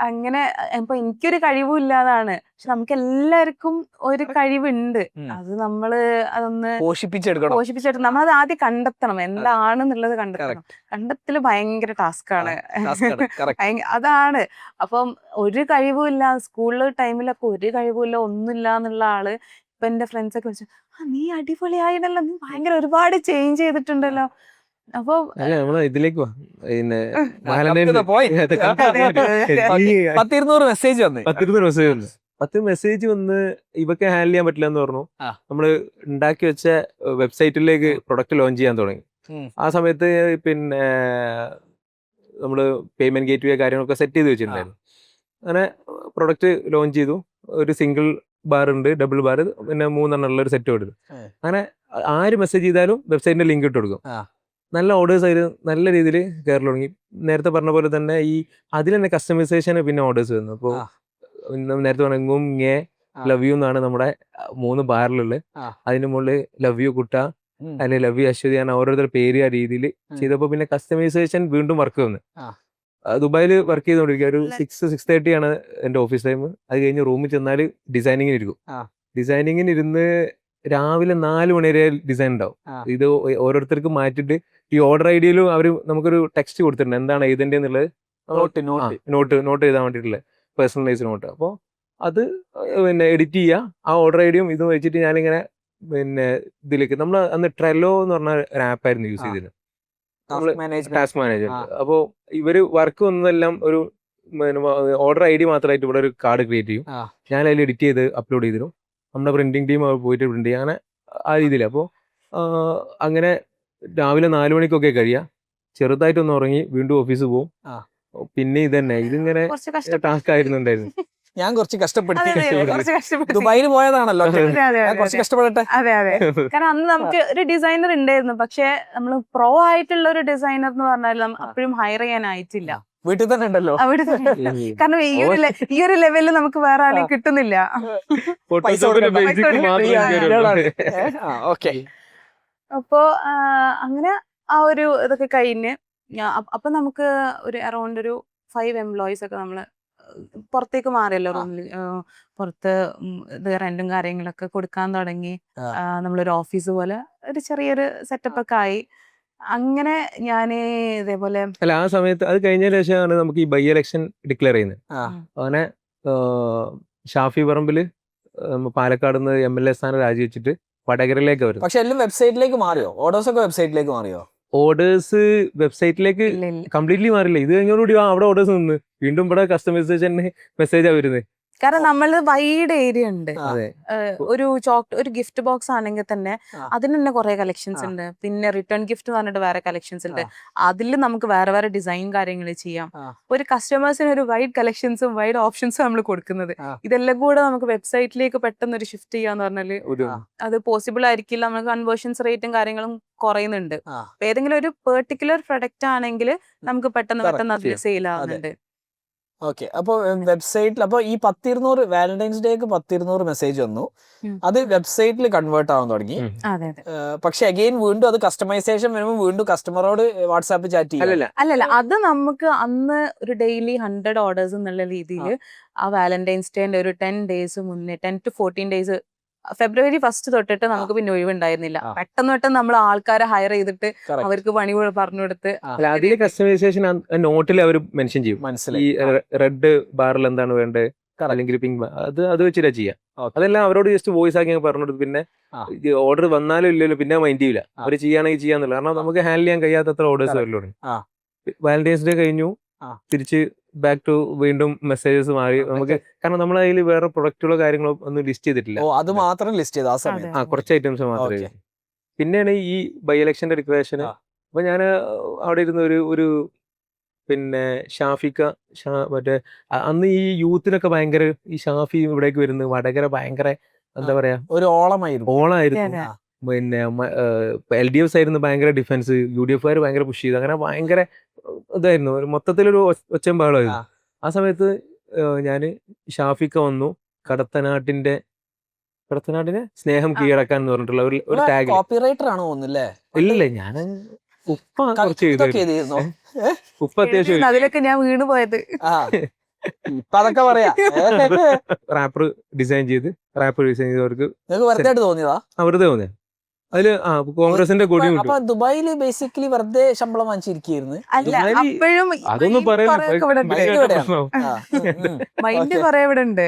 അങ്ങനെ ഇപ്പൊ എനിക്കൊരു കഴിവും ഇല്ലാതാണ്. പക്ഷെ നമുക്ക് എല്ലാവർക്കും ഒരു കഴിവുണ്ട്. അത് നമ്മള് അതൊന്ന് പോഷിപ്പിച്ചെടുക്കണം. നമ്മളത് ആദ്യം കണ്ടെത്തണം, എന്താണെന്നുള്ളത് കണ്ടെത്തണം. കണ്ടെത്തല് ഭയങ്കര ടാസ്കാണ്. അതാണ്. അപ്പം ഒരു കഴിവുമില്ല, സ്കൂളിൽ ടൈമിലൊക്കെ ഒരു കഴിവുമില്ല, ഒന്നുമില്ല എന്നുള്ള ആള് ഇപ്പൊ എന്റെ ഫ്രണ്ട്സ് ഒക്കെ വെച്ചു, നീ അടിപൊളിയായിട്ടല്ലോ, നീ ഭയങ്കര ഒരുപാട് ചേഞ്ച് ചെയ്തിട്ടുണ്ടല്ലോ. അപ്പൊ ഇതിലേക്ക് വാ. പിന്നെ 10-200 മെസ്സേജ് വന്നു. 10 മെസ്സേജ് വന്ന് ഇവക്ക് ഹാൻഡിൽ ചെയ്യാൻ പറ്റില്ല എന്ന് പറഞ്ഞു. നമ്മള് ഉണ്ടാക്കി വെച്ച വെബ്സൈറ്റിലേക്ക് പ്രൊഡക്റ്റ് ലോഞ്ച് ചെയ്യാൻ തുടങ്ങി. ആ സമയത്ത് പിന്നെ നമ്മള് പേയ്മെന്റ് ഗേറ്റ് വേ കാര്യങ്ങളൊക്കെ സെറ്റ് ചെയ്ത് വെച്ചിട്ടുണ്ടായിരുന്നു. അങ്ങനെ പ്രൊഡക്റ്റ് ലോഞ്ച് ചെയ്തു. ഒരു സിംഗിൾ ബാർ ഉണ്ട്, ഡബിൾ ബാർ, പിന്നെ 3 ഉള്ള ഒരു സെറ്റ് കൊടുത്തു. അങ്ങനെ ആര് മെസ്സേജ് ചെയ്താലും വെബ്സൈറ്റിന്റെ ലിങ്ക് ഇട്ട് കൊടുക്കും. നല്ല ഓർഡേഴ്സ് ആയിരുന്നു, നല്ല രീതിയിൽ കയറി തുടങ്ങി. നേരത്തെ പറഞ്ഞ പോലെ തന്നെ ഈ അതിൽ തന്നെ കസ്റ്റമൈസേഷൻ പിന്നെ ഓർഡേഴ്സ് വരുന്നു. അപ്പോൾ നേരത്തെ പറഞ്ഞെങ്കും ലവ് യു എന്നാണ് നമ്മുടെ 3 ബാറിലുള്ളത്. അതിന് മുകളിൽ ലവ് യു കുട്ട, അല്ലെങ്കിൽ ലവ് യു അശ്വതി, ആണ് ഓരോരുത്തർ പേര് ആ രീതിയിൽ ചെയ്തപ്പോൾ പിന്നെ കസ്റ്റമൈസേഷൻ വീണ്ടും വർക്ക് വന്നു. ദുബായിൽ വർക്ക് ചെയ്തുകൊണ്ടിരിക്കുക. ഒരു 6-6:30 ആണ് എൻ്റെ ഓഫീസ് ടൈം. അത് കഴിഞ്ഞ് റൂമിൽ ചെന്നാൽ ഡിസൈനിങ്ങിന് ഇരിക്കും. ഡിസൈനിങ്ങിന് ഇരുന്ന് രാവിലെ 4 മണി വരെ ഡിസൈൻ ഉണ്ടാവും. ഇത് ഓരോരുത്തർക്ക് മാറ്റിയിട്ട് ഈ ഓർഡർ ഐഡിയയിലും അവർ നമുക്കൊരു ടെക്സ്റ്റ് കൊടുത്തിട്ടുണ്ട്, എന്താണ് എഴുതേണ്ടത് എന്നുള്ളത്. നോട്ട് എഴുതാൻ വേണ്ടിയിട്ടുള്ളത് പേഴ്സണലൈസ് നോട്ട്. അപ്പോൾ അത് പിന്നെ എഡിറ്റ് ചെയ്യുക. ആ ഓർഡർ ഐഡിയും ഇതും വെച്ചിട്ട് ഞാനിങ്ങനെ പിന്നെ ഇതിലേക്ക് നമ്മൾ അന്ന് ട്രെല്ലോ എന്ന് പറഞ്ഞ ഒരു ആപ്പായിരുന്നു യൂസ് ചെയ്തിരുന്നത്, ടാസ്ക് മാനേജ്മെന്റ്. അപ്പോൾ ഇവര് വർക്ക് വന്നതെല്ലാം ഒരു ഓർഡർ ഐ ഡി മാത്രമായിട്ട് ഇവിടെ ഒരു കാർഡ് ക്രിയേറ്റ് ചെയ്യും. ഞാൻ അതിൽ എഡിറ്റ് ചെയ്ത് അപ്ലോഡ് ചെയ്തിരും. നമ്മുടെ പ്രിന്റിംഗ് ടീം പോയിട്ട് പ്രിന്റ് ചെയ്യുക. അങ്ങനെ ആ രീതിയിൽ. അപ്പോൾ അങ്ങനെ രാവിലെ 4 മണിക്കൊക്കെ കഴിയുക. ചെറുതായിട്ടൊന്ന് ഉറങ്ങി വീണ്ടും ഓഫീസ് പോകും. പിന്നെ ഇതന്നെ ഇതിങ്ങനെ ടാസ്ക് ആയിരുന്നുണ്ടായിരുന്നു. ഞാൻ കുറച്ച് കഷ്ടപ്പെടുത്തി ദുബായിൽ പോയതാണല്ലോ, കുറച്ച് കഷ്ടപ്പെടട്ടെ. അതെ അതെ. കാരണം അന്ന് നമുക്ക് ഒരു ഡിസൈനർ ഉണ്ടായിരുന്നു, പക്ഷെ നമ്മൾ പ്രോ ആയിട്ടുള്ള ഒരു ഡിസൈനർ എന്ന് പറഞ്ഞാൽ അപ്പോഴും ഹയർ ചെയ്യാനായിട്ടില്ല. വീട്ടിൽ തന്നെ ഉണ്ടല്ലോ. കാരണം ഈ ഒരു ലെവലിൽ നമുക്ക് വേറെ ആരെയും കിട്ടുന്നില്ല. അപ്പോ അങ്ങനെ ആ ഒരു ഇതൊക്കെ കഴിഞ്ഞ് അപ്പൊ നമുക്ക് ഒരു അറൗണ്ട് ഒരു 5 എംപ്ലോയീസ് ഒക്കെ നമ്മള് പുറത്തേക്ക് മാറിയല്ലോ. റൂമിൽ പുറത്ത് റെന്റും കാര്യങ്ങളൊക്കെ കൊടുക്കാൻ തുടങ്ങി. നമ്മളൊരു ഓഫീസ് പോലെ ഒരു ചെറിയൊരു സെറ്റപ്പ് ഒക്കെ ആയി. അങ്ങനെ ഞാന് ഇതേപോലെ അല്ല, ആ സമയത്ത് അത് കഴിഞ്ഞതിന് ശേഷമാണ് നമുക്ക് ഈ ബൈ ഇലക്ഷൻ ഡിക്ലെയർ ചെയ്യുന്നത്. അങ്ങനെ ഷാഫി പറമ്പില് പാലക്കാട് നിന്ന് MLA സ്ഥാനം രാജിവെച്ചിട്ട് വടകരയിലേക്ക് വരും. പക്ഷെ എല്ലാം വെബ്സൈറ്റിലേക്ക് മാറിയോ? ഓർഡേഴ്സ് ഒക്കെ വെബ്സൈറ്റിലേക്ക് മാറിയോ? ഓർഡേഴ്സ് വെബ്സൈറ്റിലേക്ക് കംപ്ലീറ്റ്ലി മാറില്ല. ഇത് കഴിഞ്ഞോടുകൂടി അവിടെ ഓർഡേഴ്സ് നിന്ന് വീണ്ടും ഇവിടെ കസ്റ്റമൈസേഷന് മെസ്സേജാണ് വരുന്നത്. കാരണം നമ്മൾ വൈഡ് ഏരിയ ഉണ്ട്. ഒരു ഗിഫ്റ്റ് ബോക്സ് ആണെങ്കിൽ തന്നെ അതിന് തന്നെ കുറെ കളക്ഷൻസ് ഉണ്ട്. പിന്നെ റിട്ടേൺ ഗിഫ്റ്റ് എന്ന് പറഞ്ഞിട്ട് വേറെ കളക്ഷൻസ് ഉണ്ട്. അതിൽ നമുക്ക് വേറെ വേറെ ഡിസൈൻ കാര്യങ്ങൾ ചെയ്യാം. ഒരു കസ്റ്റമേഴ്സിന് ഒരു വൈഡ് കളക്ഷൻസും വൈഡ് ഓപ്ഷൻസും നമ്മൾ കൊടുക്കുന്നത്. ഇതെല്ലാം കൂടെ നമുക്ക് വെബ്സൈറ്റിലേക്ക് പെട്ടെന്ന് ഒരു ഷിഫ്റ്റ് ചെയ്യാന്ന് പറഞ്ഞാല് അത് പോസിബിൾ ആയിരിക്കില്ല. നമുക്ക് കൺവേർഷൻസ് റേറ്റും കാര്യങ്ങളും കുറയുന്നുണ്ട്. ഏതെങ്കിലും ഒരു പെർട്ടിക്കുലർ പ്രൊഡക്റ്റ് ആണെങ്കിൽ നമുക്ക് പെട്ടെന്ന് അതിൽ സെയിൽ ആവുന്നുണ്ട്. ഓക്കെ. അപ്പൊ വെബ്സൈറ്റിൽ അപ്പൊ ഈ 10-200 വാലന്റൈൻസ് ഡേക്ക് 10-200 മെസ്സേജ് വന്നു. അത് വെബ്സൈറ്റിൽ കൺവേർട്ട് ആവാൻ തുടങ്ങി. അതെ അതെ. പക്ഷെ അഗെയിൻ വീണ്ടും അത് കസ്റ്റമൈസേഷൻ വരുമ്പോൾ വീണ്ടും കസ്റ്റമറോട് വാട്സാപ്പ് ചാറ്റ് ചെയ്യും. അല്ലല്ല, അത് നമുക്ക് അന്ന് ഒരു ഡെയിലി 100 ഓർഡേഴ്സ് എന്നുള്ള രീതിയിൽ ആ വാലന്റൈൻസ് ഡേന്റെ ഒരു 10 days മുന്നേ 10 to 14 days ഫെബ്രുവരി 1 തൊട്ടിട്ട് നമുക്ക് പിന്നെ ഒഴിവുണ്ടായിരുന്നില്ല. പെട്ടെന്ന് നമ്മൾ ആൾക്കാരെ ഹയർ ചെയ്തിട്ട് അവർക്ക് പണി പറഞ്ഞു കൊടുത്ത് അതിലെ കസ്റ്റമൈസേഷൻ നോട്ടിൽ അവർ മെൻഷൻ ചെയ്യും. ഈ മനസ്സിലായി. റെഡ് ബാറിൽ എന്താണ് വേണ്ടത്, അല്ലെങ്കിൽ പിങ്ക് അത് വെച്ചിട്ടാ ചെയ്യാം. അതെല്ലാം അവരോട് ജസ്റ്റ് വോയിസ് ആക്കി പറഞ്ഞു കൊടുത്ത് പിന്നെ ഓർഡർ വന്നാലും ഇല്ലല്ലോ പിന്നെ മൈൻഡ് ചെയ്യില്ല. അവർ ചെയ്യുകയാണെങ്കിൽ ചെയ്യാന്നുള്ളത്. കാരണം നമുക്ക് ഹാൻഡിൽ ചെയ്യാൻ കഴിയാത്തത്ര ഓർഡേഴ്സ് വരല്ലോ. വാലന്റൈൻസ് ഡേ കഴിഞ്ഞു, തിരിച്ച് ബാക്ക് ടു വീണ്ടും മെസ്സേജസ് മാറി നമുക്ക്. കാരണം നമ്മൾ അതിൽ വേറെ പ്രൊഡക്റ്റുകളോ കാര്യങ്ങളോ ഒന്നും ലിസ്റ്റ് ചെയ്തിട്ടില്ല. അത് മാത്രം ലിസ്റ്റ് ചെയ്ത് ആ സമയത്ത് കുറച്ച് ഐറ്റംസ് മാത്രമേ. പിന്നെയാണ് ഈ ബൈ ഇലക്ഷന്റെ റിക്വേഷന്. അപ്പൊ ഞാൻ അവിടെ ഇരുന്ന ഒരു പിന്നെ ഷാഫിക്ക മറ്റേ അന്ന് ഈ യൂത്തിനൊക്കെ ഭയങ്കര ഈ ഷാഫി ഇവിടേക്ക് വരുന്നത് വടകര ഭയങ്കര എന്താ പറയാ ഒരു ഓളമായിരുന്നു. പിന്നെ LDF ആയിരുന്നു ഭയങ്കര ഡിഫൻസ്, UDF ഭയങ്കര പുഷ് ചെയ്തു. അങ്ങനെ ഭയങ്കര ഇതായിരുന്നു, ഒരു മൊത്തത്തിലൊരു ഒച്ചയും ബഹളമായിരുന്നു. ആ സമയത്ത് ഞാന് ഷാഫിക്ക വന്നു, കടത്തനാട്ടിനെ സ്നേഹം കീഴടക്കാൻ എന്ന് പറഞ്ഞിട്ടുള്ള ഒരു ടാഗ്. കോപ്പിറൈറ്റർ ആണോ തോന്നുന്നില്ലേ? ഇല്ലല്ലേ, ഞാൻ ഉപ്പ കുറച്ച് ചെയ്തു. ഉപ്പ അത്യാവശ്യം അതിലൊക്കെ ഞാൻ വീണ് പോയത്. ഇപ്പൊ അതൊക്കെ പറയാ. റാപ്പർ ഡിസൈൻ ചെയ്തവർക്ക് വെറുതെ തോന്നിയതാ? വെറുതെ തോന്നിയ അതില് കോൺഗ്രസിന്റെ കൊടി കിട്ടും. അപ്പൊ ദുബായില് ബേസിക്കലി വെറുതെ ശമ്പളം വാങ്ങിച്ചിരിക്കുന്നു. അല്ല, അപ്പോഴും അതൊന്നും മൈൻഡ് കുറെ ഇവിടെ ഉണ്ട്.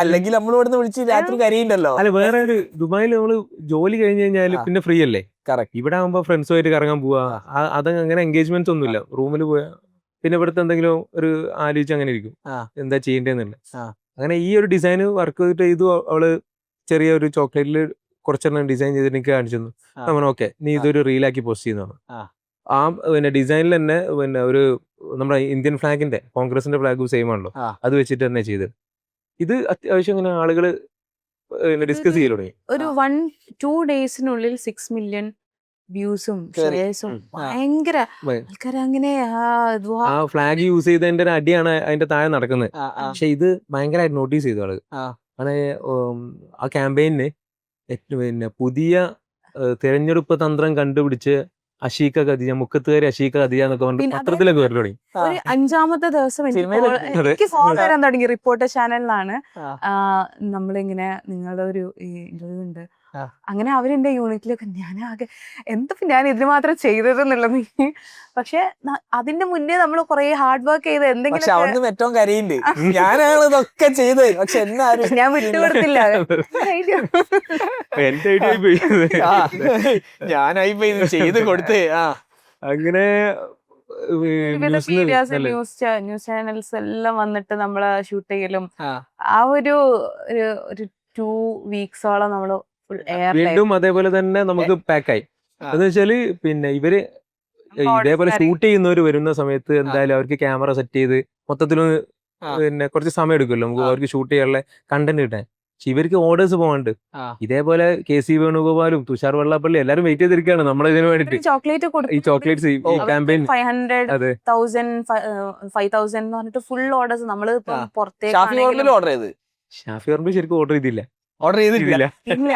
അല്ലെങ്കിൽ നമ്മൾ ഇവിടുന്ന് വിളിച്ച് രാത്രി കരയുണ്ടല്ലോ. അല്ല, വേറെ ഒരു ദുബായിൽ നമ്മള് ജോലി കഴിഞ്ഞ് കഴിഞ്ഞാല് പിന്നെ ഫ്രീ അല്ലേ. ഇവിടെ ആകുമ്പോ ഫ്രണ്ട്സുമായിട്ട് കറങ്ങാൻ പോവാ, അത് അങ്ങനെ എൻഗേജ്മെന്റ്സ് ഒന്നുമില്ല. റൂമിൽ പോയാ പിന്നെ ഇവിടുത്തെ എന്തെങ്കിലും ഒരു ആലോചിച്ച് അങ്ങനെ ഇരിക്കും എന്താ ചെയ്യേണ്ടതെന്നില്ല. അങ്ങനെ ഈ ഒരു ഡിസൈൻ വർക്ക് ചെയ്തിട്ട് അവള് ചെറിയ ഒരു ചോക്ലേറ്റില് കുറച്ചെണ്ണം ഡിസൈൻ ചെയ്തിട്ട് എനിക്ക് കാണിച്ചു തന്നു. നമ്മൾ ഓക്കെ, നീ ഇതൊരു റീലാക്കി പോസ്റ്റ് ചെയ്യുന്നതാണ്. പിന്നെ ഡിസൈനിൽ തന്നെ പിന്നെ ഒരു നമ്മുടെ ഇന്ത്യൻ ഫ്ലാഗിന്റെ കോൺഗ്രസിന്റെ ഫ്ലാഗ് സെയിം ആണല്ലോ, അത് വെച്ചിട്ട് തന്നെ ചെയ്തത്. ഇത് അത്യാവശ്യം ഇങ്ങനെ ആളുകള് ഡിസ്കസ് ചെയ്യൽ തുടങ്ങി. ഒരു 1-2 daysനുള്ളിൽ 6 million വ്യൂസും ഷെയർസും ഭയങ്കര ആൾക്കാർ അങ്ങനെ ആ ഫ്ലാഗ് യൂസ് ചെയ്തതിന്റെ ഒരു അടിയാണ് അതിന്റെ താഴെ നടക്കുന്നത്. പക്ഷെ ഇത് ഭയങ്കരമായിട്ട് നോട്ടീസ് ചെയ്തു ആള്. അങ്ങനെ ആ ക്യാമ്പയിന് പിന്നെ പുതിയ തെരഞ്ഞെടുപ്പ് തന്ത്രം കണ്ടുപിടിച്ച് അഷീക്ക ഖദീജ, മുക്കത്തുകാരി അഷീക്ക ഖദീജ എന്നൊക്കെ പറഞ്ഞിട്ട് പത്രത്തിലൊക്കെ വരൽ തുടങ്ങി. ഒരു 5-ാമത്തെ ദിവസം എനിക്ക് ഫോൺ വരാൻ തുടങ്ങി. റിപ്പോർട്ടർ ചാനലിലാണ് നമ്മളിങ്ങനെ നിങ്ങളുടെ ഒരു ഇന്റർവ്യൂ ഉണ്ട്. അങ്ങനെ അവരെന്റെ യൂണിറ്റിലൊക്കെ ഞാനാകെ എന്തപ്പോ ഞാൻ ഇതിന് മാത്രം ചെയ്തതെന്നുള്ളത്. പക്ഷെ അതിന്റെ മുന്നേ നമ്മൾ കുറെ ഹാർഡ് വർക്ക് ചെയ്ത് എന്തെങ്കിലും ഏറ്റവും കരയുണ്ട് ഞാനാണ് ഇതൊക്കെ ചെയ്തത്. പക്ഷെ ഞാൻ വിട്ടുകൊടുത്തില്ല. ഞാനായി ചെയ്ത് കൊടുത്തേ. അങ്ങനെ ന്യൂസ് ചാനൽസ് എല്ലാം വന്നിട്ട് നമ്മളെ ഷൂട്ട് ചെയ്യലും ആ ഒരു 2 weeksോളം നമ്മള് വീണ്ടും അതേപോലെ തന്നെ നമുക്ക് പാക്കായി. എന്ന് വെച്ചാല് പിന്നെ ഇവര് ഇതേപോലെ ഷൂട്ട് ചെയ്യുന്നവര് വരുന്ന സമയത്ത് എന്തായാലും അവർക്ക് ക്യാമറ സെറ്റ് ചെയ്ത് മൊത്തത്തിലൊന്ന് പിന്നെ കുറച്ച് സമയം എടുക്കുമല്ലോ നമുക്ക് അവർക്ക് ഷൂട്ട് ചെയ്യാനുള്ള കണ്ടന്റ് കിട്ടാൻ. പക്ഷെ ഇവർക്ക് ഓർഡേഴ്സ് പോകാണ്ട്. ഇതേപോലെ KC വേണുഗോപാലും തുഷാർ വെള്ളാപ്പള്ളി എല്ലാരും വെയിറ്റ് ചെയ്തിരിക്കുകയാണ് നമ്മളെ ഇതിന് വേണ്ടിട്ട്. ഈ ചോക്ലേറ്റ്സ് ഈ ക്യാമ്പയിൻ 500,000 5,000 എന്ന് പറഞ്ഞിട്ട് ഫുൾ ഓർഡേഴ്സ് നമ്മള് പുറത്തേക്ക്. ഷാഫി പറമ്പിൽ ശരിക്കും ഓർഡർ ചെയ്തില്ല. ഇല്ല,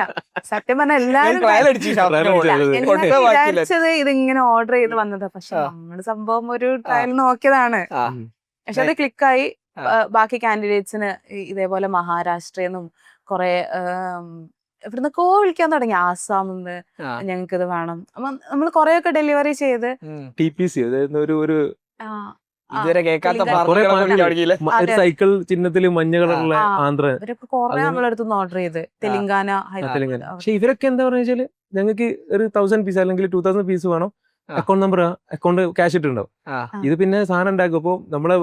സത്യം പറഞ്ഞാൽ എല്ലാരും വിചാരിച്ചത് ഇതിങ്ങനെ ഓർഡർ ചെയ്ത് വന്നതാ. പക്ഷെ നമ്മള് സംഭവം ഒരു ട്രയൽ നോക്കിയതാണ്. പക്ഷെ അത് ക്ലിക്കായി. ബാക്കി കാൻഡിഡേറ്റ്സിന് ഇതേപോലെ മഹാരാഷ്ട്രയെന്നും കുറെ ഇവിടുന്നൊക്കെ വിളിക്കാൻ തുടങ്ങി. ആസാമിന്ന് ഞങ്ങൾക്ക് ഇത് വേണം. അപ്പൊ നമ്മള് കൊറേയൊക്കെ ഡെലിവറി ചെയ്ത് TPC ഒരു ഇതുവരെ സൈക്കിൾ ചിഹ്നത്തില് മഞ്ഞ കളറുള്ള ആന്ധ്ര ഇവരൊക്കെ കുറെ നമ്മളെടുത്തുനിന്ന് ഓർഡർ ചെയ്ത് തെലങ്കാന. പക്ഷെ ഇവരൊക്കെ എന്താ പറയുക വെച്ചാല് ഞങ്ങൾക്ക് ഒരു 1000 പീസ് അല്ലെങ്കിൽ 2000 പീസ് വേണം, അക്കൗണ്ട് നമ്പർ അക്കൗണ്ട് ക്യാഷ് ഇട്ടുണ്ടാവും. ഇത് പിന്നെ സാധനം ഉണ്ടാക്കും. അപ്പൊ നമ്മളെ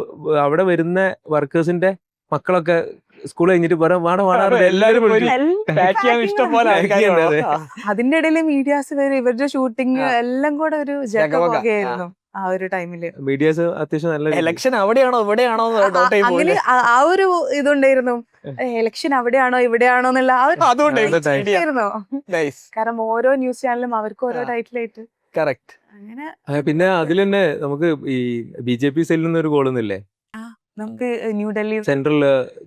അവിടെ വരുന്ന വർക്കേഴ്സിന്റെ മക്കളൊക്കെ സ്കൂൾ കഴിഞ്ഞിട്ട് എല്ലാവരും അതിന്റെ ഇടയിൽ മീഡിയാസ് വരെ ഇവരുടെ ഷൂട്ടിങ് എല്ലാം കൂടെ ഒരു ജഗമൊക്കെയായിരുന്നു ആ ഒരു ടൈമില്. മീഡിയാസ് അത്യാവശ്യം നല്ല ഇലക്ഷൻ അവിടെയാണോ ഇവിടെയാണോ അങ്ങനെ ആ ഒരു ഇതുണ്ടായിരുന്നു. ഇലക്ഷൻ അവിടെയാണോ ഇവിടെയാണോ എന്നുള്ള ആയിരുന്നു. കാരണം ഓരോ ന്യൂസ് ചാനലും അവർക്ക് ഓരോ ടൈറ്റിലായിട്ട്. കറക്റ്റ്. അങ്ങനെ പിന്നെ അതിൽ തന്നെ നമുക്ക് ഈ BJP സെല്ലിൽ നിന്ന് ഒരു കോളൊന്നുമില്ലേ, നമുക്ക് ന്യൂഡൽഹി സെൻട്രൽ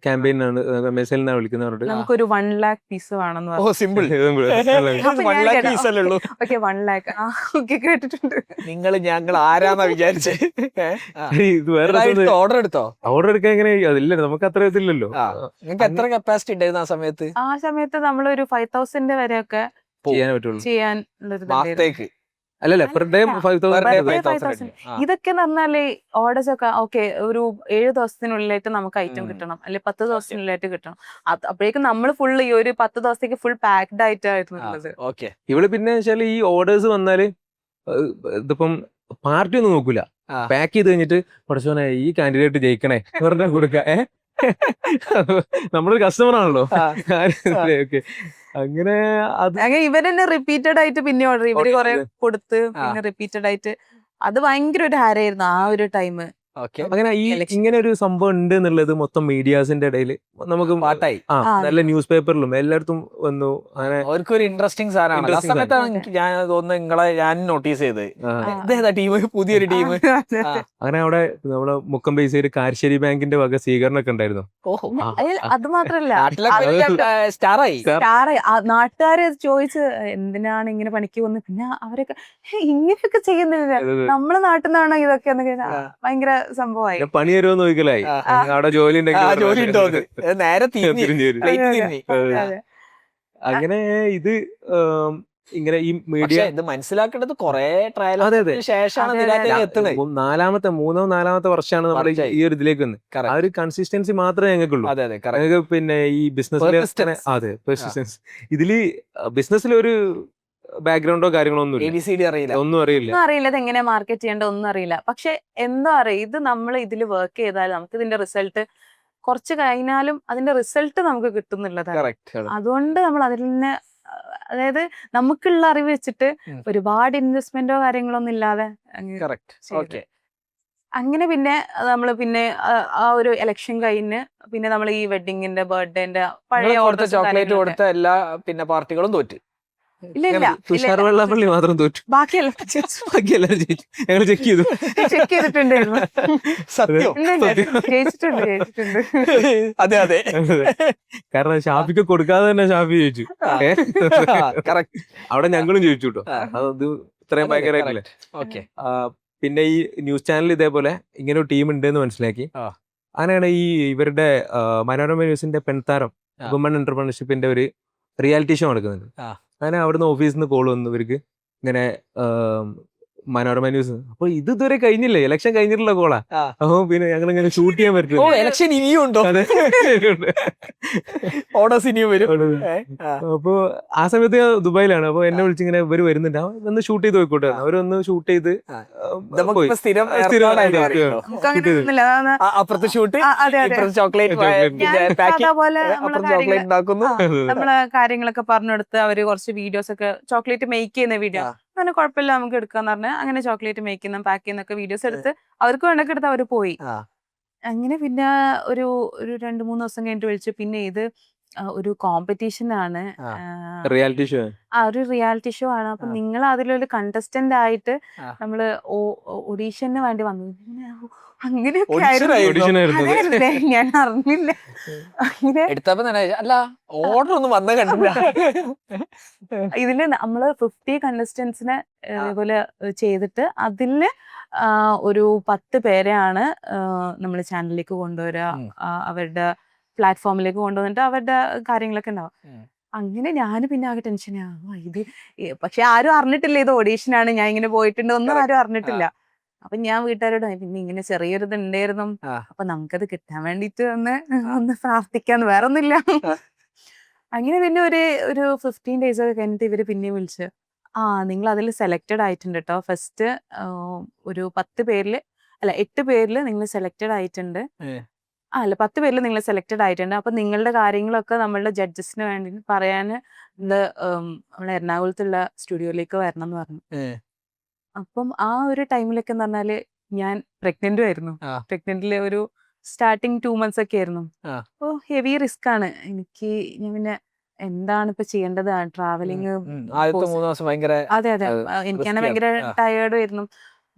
ക്യാമ്പയിൻ ആണ് മെസേലിനാണ് വിളിക്കുന്നത് പറഞ്ഞിട്ട് നമുക്കൊരു 1 lakh പീസ് വേണമെന്ന് ഓ പറഞ്ഞു. സിമ്പിൾ അപ്പൊ ഞാൻ കേട്ടോ, ഓക്കെ 1 lakh ഓക്കെ കേട്ടിട്ടുണ്ട്. ഞങ്ങൾ ആരാന്നാ വിചാരിച്ചേ. ഇത് വേറെ ഓർഡർ എടുത്തോ? ഓർഡർ എടുക്കാൻ എങ്ങനെ അതില്ല, നമുക്ക് അത്ര ഇതില്ലല്ലോ. നിങ്ങൾക്ക് എത്ര കപ്പാസിറ്റി ഉണ്ടായിരുന്നു ആ സമയത്ത്? ആ സമയത്ത് നമ്മളൊരു 5,000 വരെയൊക്കെ ചെയ്യാൻ പറ്റുള്ളൂ ചെയ്യാൻ ഉള്ളൊരു മാസത്തേക്ക്? അല്ലല്ല, പെർ ഡേ 5,000. ഇതൊക്കെ എന്ന് പറഞ്ഞാല് ഓർഡേഴ്സ് ഒക്കെ ഓക്കെ ഒരു 7 ദിവസത്തിനുള്ളിലായിട്ട് നമുക്ക് ഐറ്റം കിട്ടണം, അല്ലെ 10 ദിവസത്തിനുള്ളിലായിട്ട് കിട്ടണം. അപ്പോഴേക്കും നമ്മൾ ഫുൾ ഈ ഒരു 10 ദിവസത്തേക്ക് ഫുൾ പാക്ഡ് ആയിട്ടായിരുന്നു ഉള്ളത്. ഓക്കെ. ഇവള് പിന്നെ വെച്ചാല് ഈ ഓർഡേഴ്സ് വന്നാല് ഇതിപ്പം പാർട്ടി ഒന്നും നോക്കൂല, പാക്ക് ചെയ്ത് കഴിഞ്ഞിട്ട് പഠിച്ചോനെ ഈ കാൻഡിഡേറ്റ് ജയിക്കണേ പറഞ്ഞാൽ കൊടുക്ക. നമ്മളൊരു കസ്റ്റമർ ആണല്ലോ. ഓക്കെ, അങ്ങനെ അത് അങ്ങനെ ഇവരെന്നെ റിപ്പീറ്റഡ് ആയിട്ട് പിന്നെ ഓർഡർ ഇവര് കുറെ കൊടുത്ത് പിന്നെ റിപ്പീറ്റഡ് ആയിട്ട് അത് ഭയങ്കര ഒരു ഹാരായിരുന്നു ആ ഒരു ടൈം. അങ്ങനെ ഈ ഇങ്ങനെ ഒരു സംഭവം ഉണ്ട് എന്നുള്ളത് മൊത്തം മീഡിയാസിന്റെ ഇടയിൽ നമുക്ക് പാട്ടായി. നല്ല ന്യൂസ് പേപ്പറിലും എല്ലായിടത്തും വന്നു. അങ്ങനെ അവർക്കൊരു ഇൻട്രസ്റ്റിംഗ് സാധനമാണ്. ആ സമയത്താണ് ഞാൻ തോന്നുന്നു നിങ്ങളെ ഞാൻ നോട്ടീസ് ചെയ്ത് ഇതേതാ ടീം, പുതിയൊരു ടീം. അങ്ങനെ അവിടെ നമ്മളെ മുക്കം ബേസ് കാർശ്ശേരി ബാങ്കിന്റെ വക സ്വീകരണമൊക്കെ ഉണ്ടായിരുന്നു. അത് മാത്രല്ല സ്റ്റാറായി. നാട്ടുകാര് ചോദിച്ച് എന്തിനാണ് ഇങ്ങനെ പണിക്ക് പോകുന്നത്, പിന്നെ അവരൊക്കെ ഇങ്ങനെയൊക്കെ ചെയ്യുന്നില്ല, നമ്മളെ നാട്ടിൽ നിന്നാണോ ഇതൊക്കെ എന്നൊക്കെ ഭയങ്കര സംഭവമായി. പണി തരുമെന്ന് ചോദിക്കലായി, അവിടെ ജോലി നേരെ അങ്ങനെ ഇത് ഇങ്ങനെ ഈ മീഡിയ ഇത് മനസ്സിലാക്കേണ്ടത് കുറെ ട്രയലിന് ശേഷമാണ് മൂന്നോ നാലാമത്തെ വർഷമാണ് നമ്മൾ ഈ ഒരു ഇതിലേക്ക് വന്നത്. ആ ഒരു കൺസിസ്റ്റൻസി മാത്രമേ ഞങ്ങൾക്കുള്ളൂ. ഞങ്ങൾക്ക് പിന്നെ ഈ ബിസിനസ്സിലെ പെർസിസ്റ്റൻസ് ഇതില് ബിസിനസ്സിലൊരു ബാക്ക്ഗ്രൗണ്ടോ കാര്യങ്ങളോ ഒന്നും അറിയില്ല, ഇത് എങ്ങനെ മാർക്കറ്റ് ചെയ്യേണ്ട ഒന്നും അറിയില്ല. പക്ഷെ എന്താ അറിയാം, ഇത് നമ്മൾ ഇതിൽ വർക്ക് ചെയ്താൽ നമുക്ക് ഇതിന്റെ റിസൾട്ട് കുറച്ച് കഴിഞ്ഞാലും അതിന്റെ റിസൾട്ട് നമുക്ക് കിട്ടുന്നുള്ളതാണ്. അതുകൊണ്ട് നമ്മൾ അതിൽ നിന്ന് അതായത് നമുക്കുള്ള അറിവ് വെച്ചിട്ട് ഒരുപാട് ഇൻവെസ്റ്റ്മെന്റോ കാര്യങ്ങളോ ഒന്നും ഇല്ലാതെ അങ്ങനെ പിന്നെ നമ്മൾ പിന്നെ ആ ഒരു ഇലക്ഷൻ കഴിഞ്ഞ് പിന്നെ നമ്മൾ ഈ വെഡിങ്ങിന്റെ ബർത്ത്ഡേന്റെ പഴയ ചോക്ലേറ്റ് കൊടുത്ത എല്ലാ പിന്നെ പാർട്ടികളും തോറ്റ്. ഇല്ല തുഷാർ വെള്ളാപ്പള്ളി മാത്രം തോറ്റു, ബാക്കി എല്ലാവരും ജയിച്ചു. ഞങ്ങൾ ചെക്ക് ചെയ്തിട്ടുണ്ടായിരുന്നു. അതെ കാരണം ഷാഫിക്ക് കൊടുക്കാതെ തന്നെ ഷാഫി ജയിച്ചു. അവിടെ ഞങ്ങളും ജയിച്ചു കേട്ടോ. അത് ഇത്രയും ഭയങ്കരമായിട്ടില്ലേ. പിന്നെ ഈ ന്യൂസ് ചാനൽ ഇതേപോലെ ഇങ്ങനെ ഒരു ടീം ഉണ്ട് എന്ന് മനസ്സിലാക്കി. അങ്ങനെയാണ് ഈ ഇവരുടെ മനോരമ ന്യൂസിന്റെ പെൺതാരം വുമൺ എന്റർപ്രണർഷിപ്പിന്റെ ഒരു റിയാലിറ്റി ഷോ നടക്കുന്നുണ്ട്. അങ്ങനെ അവിടുന്ന് ഓഫീസിൽ നിന്ന് കോൾ വന്നു ഇവർക്ക് ഇങ്ങനെ മനോരമ ന്യൂസ്. അപ്പൊ ഇത് ഇതുവരെ കഴിഞ്ഞില്ലേ, ഇലക്ഷൻ കഴിഞ്ഞിട്ടുള്ള കോളാ. അപ്പൊ പിന്നെ ഞങ്ങൾ ഇങ്ങനെ ഷൂട്ട് ചെയ്യാൻ പറ്റും. ഇലക്ഷൻ ഇനിയും ഉണ്ടോ? ഓർഡേഴ്സ് ഇനിയും വരും. അപ്പൊ ആ സമയത്ത് ദുബായിലാണ്. അപ്പൊ എന്നെ വിളിച്ചിങ്ങനെ ഇവര് വരുന്നുണ്ട്, ഒന്ന് ഷൂട്ട് ചെയ്ത് പോയിക്കോട്ടെ. അവരൊന്ന് ഷൂട്ട് ചെയ്ത് അപ്പുറത്ത് ഷൂട്ട്, ചോക്ലേറ്റ് ഉണ്ടാക്കുന്നു. നമ്മളെ കാര്യങ്ങളൊക്കെ പറഞ്ഞെടുത്ത് അവര് കുറച്ച് വീഡിയോസ് ഒക്കെ ചോക്ലേറ്റ് മേക്ക് ചെയ്യുന്ന വീഡിയോ അങ്ങനെ കുഴപ്പമില്ല നമുക്ക് എടുക്കാന്ന് പറഞ്ഞാൽ അങ്ങനെ ചോക്ലേറ്റ് മേക്ക് ചെയ്യുന്ന പാക്ക് ചെയ്യുന്നൊക്കെ വീഡിയോസ് എടുത്ത് അവർക്ക് വേണ്ടൊക്കെ എടുത്ത് അവര് പോയി. അങ്ങനെ പിന്നെ ഒരു 2-3 ദിവസം കഴിഞ്ഞിട്ട് വിളിച്ചു. പിന്നെ ഇത് ഒരു കോമ്പറ്റീഷൻ ആണ്, റിയാലിറ്റി ഷോ. ഒരു റിയാലിറ്റി ഷോ ആണ്. അപ്പൊ നിങ്ങൾ അതിലൊരു കണ്ടസ്റ്റന്റ് ആയിട്ട് നമ്മള് ഓഡീഷന് വേണ്ടി വന്നു. അങ്ങനെയൊക്കെ ആയിരുന്നു, ഞാൻ അറിഞ്ഞില്ല. അല്ല ഓർഡർ ഒന്നും വന്ന കണ്ടില്ല. ഇതില് നമ്മള് 50 കണ്ടസ്റ്റന്റ്സിനെ ഇതേപോലെ ചെയ്തിട്ട് അതില് ഒരു 10 പേരെയാണ് നമ്മൾ ചാനലിലേക്ക് കൊണ്ടുവരിക, അവരുടെ പ്ലാറ്റ്ഫോമിലേക്ക് കൊണ്ടുവന്നിട്ട് അവരുടെ കാര്യങ്ങളൊക്കെ ഉണ്ടാവും. അങ്ങനെ ഞാൻ പിന്നെ ആകെ ടെൻഷനാവും ഇത്. പക്ഷെ ആരും അറിഞ്ഞിട്ടില്ല ഇത് ഓഡീഷനാണ്, ഞാൻ ഇങ്ങനെ പോയിട്ടുണ്ട്, ഒന്നും ആരും അറിഞ്ഞിട്ടില്ല. അപ്പൊ ഞാൻ വീട്ടുകാരോട് പിന്നെ ഇങ്ങനെ ചെറിയൊരു ഇത് ഉണ്ടായിരുന്നു, അപ്പൊ നമുക്കത് കിട്ടാൻ വേണ്ടിട്ട് ഒന്ന് പ്രാർത്ഥിക്കാന്ന്, വേറെ ഒന്നുമില്ല. അങ്ങനെ പിന്നെ ഒരു 15 days ഒക്കെ കഴിഞ്ഞിട്ട് ഇവര് പിന്നെ വിളിച്ച് നിങ്ങൾ അതിൽ സെലക്റ്റഡ് ആയിട്ടുണ്ട് കേട്ടോ, ഫസ്റ്റ് ഒരു 8 പേരില് നിങ്ങൾ സെലക്റ്റഡ് ആയിട്ടുണ്ട്. 10 പേരിൽ നിങ്ങൾ സെലക്റ്റഡ് ആയിട്ടുണ്ട്. അപ്പൊ നിങ്ങളുടെ കാര്യങ്ങളൊക്കെ നമ്മളുടെ ജഡ്ജസിന് വേണ്ടി പറയാന് നമ്മളെ എറണാകുളത്തുള്ള സ്റ്റുഡിയോയിലേക്ക് വരണം എന്ന് പറഞ്ഞു. അപ്പം ആ ഒരു ടൈമിലൊക്കെ എന്ന് പറഞ്ഞാല് ഞാൻ പ്രഗ്നന്റും ആയിരുന്നു. പ്രഗ്നന്റില് ഒരു സ്റ്റാർട്ടിങ് 2 months ഒക്കെ ആയിരുന്നു. അപ്പൊ ഹെവി റിസ്ക് ആണ് എനിക്ക്. ഞാൻ പിന്നെ എന്താണ് ഇപ്പൊ ചെയ്യേണ്ടത്, ട്രാവലിങ്. അതെ എനിക്കാണ് ഭയങ്കര ടയേർഡും ആയിരുന്നു.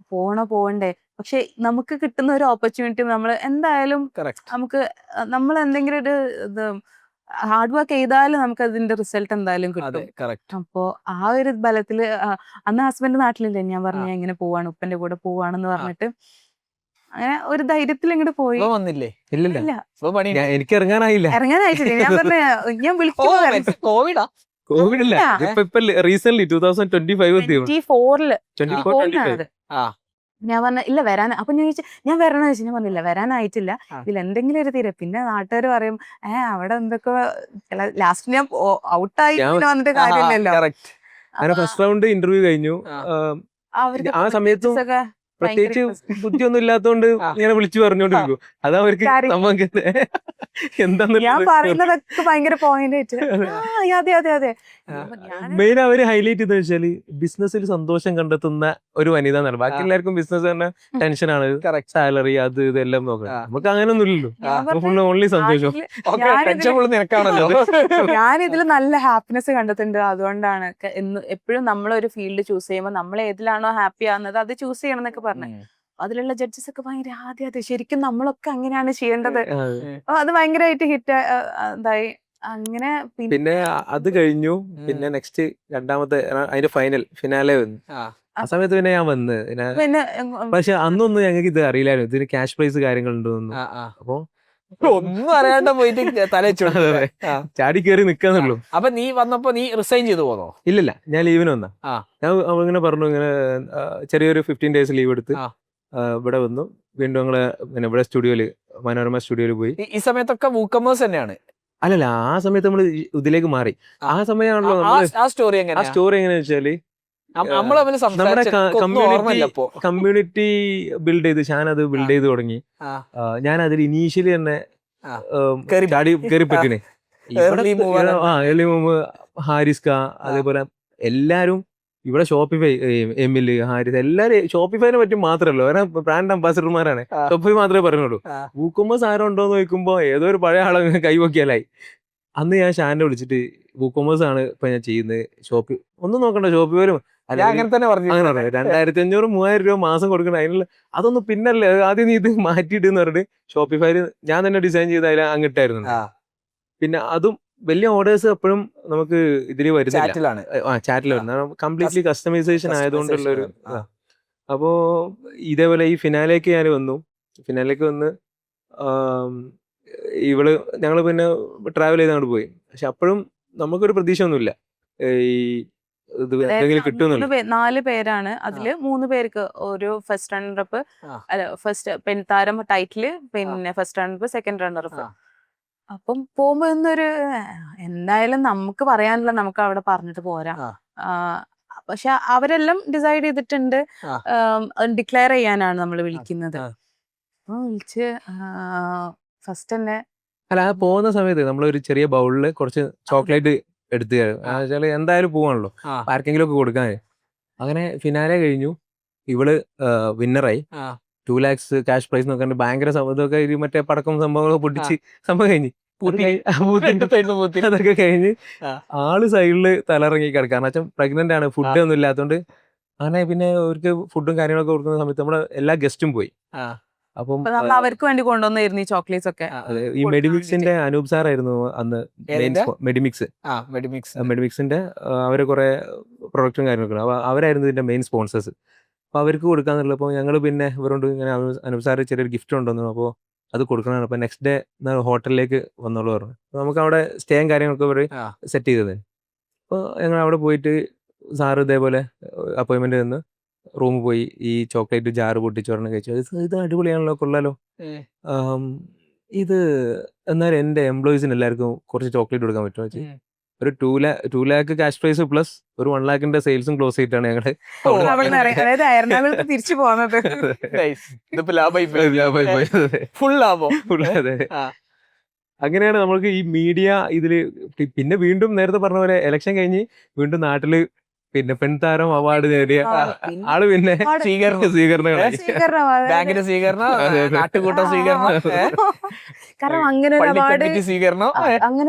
പോണ്ടേ, പക്ഷെ നമുക്ക് കിട്ടുന്ന ഒരു ഓപ്പർച്യൂണിറ്റി നമ്മൾ എന്തായാലും കറക്റ്റ്. നമുക്ക് നമ്മൾ എന്തെങ്കിലും ഒരു ഇത് ഹാർഡ് വർക്ക് ചെയ്താലും നമുക്ക് അതിന്റെ റിസൾട്ട് എന്തായാലും അതെ, കിട്ടും. കറക്റ്റ്. അപ്പോ ആ ഒരു ബലത്തില് അന്ന് ഹസ്ബൻഡ് നാട്ടിലില്ലേ, ഞാൻ പറഞ്ഞു ഇങ്ങനെ പോവാണ്, ഉപ്പന്റെ കൂടെ പോവാണെന്ന് പറഞ്ഞിട്ട് അങ്ങനെ ഒരു ധൈര്യത്തിൽ ഇങ്ങോട്ട് പോയി. ഇപ്പൊ വന്നില്ലേ? ഇല്ലില്ല, ഇല്ല, ഇപ്പൊ പണി എനിക്ക് ഇറങ്ങാനായില്ല. ഇറങ്ങാനായിട്ടില്ല. ഞാൻ പറഞ്ഞു ഞാൻ വിളിക്കുമ്പോ കോവിഡാ? കോവിഡ് ഇല്ല, ഇല്ല. ഇപ്പൊ റീസെന്റ് 2025 എത്തിയോ? 24-ല് 24-25. അത്. ആ. ഞാൻ പറഞ്ഞ ഇല്ല വരാൻ. അപ്പൊ ഞാൻ ചോദിച്ചു ഞാൻ വരണോ ചോദിച്ചു. ഞാൻ പറഞ്ഞില്ല വരാനായിട്ടില്ല, ആ. ഇതിൽ എന്തെങ്കിലും ഒരു തീരെ. പിന്നെ നാട്ടുകാർ പറയും അവിടെ എന്തൊക്കെ ലാസ്റ്റ് ഞാൻ ഔട്ടായി വന്നിട്ട് കാര്യമില്ലല്ലോ. കറക്റ്റ്. അങ്ങനെ ഫസ്റ്റ് റൗണ്ട് ഇന്റർവ്യൂ കഴിഞ്ഞു. അവർക്ക് ആ സമയത്തും ഒക്കെ പ്രത്യേകിച്ച് ഭയങ്കര ബുദ്ധിയൊന്നും ഇല്ലാത്തോണ്ട് ഇങ്ങനെ വിളിച്ചു പറഞ്ഞോണ്ടിരിക്കും. അതാ അവർക്ക് സംഭവം ഞാൻ പറയുന്നതൊക്കെ ഭയങ്കര പോയിന്റ് ആയിട്ട് അതെ അതെ അതെ. മെയിൻ അവര് ഹൈലൈറ്റ് ചെയ്തെന്ന് വെച്ചാല് ബിസിനസ്സിൽ സന്തോഷം കണ്ടെത്തുന്ന ഒരു വനിത എന്നാണ്. ബാക്കി എല്ലാവർക്കും ബിസിനസ് തന്നെ ടെൻഷനാണ്, സാലറി അത് ഇതെല്ലാം നോക്കണം. നമുക്ക് അങ്ങനെയൊന്നും ഇല്ലല്ലോ, ഫുള്ള് ഓൺലി സന്തോഷം. ഞാൻ ഇതിൽ നല്ല ഹാപ്പിനെസ് കണ്ടെത്തുന്നുണ്ട്. അതുകൊണ്ടാണ് എപ്പോഴും നമ്മളൊരു ഫീൽഡ് ചൂസ് ചെയ്യുമ്പോൾ നമ്മൾ ഏതിലാണോ ഹാപ്പി ആവുന്നത് അത് ചൂസ് ചെയ്യണം എന്നൊക്കെ പറഞ്ഞു. അതിലുള്ള ജഡ്ജസ് ഒക്കെ ഭയങ്കര ആദ്യം ശരിക്കും നമ്മളൊക്കെ അങ്ങനെയാണ് ചെയ്യേണ്ടത്. അത് ഭയങ്കരമായിട്ട് ഹിറ്റ് ഇതായി. അങ്ങനെ പിന്നെ അത് കഴിഞ്ഞു. പിന്നെ നെക്സ്റ്റ് രണ്ടാമത്തെ അതിന്റെ ഫിനാലെ വന്നു. ആ സമയത്ത് പിന്നെ ഞാൻ വന്ന് പിന്നെ പക്ഷെ അന്നൊന്നും ഞങ്ങൾക്ക് ഇത് അറിയില്ലായിരുന്നു, ഇതിന് ക്യാഷ് പ്രൈസ് കാര്യങ്ങളുണ്ടോന്നും. അപ്പൊ ഒന്നും അറിയാണ്ട് പോയിട്ട് ചാടി കയറി നിക്കാന്നുള്ളൂ. അപ്പൊ നീ വന്നപ്പോ നീ റിസൈൻ ചെയ്തു പോന്നോ? ഇല്ലില്ല, ഞാൻ ലീവിന് വന്ന. ഞാൻ ഇങ്ങനെ പറഞ്ഞു, ഇങ്ങനെ ചെറിയൊരു 15 days ലീവ് എടുത്ത് ഇവിടെ വന്നു. വീണ്ടും ഞങ്ങള് ഇവിടെ സ്റ്റുഡിയോയില്, മനോരമ സ്റ്റുഡിയോയില് പോയി. ഈ സമയത്തൊക്കെ വൂക്കമേഴ്സ് തന്നെയാണ്? അല്ലല്ല, ആ സമയത്ത് നമ്മള് ഇതിലേക്ക് മാറി. ആ സമയമാണല്ലോ ആ സ്റ്റോറി എങ്ങനെയാ വെച്ചാല് നമ്മുടെ കമ്മ്യൂണിറ്റി ബിൽഡ് ചെയ്ത് ഷാൻ അത് ബിൽഡ് ചെയ്ത് തുടങ്ങി. ഞാൻ അതിൽ ഇനീഷ്യലി തന്നെ കയറിപ്പറ്റിനെ. ഏർലി മൂവ്, ഹാരിസ്ക, അതേപോലെ എല്ലാരും ഇവിടെ ഷോപ്പിഫൈ, എമില്, ഹാരിസ്, എല്ലാരും ഷോപ്പിഫൈനെ പറ്റി മാത്രമല്ലോ, വേറെ ബ്രാൻഡ് അംബാസിഡർമാരാണ്. ഷോപ്പിഫൈ മാത്രമേ പറഞ്ഞുള്ളൂ. വൂക്കോമേഴ്സ് ആരോ ഉണ്ടോന്ന് ചോദിക്കുമ്പോ ഏതോ ഒരു പഴയ ആളെ കൈവക്കിയാലായി. അന്ന് ഞാൻ ഷാനെ വിളിച്ചിട്ട് വൂക്കോമേഴ്സ് ആണ് ഇപ്പൊ ഞാൻ ചെയ്യുന്നത്, ഷോപ്പി ഒന്നും നോക്കണ്ട, ഷോപ്പി വരും അങ്ങനെ തന്നെ പറഞ്ഞു. 2500-3000 രൂപ മാസം കൊടുക്കണം, അതിനുള്ള അതൊന്നും പിന്നല്ലേ, ആദ്യം നീ ഇത് മാറ്റിയിട്ടെന്ന് പറഞ്ഞിട്ട് ഷോപ്പിഫൈ ഞാൻ തന്നെ ഡിസൈൻ ചെയ്ത് അതിൽ അങ്ങിട്ടായിരുന്നു. പിന്നെ അതും വലിയ ഓർഡേഴ്സ് എപ്പോഴും നമുക്ക് ഇതിൽ വരുന്നില്ല, ചാറ്റിൽ വരുന്നത് കംപ്ലീറ്റ്ലി കസ്റ്റമൈസേഷൻ ആയതുകൊണ്ടുള്ള ഒരു. അപ്പോ ഇതേപോലെ ഈ ഫിനാലേക്ക് ഞാൻ വന്നു. ഫിനാലേക്ക് വന്ന് ഞങ്ങള് പിന്നെ ട്രാവൽ ചെയ്ത് അങ്ങോട്ട് പോയി. പക്ഷെ അപ്പോഴും നമുക്കൊരു പ്രതീക്ഷ ഒന്നുമില്ല ഈ ഇത് എന്തെങ്കിലും കിട്ടുന്നുള്ളൂ. 4 പേരാണ്. അതില് 3 പേർക്ക് ഒരു ഫസ്റ്റ് റണ്ണറപ്പ്, ഫസ്റ്റ് പെൺതാരം ടൈറ്റില്, പിന്നെ ഫസ്റ്റ് റണ്ണറപ്പ്, സെക്കൻഡ് റണ്ണറപ്പ്. അപ്പം പോകുമ്പോ ഇന്നൊരു എന്തായാലും നമുക്ക് പറയാനുള്ള നമുക്ക് അവിടെ പറഞ്ഞിട്ട് പോരാ. പക്ഷെ അവരെല്ലാം ഡിസൈഡ് ചെയ്തിട്ടുണ്ട്, ഡിക്ലെയർ ചെയ്യാനാണ് നമ്മൾ വിളിക്കുന്നത്. അപ്പൊ വിളിച്ച് ഫസ്റ്റ് തന്നെ അല്ല, ആ പോകുന്ന സമയത്ത് നമ്മളൊരു ചെറിയ ബൗളില് കുറച്ച് ചോക്ലേറ്റ് എടുത്തു തരും. വെച്ചാല് എന്തായാലും പോവാണല്ലോ, ആർക്കെങ്കിലും ഒക്കെ കൊടുക്കാൻ. അങ്ങനെ ഫിനാലെ കഴിഞ്ഞു. ഇവള് വിന്നറായി. 2 lakhs ക്യാഷ് പ്രൈസ് നോക്കാൻ ഭയങ്കര ഇതൊക്കെ മറ്റേ പടക്കം സംഭവങ്ങളൊക്കെ പൊട്ടിച്ച് സംഭവം കഴിഞ്ഞ് അതൊക്കെ കഴിഞ്ഞ് ആള് സൈഡില് തലയിറങ്ങി കിടക്കാൻ വെച്ചാൽ പ്രഗ്നന്റ് ആണ്, ഫുഡ് ഒന്നും ഇല്ലാത്തോണ്ട്. അങ്ങനെ പിന്നെ അവർക്ക് ഫുഡും കാര്യങ്ങളൊക്കെ കൊടുക്കുന്ന സമയത്ത് നമ്മുടെ എല്ലാ ഗസ്റ്റും പോയി. അപ്പം അവർക്ക് വേണ്ടി കൊണ്ടുവന്നായിരുന്നു ഈ ചോക്ലേറ്റ്സ് ഒക്കെ. ഈ മെഡിമിക്സിന്റെ അനൂപ് സാർ ആയിരുന്നു അന്ന് മെഡിമിക്സിന്റെ അവര് കുറെ പ്രൊഡക്റ്റും കാര്യങ്ങളൊക്കെ, അപ്പൊ അവരായിരുന്നു ഇതിന്റെ മെയിൻ സ്പോൺസേഴ്സ്. അപ്പൊ അവർക്ക് കൊടുക്കാന്നുള്ളപ്പോൾ ഞങ്ങൾ പിന്നെ ഇവരോട് ഇങ്ങനെ അനൂപ് സാർ ചെറിയൊരു ഗിഫ്റ്റ് ഉണ്ടെന്നു, അപ്പോൾ അത് കൊടുക്കണമാണ്. അപ്പൊ നെക്സ്റ്റ് ഡേ ഹോട്ടലിലേക്ക് വന്നോളൂ പറഞ്ഞു. നമുക്ക് അവിടെ സ്റ്റേയും കാര്യങ്ങളൊക്കെ അവർ സെറ്റ് ചെയ്തത്. അപ്പോൾ ഞങ്ങൾ അവിടെ പോയിട്ട് സാറ് ഇതേപോലെ അപ്പോയിന്റ്മെന്റ് തന്ന് റൂമിൽ പോയി ഈ ചോക്ലേറ്റ് ജാറ് പൊട്ടിച്ച് പറഞ്ഞ് കഴിച്ചു. ഇത് അടിപൊളിയാണല്ലോ, കൊള്ളാലോ, ഇത് എന്നാലും എൻ്റെ എംപ്ലോയീസിന് എല്ലാവർക്കും കുറച്ച് ചോക്ലേറ്റ് കൊടുക്കാൻ പറ്റുമോ വെച്ച് ഒരു 2 lakh ക്യാഷ് പ്രൈസ് പ്ലസ് ഒരു 1 lakhന്റെ സെയിൽസും ക്ലോസ് ചെയ്തിട്ടാണ് ഞങ്ങള് തിരിച്ചു പോകുന്നത്. അങ്ങനെയാണ് നമ്മൾക്ക് ഈ മീഡിയ ഇതില്. പിന്നെ വീണ്ടും നേരത്തെ പറഞ്ഞ പോലെ ഇലക്ഷൻ കഴിഞ്ഞ് വീണ്ടും നാട്ടില് പിന്നെ പെൺതാരം അവാർഡ് നേടിയ ആള് പിന്നെ സ്വീകരണങ്ങളായി. ബാങ്കിന്റെ സ്വീകരണം, നാട്ടുകൂട്ട സ്വീകരണം, കാരണം അങ്ങനെ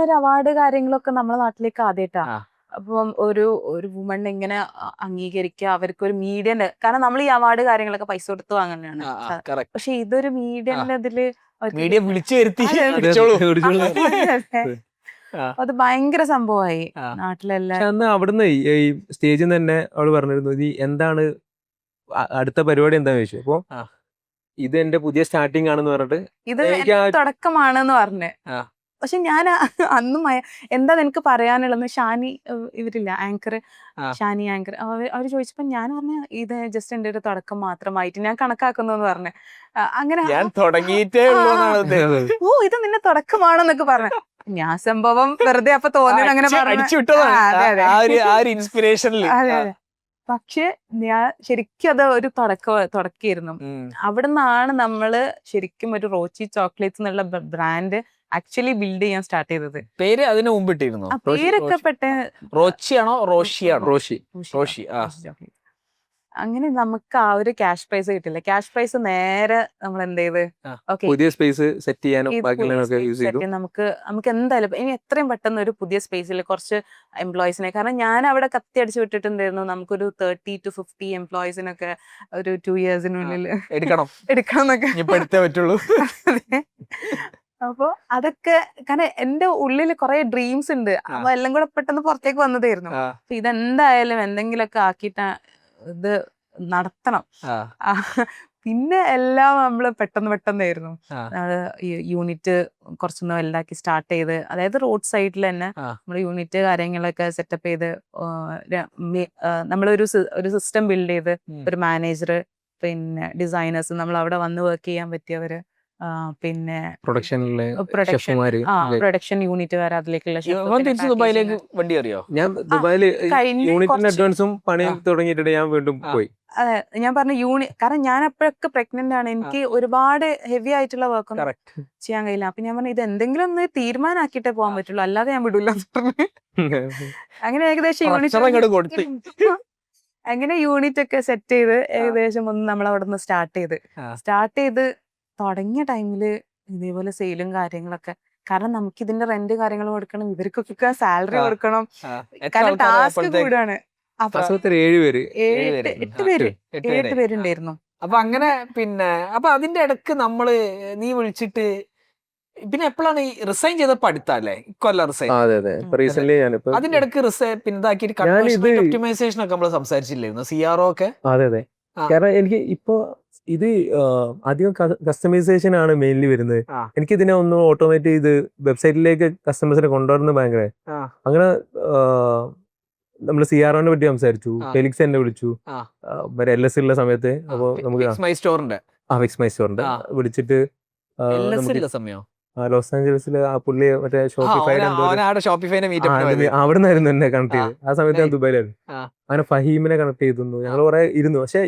ഒരു അവാർഡ് കാര്യങ്ങളൊക്കെ നമ്മുടെ നാട്ടിലേക്ക് ആദ്യമായിട്ടാ. അപ്പം ഒരു വുമൺ ഇങ്ങനെ അംഗീകരിക്കുക, അവർക്ക് ഒരു മീഡിയന്റെ, കാരണം നമ്മൾ ഈ അവാർഡ് കാര്യങ്ങളൊക്കെ പൈസ കൊടുത്ത് വാങ്ങുന്നതാണ്. പക്ഷെ ഇതൊരു മീഡിയന്റെ ഇതില് മീഡിയ വിളിച്ചു വരുത്തി അത് ഭയങ്കര സംഭവമായി നാട്ടിലെല്ലാം. അന്ന് അവിടുന്ന് ഈ സ്റ്റേജിൽ നിന്ന് തന്നെ അവള് പറഞ്ഞിരുന്നു ഇത് എന്താണ് അടുത്ത പരിപാടി എന്താന്ന് ചോദിച്ചു. അപ്പൊ ഇത് എന്റെ പുതിയ സ്റ്റാർട്ടിങ് ആണെന്ന് പറഞ്ഞിട്ട് ഇത് തുടക്കമാണെന്ന് പറഞ്ഞു. പക്ഷെ ഞാൻ അന്നും എന്താ എനിക്ക് പറയാനുള്ളതെന്ന് ഷാനി ഇവരില്ല ആങ്കർ, ഷാനി ആങ്കർ, അവര് ചോദിച്ചപ്പോ ഞാൻ പറഞ്ഞ ഇത് ജസ്റ്റ് എന്റെ ഒരു തുടക്കം മാത്രമായിട്ട് ഞാൻ കണക്കാക്കുന്നു എന്ന് പറഞ്ഞു. അങ്ങനെ ഓ ഇത് നിന്റെ തുടക്കമാണെന്നൊക്കെ പറഞ്ഞു. ഞാൻ സംഭവം വെറുതെ അപ്പൊ തോന്നിയത് അങ്ങനെ പറഞ്ഞു. പക്ഷെ ഞാൻ ശരിക്കും അത് ഒരു തുടക്കായിരുന്നു. അവിടെ നിന്നാണ് നമ്മള് ശരിക്കും ഒരു റോച്ചി ചോക്ലേറ്റ്സ് എന്നുള്ള ബ്രാൻഡ് ആക്ച്വലി ബിൽഡ് ചെയ്യാൻ സ്റ്റാർട്ട് ചെയ്തത്. പേര് അതിന് മുമ്പ് ഇട്ടിരുന്നു. പേരൊക്കെ റോച്ചിയാണോ റോഷിയാണോ? റോഷി. അങ്ങനെ നമുക്ക് ആ ഒരു ക്യാഷ് പ്രൈസ് കിട്ടില്ല. ക്യാഷ് പ്രൈസ് നേരെ നമ്മൾ എന്ത് ചെയ്ത് പുതിയ സ്പേസ് സെറ്റ് ചെയ്യാനും നമുക്ക് എന്തായാലും ഇനി എത്രയും പെട്ടെന്ന് ഒരു പുതിയ സ്പേസിൽ കുറച്ച് എംപ്ലോയീസിനെ, കാരണം ഞാൻ അവിടെ കത്തി അടിച്ചു വിട്ടിട്ടുണ്ടായിരുന്നു നമുക്കൊരു 30 to 50 എംപ്ലോയീസിനൊക്കെ ഒരു 2 yearsനുള്ളിൽ എടുക്കണം എന്നൊക്കെ പറ്റുള്ളൂ. അപ്പൊ അതൊക്കെ കാരണം എന്റെ ഉള്ളിൽ കുറെ ഡ്രീംസ് ഉണ്ട്. അപ്പൊ എല്ലാം കൂടെ പെട്ടെന്ന് പുറത്തേക്ക് വന്നതായിരുന്നു. അപ്പൊ ഇതെന്തായാലും എന്തെങ്കിലുമൊക്കെ ആക്കിയിട്ട് ഇത് നടത്തണം. പിന്നെ എല്ലാം നമ്മള് പെട്ടെന്നായിരുന്നു. യൂണിറ്റ് കുറച്ചൊന്ന് വലുതാക്കി സ്റ്റാർട്ട് ചെയ്ത്, അതായത് റോഡ് സൈഡിൽ തന്നെ നമ്മള് യൂണിറ്റ് കാര്യങ്ങളൊക്കെ സെറ്റപ്പ് ചെയ്ത് നമ്മളൊരു സിസ്റ്റം ബിൽഡ് ചെയ്ത് ഒരു മാനേജർ, പിന്നെ ഡിസൈനേഴ്സ്, നമ്മൾ അവിടെ വന്ന് വർക്ക് ചെയ്യാൻ പറ്റിയവര്, പിന്നെ പ്രൊഡക്ഷൻ യൂണിറ്റ് വരെ അതിലേക്കുള്ള. ദുബായിലേക്ക് വണ്ടി അറിയോ? ഞാൻ ദുബായില് യൂണിറ്റിന്റെ അഡ്വാൻസും പണിയും തുടങ്ങിയിട്ട് ഞാൻ വീണ്ടും പോയി. അതെ ഞാൻ പറഞ്ഞു കാരണം ഞാൻ അപ്പോഴൊക്കെ പ്രഗ്നന്റ് ആണ്, എനിക്ക് ഒരുപാട് ഹെവി ആയിട്ടുള്ള വർക്ക് ചെയ്യാൻ കഴിയില്ല. അപ്പൊ ഞാൻ പറഞ്ഞു ഇത് എന്തെങ്കിലും ഒന്ന് തീരുമാനാക്കിയിട്ടേ പോകാൻ പറ്റുള്ളൂ, അല്ലാതെ ഞാൻ വിടൂല പറഞ്ഞു. അങ്ങനെ ഏകദേശം യൂണിറ്റ് ഒക്കെ സെറ്റ് ചെയ്ത് ഏകദേശം ഒന്ന് നമ്മൾ അവിടെ നിന്ന് സ്റ്റാർട്ട് ചെയ്ത് തുടങ്ങിയ ടൈമില് ഇതേപോലെ സെയിലും കാര്യങ്ങളൊക്കെ, കാരണം നമുക്ക് ഇതിന്റെ റെന്റ് കാര്യങ്ങൾ കൊടുക്കണം, ഇവർക്കൊക്കെ സാലറി കൊടുക്കണം, കാരണം ടാസ്ക് കൂടാണ്. 8 പേരുണ്ടായിരുന്നു. അപ്പൊ അങ്ങനെ പിന്നെ അപ്പൊ അതിന്റെ ഇടക്ക് നമ്മള് നീ വിളിച്ചിട്ട് പിന്നെ എപ്പോഴാണ് ഈ റിസൈൻ ചെയ്തപ്പോ അടുത്തല്ലേ കൊല്ലം റിസൈൻ? അതിന്റെ ഇടക്ക് പിന്നെ ഇതാക്കിയിട്ട് ഒപ്റ്റിമൈസേഷൻ ഒക്കെ നമ്മള് സംസാരിച്ചില്ലായിരുന്നു, CRO ഒക്കെ. അതെ കാരണം എനിക്ക് ഇപ്പൊ ഇത് അധികം കസ്റ്റമൈസേഷൻ ആണ് മെയിൻലി വരുന്നത്. എനിക്ക് ഇതിനെ ഒന്ന് ഓട്ടോമേറ്റ് ചെയ്ത് വെബ്സൈറ്റിലേക്ക് കസ്റ്റമേഴ്സിനെ കൊണ്ടുവരുന്നത് ഭയങ്കര അങ്ങനെ. നമ്മള് CROനെ പറ്റി സംസാരിച്ചു, ഫെലിക്സ് എന്നെ വിളിച്ചു LS ഉള്ള സമയത്ത്. അപ്പൊ നമുക്ക് ഫിക്സ് മൈ സ്റ്റോറിന്റെ വിളിച്ചിട്ട് ലോസ് ആഞ്ചലസില് ആ പുള്ളി മറ്റേ അവിടെ നിന്നായിരുന്നു എന്നെ കണക്ട് ചെയ്ത്. ആ സമയത്ത് ഞാൻ ദുബായിലായിരുന്നു. അങ്ങനെ ഫഹീമിനെ കണക്ട് ചെയ്തിരുന്നു, ഞങ്ങൾ കുറെ ഇരുന്നു. പക്ഷെ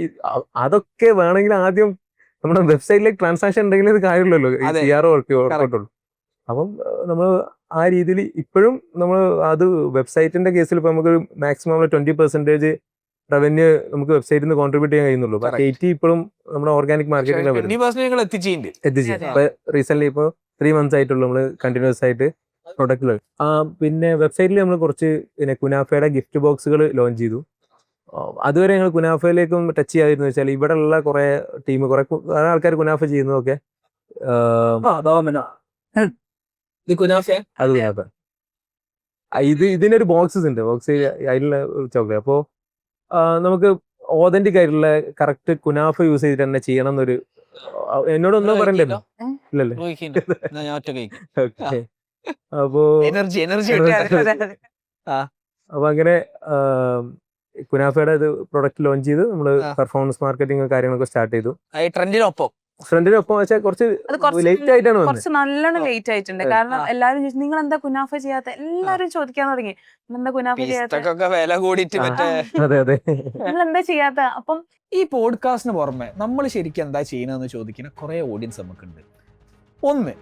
അതൊക്കെ വേണമെങ്കിൽ ആദ്യം നമ്മുടെ വെബ്സൈറ്റിലേക്ക് ട്രാൻസാക്ഷൻ ഉണ്ടെങ്കിൽ ഇത് കാര്യമില്ലല്ലോ, CRO വർക്കുള്ളൂ. അപ്പം നമ്മൾ ആ രീതിയിൽ ഇപ്പോഴും നമ്മൾ അത് വെബ്സൈറ്റിന്റെ കേസിൽ ഇപ്പൊ നമുക്ക് മാക്സിമം 20% റവന്യൂ നമുക്ക് വെബ്സൈറ്റിൽ നിന്ന് കോൺട്രിബ്യൂട്ട് ചെയ്യാൻ കഴിയുന്നുള്ളൂ. 80 ഇപ്പോഴും നമ്മുടെ ഓർഗാനിക് മാർക്കറ്റിംഗ് എത്തിച്ചിട്ടുണ്ട്. ഇപ്പൊ റീസെന്റ് ഇപ്പൊ 3 months ആയിട്ടുള്ളൂ നമ്മള് കണ്ടിന്യൂസ് ആയിട്ട് പ്രൊഡക്റ്റുകൾ. പിന്നെ വെബ്സൈറ്റിൽ നമ്മൾ കുറച്ച് പിന്നെ കുനാഫയുടെ ഗിഫ്റ്റ് ബോക്സുകൾ ലോഞ്ച് ചെയ്തു. അതുവരെ ഞങ്ങൾ കുനാഫയിലേക്കും ടച്ച് ചെയ്യാതിരുന്നു വെച്ചാൽ ഇവിടെ ഉള്ള കുറെ ടീം കുറെ ആൾക്കാർ കുനാഫ ചെയ്യുന്നതൊക്കെ ഇതിനൊരു ബോക്സസ് ഉണ്ട്, ബോക്സ് അതിലുള്ള ചോക്ലേറ്റ്. അപ്പോ നമുക്ക് ഓതന്റിക് ആയിട്ടുള്ള കറക്റ്റ് കുനാഫ യൂസ് ചെയ്തിട്ട് തന്നെ ചെയ്യണം എന്നൊരു എന്നോടൊന്നും പറയണ്ടല്ലോ. ഇല്ലല്ലേ? അപ്പോ അപ്പൊ അങ്ങനെ കുനാഫയുടെ ഇത് പ്രൊഡക്റ്റ് ലോഞ്ച് ചെയ്ത് നമ്മള് പെർഫോമൻസ് മാർക്കറ്റിംഗ് കാര്യങ്ങളൊക്കെ സ്റ്റാർട്ട് ചെയ്തു. ഫ്രണ്ടിനൊപ്പം വെച്ചാൽ കുറച്ച് ലേറ്റ് ആയിട്ടാണ് കുറച്ച് നല്ലോണം ലേറ്റ് ആയിട്ടുണ്ട്. കാരണം എല്ലാരും ചോദിച്ചു നിങ്ങൾ എന്താ കുനാഫ ചെയ്യാത്ത, എല്ലാരും ചോദിക്കാൻ തുടങ്ങി എന്താ കുനാഫ ചെയ്യാത്ത, നിങ്ങൾ എന്താ ചെയ്യാത്ത. അപ്പം ഈ പോഡ്കാസ്റ്റിന് പുറമെ നമ്മൾ ശരിക്കും എന്താ ചെയ്യുന്നതെന്ന് ചോദിക്കുന്ന കുറെ ഓഡിയൻസ് നമുക്കുണ്ട്. ഒന്ന്,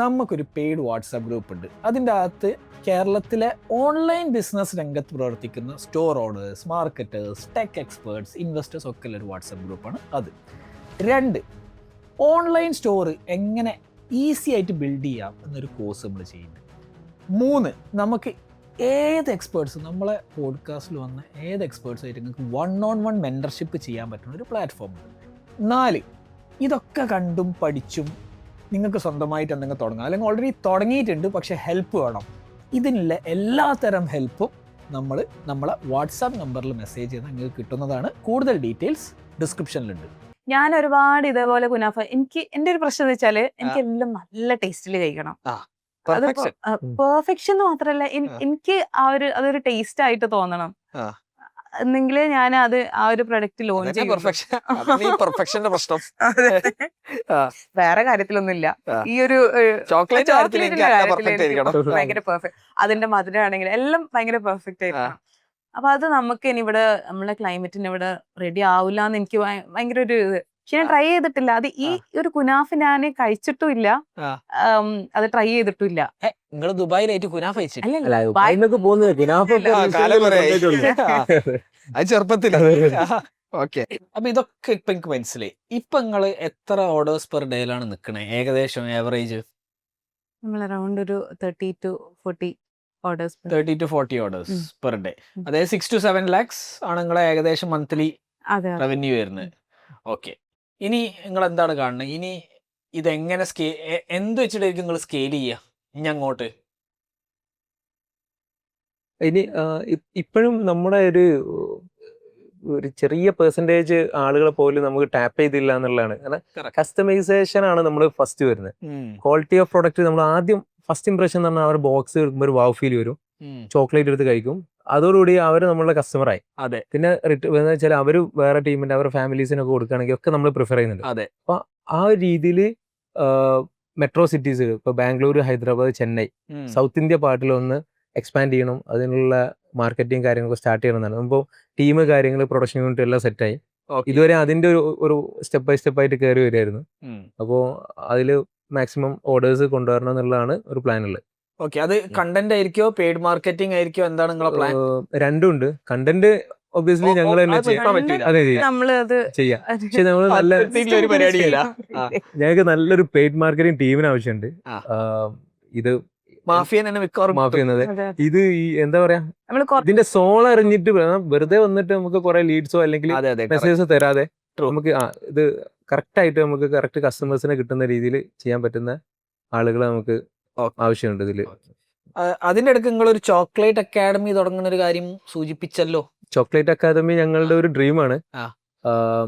നമുക്കൊരു പെയ്ഡ് വാട്സാപ്പ് ഗ്രൂപ്പ് ഉണ്ട്. അതിൻ്റെ അകത്ത് കേരളത്തിലെ ഓൺലൈൻ ബിസിനസ് രംഗത്ത് പ്രവർത്തിക്കുന്ന store owners, marketers, tech experts, investors ഒക്കെ ഉള്ള ഒരു വാട്സാപ്പ് ഗ്രൂപ്പാണ് അത്. 2, ഓൺലൈൻ സ്റ്റോർ എങ്ങനെ ഈസി ആയിട്ട് ബിൽഡ് ചെയ്യാം എന്നൊരു കോഴ്സ് നമ്മൾ ചെയ്യുന്നത്. 3, നമുക്ക് ഏത് എക്സ്പേർട്സ് നമ്മളെ പോഡ്കാസ്റ്റിൽ വന്ന ഏത് എക്സ്പേർട്സായിട്ട് നിങ്ങൾക്ക് 1-on-1 മെൻറ്റർഷിപ്പ് ചെയ്യാൻ പറ്റുന്ന ഒരു പ്ലാറ്റ്ഫോം ഉണ്ട്. 4, ഇതൊക്കെ കണ്ടും പഠിച്ചും നിങ്ങൾക്ക് സ്വന്തമായിട്ട് എന്തെങ്കിലും തുടങ്ങാം, അല്ലെങ്കിൽ ഓൾറെഡി തുടങ്ങിയിട്ടുണ്ട് പക്ഷേ ഹെൽപ്പ് വേണം. ഇതിനുള്ള എല്ലാത്തരം ഹെൽപ്പും നമ്മളെ വാട്സാപ്പ് നമ്പറിൽ മെസ്സേജ് ചെയ്താൽ നിങ്ങൾക്ക് കിട്ടുന്നതാണ്. കൂടുതൽ ഡീറ്റെയിൽസ് ഡിസ്ക്രിപ്ഷനിലുണ്ട്. ഞാൻ ഒരുപാട് ഇതേപോലെ കുനാഫ, എൻ്റെ ഒരു പ്രശ്നം എന്ന് വെച്ചാല് എനിക്ക് എല്ലാം നല്ല ടേസ്റ്റിൽ കഴിക്കണം. അത് പെർഫെക്ഷൻ മാത്രല്ല, എനിക്ക് അതൊരു ടേസ്റ്റ് ആയിട്ട് തോന്നണം, എന്നെങ്കിലേ ഞാൻ അത് ആ ഒരു പ്രൊഡക്റ്റ് ലോഞ്ച് ചെയ്യും. വേറെ കാര്യത്തിലൊന്നുമില്ല, ഈ ഒരു ഭയങ്കര പെർഫെക്റ്റ്. അതിന്റെ മധുരം ആണെങ്കിൽ എല്ലാം ഭയങ്കര പെർഫെക്റ്റ് ആയിരിക്കണം. അപ്പൊ അത് നമുക്ക് ഇനി ഇവിടെ നമ്മളെ ക്ലൈമറ്റിന് ഇവിടെ റെഡി ആവില്ല എന്ന് എനിക്ക് ഭയങ്കര ഒരു ഇത്. പക്ഷെ ഞാൻ ട്രൈ ചെയ്തിട്ടില്ല. അത് ഈ ഒരു കുനാഫ് ഞാൻ കഴിച്ചിട്ടും ഇല്ല, അത് ട്രൈ ചെയ്തിട്ടും ഇല്ല. നിങ്ങൾ ദുബായിലായിട്ട് കുനാഫ് ചെറുപ്പത്തിൽ. ഓക്കെ, അപ്പൊ ഇതൊക്കെ ഇപ്പൊ എനിക്ക് മനസ്സിലായി. ഇപ്പൊ നിങ്ങള് എത്ര ഓർഡേഴ്സ് പെർ ഡേയിലാണ് നിക്കണേ ഏകദേശം ആവറേജ്? നമ്മൾ അറൗണ്ട് ഒരു 30 to 40 orders 30 to 40 orders per day. അതായത് 6 to 7 lakhs ആണ് നിങ്ങളെ ഏകദേശം മന്ത്ലി റവന്യൂ വരുന്നത്. ഓക്കെ, ഇനി നിങ്ങൾ എന്താണ് കാണുന്നത്? ഇനി ഇതെങ്ങനെ എന്ത് വെച്ചിട്ടായിരിക്കും നിങ്ങൾ സ്കെയിൽ ചെയ്യുക ഇനി അങ്ങോട്ട്? ഇനി ഇപ്പോഴും നമ്മുടെ ഒരു ചെറിയ പെർസെൻറ്റേജ് ആളുകളെ പോലും നമുക്ക് ടാപ്പ് ചെയ്തില്ല എന്നുള്ളതാണ്. കാരണം കസ്റ്റമൈസേഷൻ ആണ് നമ്മൾ ഫസ്റ്റ് വരുന്നത്. ക്വാളിറ്റി ഓഫ് പ്രൊഡക്റ്റ് നമ്മൾ ആദ്യം ഫസ്റ്റ് ഇംപ്രഷൻ എന്ന് പറഞ്ഞാൽ അവർ ബോക്സ് എടുക്കുമ്പോൾ ഒരു വാവ് ഫീൽ വരും, ചോക്ലേറ്റ് എടുത്ത് കഴിക്കും, അതോടുകൂടി അവർ നമ്മളുടെ കസ്റ്റമറായി. അതെ, പിന്നെ എന്ന് വെച്ചാൽ അവർ വേറെ ടീമിന്റെ അവരുടെ ഫാമിലീസിനൊക്കെ കൊടുക്കുകയാണെങ്കിൽ ഒക്കെ നമ്മൾ പ്രിഫർ ചെയ്യുന്നുണ്ട്. അതെ, അപ്പൊ ആ ഒരു രീതിയിൽ മെട്രോ സിറ്റീസ് ഇപ്പൊ ബാംഗ്ലൂർ, ഹൈദരാബാദ്, ചെന്നൈ, സൗത്ത് ഇന്ത്യ പാർട്ടിലൊന്ന് എക്സ്പാൻഡ് ചെയ്യണം, അതിനുള്ള മാർക്കറ്റിംഗ് കാര്യങ്ങളൊക്കെ സ്റ്റാർട്ട് ചെയ്യണമെന്നാണ്. ഇപ്പോൾ ടീം കാര്യങ്ങൾ പ്രൊഡക്ഷൻ യൂണിറ്റ് എല്ലാം സെറ്റായി. ഇതുവരെ അതിന്റെ ഒരു സ്റ്റെപ്പ് ബൈ സ്റ്റെപ്പ് ആയിട്ട് കയറി വരുമായിരുന്നു. അപ്പോൾ അതിൽ മാക്സിമം ഓർഡേഴ്സ് കൊണ്ടുവരണം എന്നുള്ളതാണ് ഒരു പ്ലാൻ ഉള്ളത്. ഓക്കെ, അത് കണ്ടന്റ് ആയിരിക്കോ പെയ്ഡ് മാർക്കറ്റിംഗ് ആയിരിക്കോ, എന്താണ് നിങ്ങളെ പ്ലാൻ? രണ്ടും ഉണ്ട്. കണ്ടന്റ് ഒബ്വിയസ്ലി ഞങ്ങൾ തന്നെ ചെയ്യാം, പക്ഷെ നമ്മൾ നല്ല ഞങ്ങൾക്ക് നല്ലൊരു പെയ്ഡ് മാർക്കറ്റിംഗ് ടീമിന് ആവശ്യമുണ്ട്. ഇത് മാഫിയ എന്നത് ഇത് എന്താ പറയാ, ഇതിന്റെ സോൾ അറിഞ്ഞിട്ട് വെറുതെ വന്നിട്ട് നമുക്ക് കുറെ ലീഡ്സോ അല്ലെങ്കിൽ മെസ്സേജസ് തരാതെ നമുക്ക് ഇത് കറക്റ്റ് ആയിട്ട് നമുക്ക് കറക്റ്റ് കസ്റ്റമേഴ്സിനെ കിട്ടുന്ന രീതിയിൽ ചെയ്യാൻ പറ്റുന്ന ആളുകളെ നമുക്ക് ആവശ്യമുണ്ട് ഇതില്. അതിന്റെ ഇടയ്ക്ക് നിങ്ങളൊരു ചോക്ലേറ്റ് അക്കാഡമി തുടങ്ങുന്ന ഒരു കാര്യം സൂചിപ്പിച്ചല്ലോ. ചോക്ലേറ്റ് അക്കാദമി ഞങ്ങളുടെ ഒരു ഡ്രീമാണ്.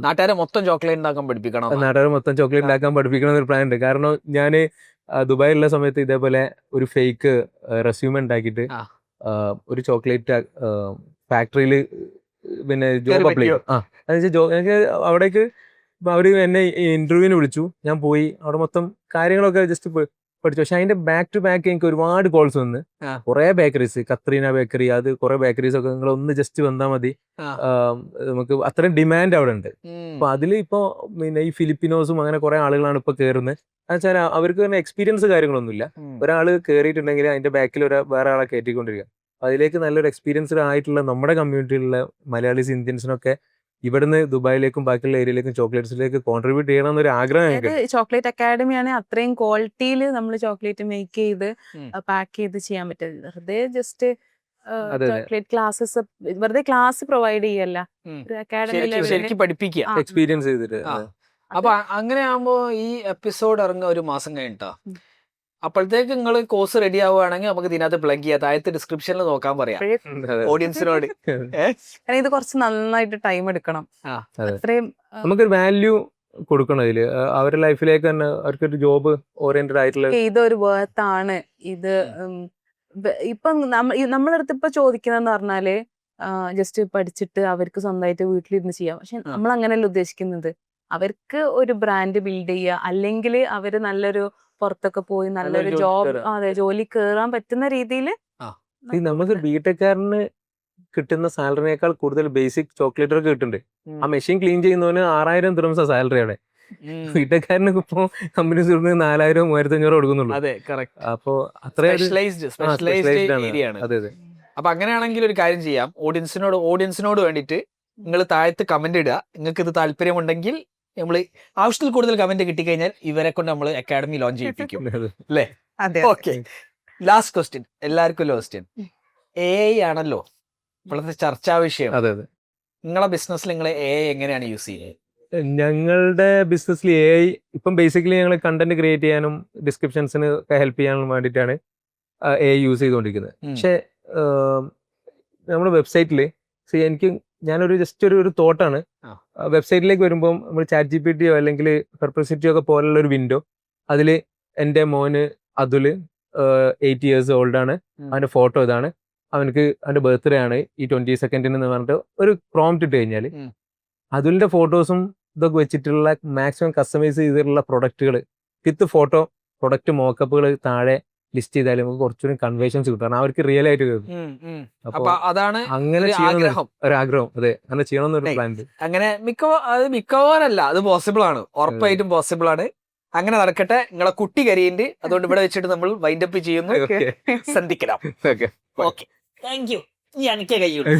നാട്ടുകാരെ മൊത്തം ചോക്ലേറ്റ് ഉണ്ടാക്കാൻ പഠിപ്പിക്കണം. നാട്ടുകാരെ മൊത്തം ചോക്ലേറ്റ് ഉണ്ടാക്കാൻ പഠിപ്പിക്കണം എന്നൊരു പ്ലാൻ ഉണ്ട്. കാരണം ഞാൻ ദുബായിലുള്ള സമയത്ത് ഇതേപോലെ ഒരു ഫേക്ക് റെസ്യൂമെ ഉണ്ടാക്കിയിട്ട് ഒരു ചോക്ലേറ്റ് ഫാക്ടറിയിൽ പിന്നെ ജോബ് അപ്ലൈ ചെയ്യും. എനിക്ക് അവിടേക്ക് അവർ എന്നെ ഇന്റർവ്യൂവിന് വിളിച്ചു, ഞാൻ പോയി. അവിടെ മൊത്തം കാര്യങ്ങളൊക്കെ ജസ്റ്റ് പഠിച്ചു. പക്ഷെ അതിന്റെ ബാക്ക് ടു ബാക്ക് എനിക്ക് ഒരുപാട് കോൾസ് വന്ന് കുറെ ബേക്കറീസ്, കത്രീന ബേക്കറി, അത് കുറെ ബേക്കറീസ് ഒക്കെ നിങ്ങൾ ഒന്ന് ജസ്റ്റ് വന്നാൽ മതി, നമുക്ക് അത്രയും ഡിമാൻഡ് അവിടെ ഉണ്ട്. അപ്പൊ അതിൽ ഇപ്പൊ പിന്നെ ഈ ഫിലിപ്പിനോസും അങ്ങനെ കുറെ ആളുകളാണ് ഇപ്പൊ കയറുന്നത്. എന്നുവെച്ചാൽ അവർക്ക് തന്നെ എക്സ്പീരിയൻസ് കാര്യങ്ങളൊന്നുമില്ല. ഒരാൾ കയറിയിട്ടുണ്ടെങ്കിൽ അതിന്റെ ബാക്കിൽ വേറെ ആളെ കയറ്റിക്കൊണ്ടിരിക്കുക. അതിലേക്ക് നല്ലൊരു എക്സ്പീരിയൻസ്ഡ് ആയിട്ടുള്ള നമ്മുടെ കമ്മ്യൂണിറ്റിയിലുള്ള മലയാളീസ്, ഇന്ത്യൻസിനൊക്കെ ഇവിടുന്ന് ദുബായിലേക്കും ബാക്കിയുള്ള ഏരിയയിലേക്കും ചോക്ലേറ്റ്സിലേക്ക് കോൺട്രിബ്യൂട്ട് ചെയ്യണം എന്നൊരു ആഗ്രഹം. ചോക്ലേറ്റ് അക്കാഡമി ആണ് അത്രയും ക്വാളിറ്റിയിൽ നമ്മൾ ചോക്ലേറ്റ് മേക്ക് ചെയ്ത് പാക്ക് ചെയ്ത് ചെയ്യാൻ പറ്റുന്നത്. വെറുതെ ജസ്റ്റ് ചോക്ലേറ്റ് ക്ലാസ്സസ്, വെറുതെ ക്ലാസ് പ്രൊവൈഡ് ചെയ്യല്ല, അക്കാഡമി പഠിപ്പിക്കുക, എക്സ്പീരിയൻസ് ചെയ്തിട്ട്. അപ്പൊ അങ്ങനെ ആകുമ്പോ ഈ എപ്പിസോഡ് ഇറങ്ങുക ഒരു മാസം കഴിഞ്ഞിട്ടാ. അപ്പോഴത്തേക്ക് നിങ്ങൾ കോഴ്സ് റെഡി ആവുകയാണെങ്കിൽ നമുക്ക് ഇതിനകത്ത് പ്ലഗ് ചെയ്യാം. താഴത്തെ ഡിസ്ക്രിപ്ഷനിൽ നോക്കാൻ പറയാം ഓഡിയൻസിനോട്. ഇത് കുറച്ച് നന്നായിട്ട് ടൈം എടുക്കണം. അത്രയും നമുക്കൊരു വാല്യൂ കൊടുക്കണം ഇതില്, അവരുടെ ലൈഫിലേക്ക് തന്നെ അവർക്കൊരു ജോബ് ഓറിയന്റഡ് ആയിട്ടുള്ള ഇതൊരു വർത്ത് ആണ്. ഇത് ഇപ്പൊ നമ്മളടുത്ത് ഇപ്പൊ ചോദിക്കുന്നതെന്ന് പറഞ്ഞാല് ജസ്റ്റ് പഠിച്ചിട്ട് അവർക്ക് സ്വന്തമായിട്ട് വീട്ടിലിരുന്ന് ചെയ്യാം. പക്ഷെ നമ്മൾ അങ്ങനെയല്ല ഉദ്ദേശിക്കുന്നത്. അവർക്ക് ഒരു ബ്രാൻഡ് ബിൽഡ് ചെയ്യുക, അല്ലെങ്കിൽ അവര് നല്ലൊരു പുറത്തൊക്കെ പോയി നല്ലൊരു ജോബ്, അതെ, ജോലി കേറാൻ പറ്റുന്ന രീതിയിൽ. നമുക്ക് ബിടെക്കാരന് കിട്ടുന്ന സാലറിനേക്കാൾ കൂടുതൽ ബേസിക് ചോക്ലേറ്റൊക്കെ കിട്ടുന്നുണ്ട്. ആ മെഷീൻ ക്ലീൻ ചെയ്യുന്നവന് 6000 ദിർഹംസാ സാലറി അവിടെ. ബിടെക്കാരന് ഇപ്പൊ കമ്പനീസ് 4000 3500 കൊടുക്കുന്നുള്ളൂ. അപ്പൊ അതെ. അപ്പൊ അങ്ങനെയാണെങ്കിൽ ഒരു കാര്യം ചെയ്യാം, ഓഡിയൻസിനോട് വേണ്ടിയിട്ട് നിങ്ങൾ താഴത്ത് കമന്റ് ഇടുക. നിങ്ങൾക്ക് ഇത് താല്പര്യമുണ്ടെങ്കിൽ നമ്മൾ ആവശ്യത്തിൽ കൂടുതൽ കമന്റ് കിട്ടിക്കഴിഞ്ഞാൽ ഇവരെ കൊണ്ട് നമ്മൾ അക്കാഡമി ലോഞ്ച് ചെയ്യിപ്പിക്കും, അല്ലേ? ഓക്കെ, ലാസ്റ്റ് ക്വസ്റ്റ്യൻ, എല്ലാവർക്കും ക്വസ്റ്റ്യൻ. AI ആണല്ലോ ഇപ്പോഴത്തെ ചർച്ചാ വിഷയം. അതെ അതെ. നിങ്ങളെ ബിസിനസ്സിൽ നിങ്ങൾ AI എങ്ങനെയാണ് യൂസ് ചെയ്യുന്നത്? ഞങ്ങളുടെ ബിസിനസ്സിൽ AI ഇപ്പം ബേസിക്കലി ഞങ്ങൾ കണ്ടന്റ് ക്രിയേറ്റ് ചെയ്യാനും ഡിസ്ക്രിപ്ഷൻസിന് ഒക്കെ ഹെൽപ്പ് ചെയ്യാനും വേണ്ടിയിട്ടാണ് AI യൂസ് ചെയ്തുകൊണ്ടിരിക്കുന്നത്. പക്ഷേ നമ്മുടെ വെബ്സൈറ്റിൽ എനിക്ക് ജസ്റ്റ് ഒരു തോട്ടാണ്. വെബ്സൈറ്റിലേക്ക് വരുമ്പോൾ നമ്മൾ ChatGPT അല്ലെങ്കിൽ പെർപ്ലക്സിറ്റിയോ ഒക്കെ പോലുള്ള ഒരു വിൻഡോ, അതിൽ എൻ്റെ മോന് അതുൽ 8 years old ആണ്, അവൻ്റെ ഫോട്ടോ ഇതാണ്, അവനക്ക് അവൻ്റെ ബർത്ത്ഡേ ആണ് ഈ 22 എന്ന് പറഞ്ഞിട്ട് ഒരു പ്രോംപ്റ്റ് ഇട്ട് കഴിഞ്ഞാൽ അതുലിൻ്റെ ഫോട്ടോസും ഇതൊക്കെ വെച്ചിട്ടുള്ള മാക്സിമം കസ്റ്റമൈസ് ചെയ്തിട്ടുള്ള പ്രൊഡക്റ്റുകൾ വിത്ത് ഫോട്ടോ പ്രൊഡക്റ്റ് മോക്കപ്പുകൾ താഴെ ലിസ്റ്റ് ചെയ്താൽ നമുക്ക് കുറച്ചുകൂടി കൺവേഷൻസ് കിട്ടും. കാരണം അവർക്ക് റിയൽ ആയിട്ട് കേൾക്കും. അപ്പൊ അതാണ് അങ്ങനെ ചെയ്യണം ഒരാഗ്രഹം. അതെ, അങ്ങനെ ചെയ്യണമെന്നൊരു പ്ലാൻ ഉണ്ട്. അങ്ങനെ മിക്കവാറല്ല, അത് പോസിബിൾ ആണ്, ഉറപ്പായിട്ടും പോസിബിൾ ആണ്. അങ്ങനെ നടക്കട്ടെ. നിങ്ങളെ കുട്ടി കരിയുണ്ട്, അതുകൊണ്ട് ഇവിടെ വെച്ചിട്ട് നമ്മൾ വൈൻഡപ്പ് ചെയ്യുന്നു. ശ്രദ്ധിക്കണം. Okay, thank you. എനിക്ക് കഴിയുള്ളൂ.